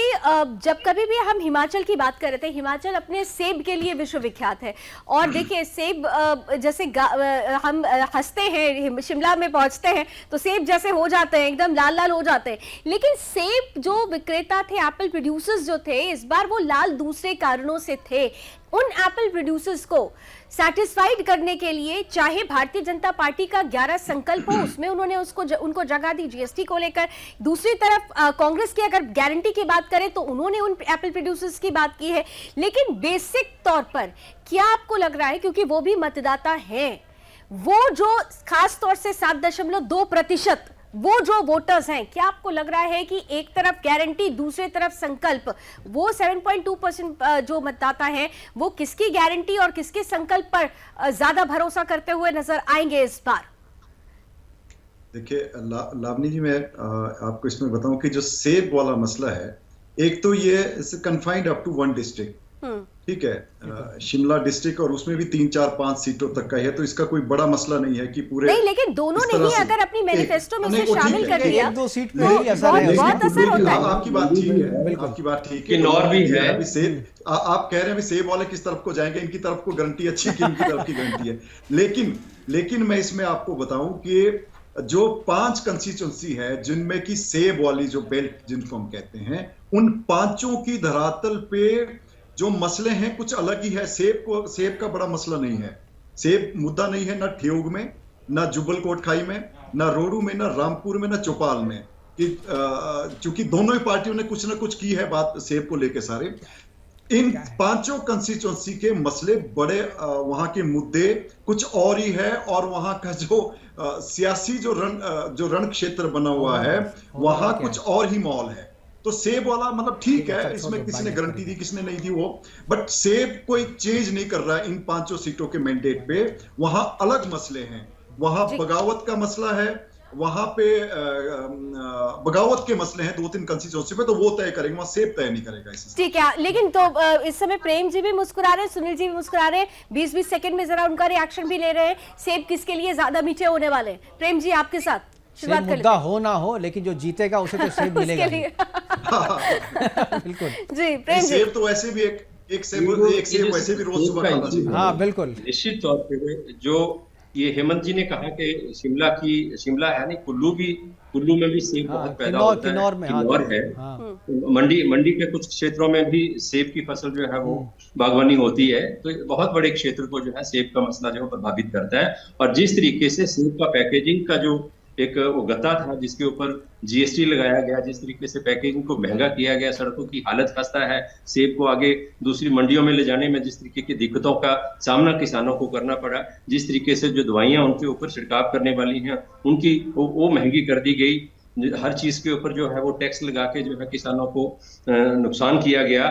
जब कभी भी हम हिमाचल की बात कर रहे थे, हिमाचल अपने सेब के लिए विश्वविख्यात है, और देखिए सेब जैसे हम हंसते हैं, शिमला में पहुंचते हैं तो सेब जैसे हो जाते हैं, एकदम लाल लाल हो जाते हैं, लेकिन सेब जो विक्रेता थे, एप्पल प्रोड्यूसर्स जो थे, इस बार वो लाल दूसरे कारणों से थे। उन एप्पल प्रोड्यूसर्स को सैटिस्फाइड करने के लिए चाहे भारतीय जनता पार्टी का 11 संकल्प हो, उसमें उन्होंने उनको जगह दी जीएसटी को लेकर, दूसरी तरफ कांग्रेस की अगर गारंटी की बात करें तो उन्होंने उन एप्पल प्रोड्यूसर्स की बात की है। लेकिन बेसिक तौर पर क्या आपको लग रहा है, क्योंकि वो भी मतदाता हैं, वो जो खास तौर से 7.2% वो जो वोटर्स हैं, क्या आपको लग रहा है कि एक तरफ गारंटी, दूसरी तरफ संकल्प, वो 7.2% जो मतदाता हैं वो किसकी गारंटी और किसके संकल्प पर ज्यादा भरोसा करते हुए नजर आएंगे इस बार? देखिए लावनी जी, मैं आपको इसमें बताऊं कि जो सेब वाला मसला है, एक तो ये कन्फाइंड अप टू 1 डिस्ट्रिक्ट, ठीक है, शिमला डिस्ट्रिक्ट और उसमें भी 3-4-5 सीटों तक का है, तो इसका कोई बड़ा मसला नहीं है कि पूरे नहीं, लेकिन दोनों इस ने तरह ही से अगर अपनी मैनिफेस्टो में नहीं, उसे वो ठीक शामिल है, कर ठीक लिया एक दो सीट तो में ही असर है। बहुत असर होता है। आपकी बात ठीक है, आपकी बात ठीक है। किन्नौर भी है। अभी सेब आप कह रहे हैं अभी सेब वाले किस तरफ को जाएंगे, इनकी तरफ को गारंटी अच्छी कि इनकी तरफ की गारंटी है। लेकिन मैं इसमें आपको बताऊं कि जो 5 कंस्टिट्यूंसी है जिनमें की सेब वाली जो बेल्ट जिनको हम कहते हैं, उन 5 की धरातल पे जो मसले हैं कुछ अलग ही है। सेब का बड़ा मसला नहीं है, सेब मुद्दा नहीं है ना ठियोग में, ना जुब्बल कोट खाई में, ना रोडू में, ना रामपुर में, ना चौपाल में, कि चूंकि दोनों ही पार्टियों ने कुछ ना कुछ की है बात सेब को लेके। सारे इन 5 कंस्टिट्यूंसी के मसले बड़े, वहां के मुद्दे कुछ और ही है, और वहां का जो सियासी जो रण क्षेत्र बना हुआ है वहां कुछ और ही माहौल है। तो सेब वाला मतलब ठीक है, इसमें किसी ने गारंटी दी किसने नहीं दी वो, बट सेब कोई चेंज नहीं कर रहा है इन 5 सीटों के मैंडेट पे। वहां अलग मसले हैं, वहां बगावत का मसला है, वहां पे बगावत के मसले हैं 2-3 कंस्टिट्यूंसी पे, तो वो तय करेंगे, वहां सेब तय नहीं करेगा इसी से। ठीक है, लेकिन तो इस समय प्रेम जी भी मुस्कुरा रहे हैं, सुनील जी भी मुस्कुरा रहे हैं, 20-20 सेकंड में जरा उनका रिएक्शन भी ले रहे हैं। सेब किसके लिए ज्यादा मीठे होने वाले हैं? प्रेम जी आपके साथ शुरुआत कर मुद्दा हो ना हो, लेकिन जो जीतेगा उसे तो सेब मिलेगा बिल्कुल जी प्रेम जी। सेब तो वैसे भी एक सेब वैसे भी रोज सुबह खाना चाहिए। हाँ बिल्कुल, निश्चित तौर पे जो ये हेमंत जी ने कहा कि शिमला है नहीं, कुल्लू में भी सेब बहुत पैदा होता है, किन्नौर है, मंडी के कुछ क्षेत्रों में भी सेब की फसल जो है वो बागवानी होती है। तो बहुत बड़े क्षेत्र को जो है सेब का मसला जो है प्रभावित करता है। और जिस तरीके से सेब का पैकेजिंग का जो एक वो गत्ता था जिसके ऊपर जीएसटी लगाया गया, जिस तरीके से पैकेजिंग को महंगा किया गया, सड़कों की हालत खस्ता है, सेब को आगे दूसरी मंडियों में ले जाने में जिस तरीके की दिक्कतों का सामना किसानों को करना पड़ा, जिस तरीके से जो दवाइयां उनके ऊपर छिड़काव करने वाली हैं उनकी वो महंगी कर दी गई, हर चीज के ऊपर जो है वो टैक्स लगा के जो है किसानों को नुकसान किया गया।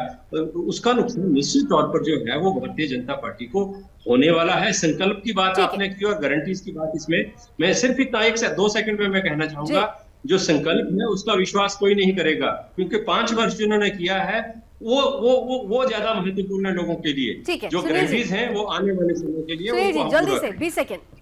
उसका नुकसान निश्चित तौर पर जो है वो भारतीय जनता पार्टी को होने वाला है। संकल्प की बात आपने की और गारंटीज की बात, इसमें मैं सिर्फ इतना 1-2 सेकंड में मैं कहना चाहूंगा, जो संकल्प है उसका विश्वास कोई नहीं करेगा, क्योंकि 5 वर्ष जिन्होंने किया है वो ज्यादा महत्वपूर्ण है लोगों के लिए। जो गारंटीज हैं वो आने वाले समय के लिए जल्दी से 20 सेकंड।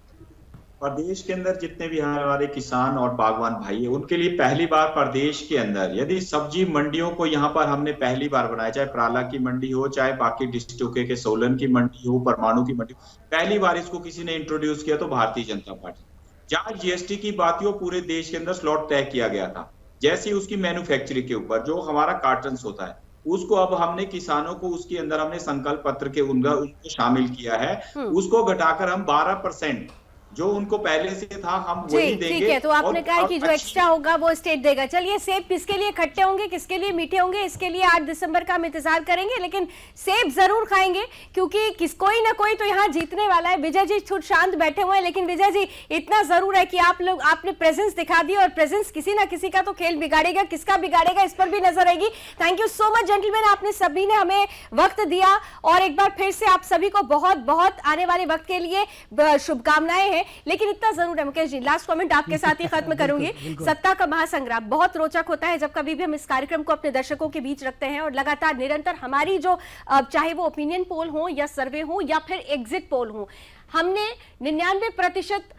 प्रदेश के अंदर जितने भी हमारे किसान और बागवान भाई है उनके लिए पहली बार प्रदेश के अंदर यदि सब्जी मंडियों को यहाँ पर हमने पहली बार बनाया, चाहे प्राला की मंडी हो, चाहे बाकी डिस्ट्रिक्टों के सोलन की मंडी हो, परमाणु की मंडी, पहली बार इसको किसी ने इंट्रोड्यूस किया तो भारतीय जनता पार्टी। जहां जीएसटी की बात हो, पूरे देश के अंदर स्लॉट तय किया गया था, जैसे उसकी मैन्युफैक्चरिंग के ऊपर जो हमारा कार्टन होता है उसको अब हमने किसानों को उसके अंदर हमने संकल्प पत्र के उसको शामिल किया है, उसको घटाकर हम 12% जो उनको पहले से था हम वही देंगे। ठीक है, तो आपने कहा कि जो एक्स्ट्रा होगा वो स्टेट देगा। चलिए, सेब किसके लिए खट्टे होंगे किसके लिए मीठे होंगे इसके लिए 8 दिसंबर का हम इंतजार करेंगे, लेकिन सेब जरूर खाएंगे क्योंकि कोई ना कोई तो यहाँ जीतने वाला है। विजय जी छुट शांत बैठे हुए हैं, लेकिन विजय जी इतना जरूर है कि आपने प्रेजेंस दिखा दी और प्रेजेंस किसी ना किसी का तो खेल बिगाड़ेगा, किसका बिगाड़ेगा इस पर भी नजर आएगी। Thank you so much gentleman, आपने सभी ने हमें वक्त दिया और एक बार फिर से आप सभी को बहुत बहुत आने वाले वक्त के लिए शुभकामनाएं हैं। लेकिन इतना जरूर है मुकेश जी, लास्ट कमेंट आपके साथ ही खत्म करूंगी। सत्ता का महासंग्राम बहुत रोचक होता है जब कभी भी हम इस कार्यक्रम को अपने दर्शकों के बीच रखते हैं और लगातार निरंतर हमारी जो चाहे वो ओपिनियन पोल हो या सर्वे हो या फिर एग्जिट पोल हो, हमने 99%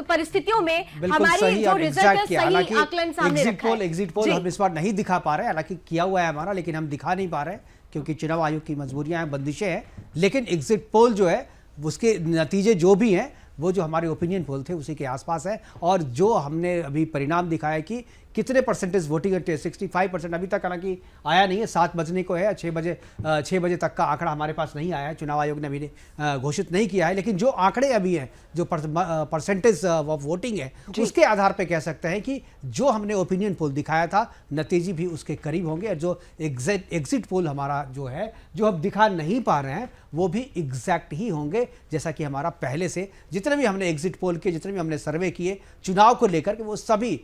परिस्थितियों में हमारी जो रिजल्ट है सही आकलन सामने रखा है। एग्जिट पोल हम इस बार नहीं दिखा पा रहे हैं, हालांकि किया हुआ है हमारा, लेकिन हम दिखा नहीं पा रहे क्योंकि चुनाव आयोग की मजबूरियां हैं, बंदिशें हैं। लेकिन एग्जिट पोल जो है उसके नतीजे जो भी हैं वो जो हमारे ओपिनियन पोल थे उसी के आसपास है। और जो हमने अभी परिणाम दिखाया कि कितने परसेंटेज वोटिंग है, 65% अभी तक हालांकि आया नहीं है, 7 बजने को है, 6 बजे तक का आंकड़ा हमारे पास नहीं आया है, चुनाव आयोग ने अभी घोषित नहीं किया है। लेकिन जो आंकड़े अभी हैं, जो परसेंटेज ऑफ वोटिंग है, उसके आधार पर कह सकते हैं कि जो हमने ओपिनियन पोल दिखाया था नतीजे भी उसके करीब होंगे। और जो एग्जिट पोल हमारा जो है, जो हम दिखा नहीं पा रहे हैं, वो भी एग्जैक्ट ही होंगे, जैसा कि हमारा पहले से जितने भी हमने एग्जिट पोल किए, जितने भी हमने सर्वे किए चुनाव को लेकर के, वो सभी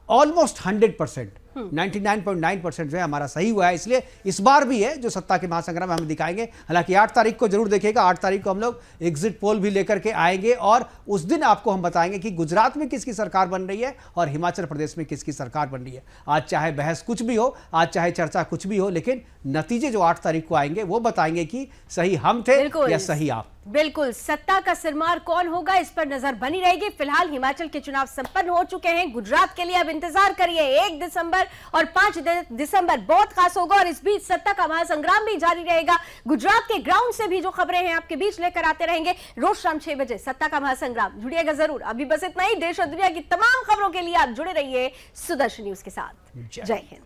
ऑलमोस्ट 100% 99.9% जो है हमारा सही हुआ है। इसलिए इस बार भी है जो सत्ता के महासंग्राम में हम दिखाएंगे। हालांकि 8 तारीख को जरूर देखिएगा, 8 तारीख को हम लोग एग्जिट पोल भी लेकर के आएंगे और उस दिन आपको हम बताएंगे कि गुजरात में किसकी सरकार बन रही है और हिमाचल प्रदेश में किसकी सरकार बन रही है। आज चाहे बहस कुछ भी हो, आज चाहे चर्चा कुछ भी हो, लेकिन नतीजे जो 8 तारीख को आएंगे वो बताएंगे कि सही हम थे या सही आप। बिल्कुल, सत्ता का सिरमार कौन होगा इस पर नजर बनी रहेगी। फिलहाल हिमाचल के चुनाव संपन्न हो चुके हैं। गुजरात के लिए अब इंतजार करिए 1 दिसंबर और 5 दिसंबर बहुत खास होगा और इस बीच सत्ता का महासंग्राम भी जारी रहेगा। गुजरात के ग्राउंड से भी जो खबरें हैं आपके बीच लेकर आते रहेंगे रोज शाम 6 बजे। सत्ता का महासंग्राम, जुड़िएगा जरूर। अभी बस इतना ही। देश और दुनिया की तमाम खबरों के लिए आप जुड़े रहिए सुदर्शन न्यूज के साथ। जय हिंद।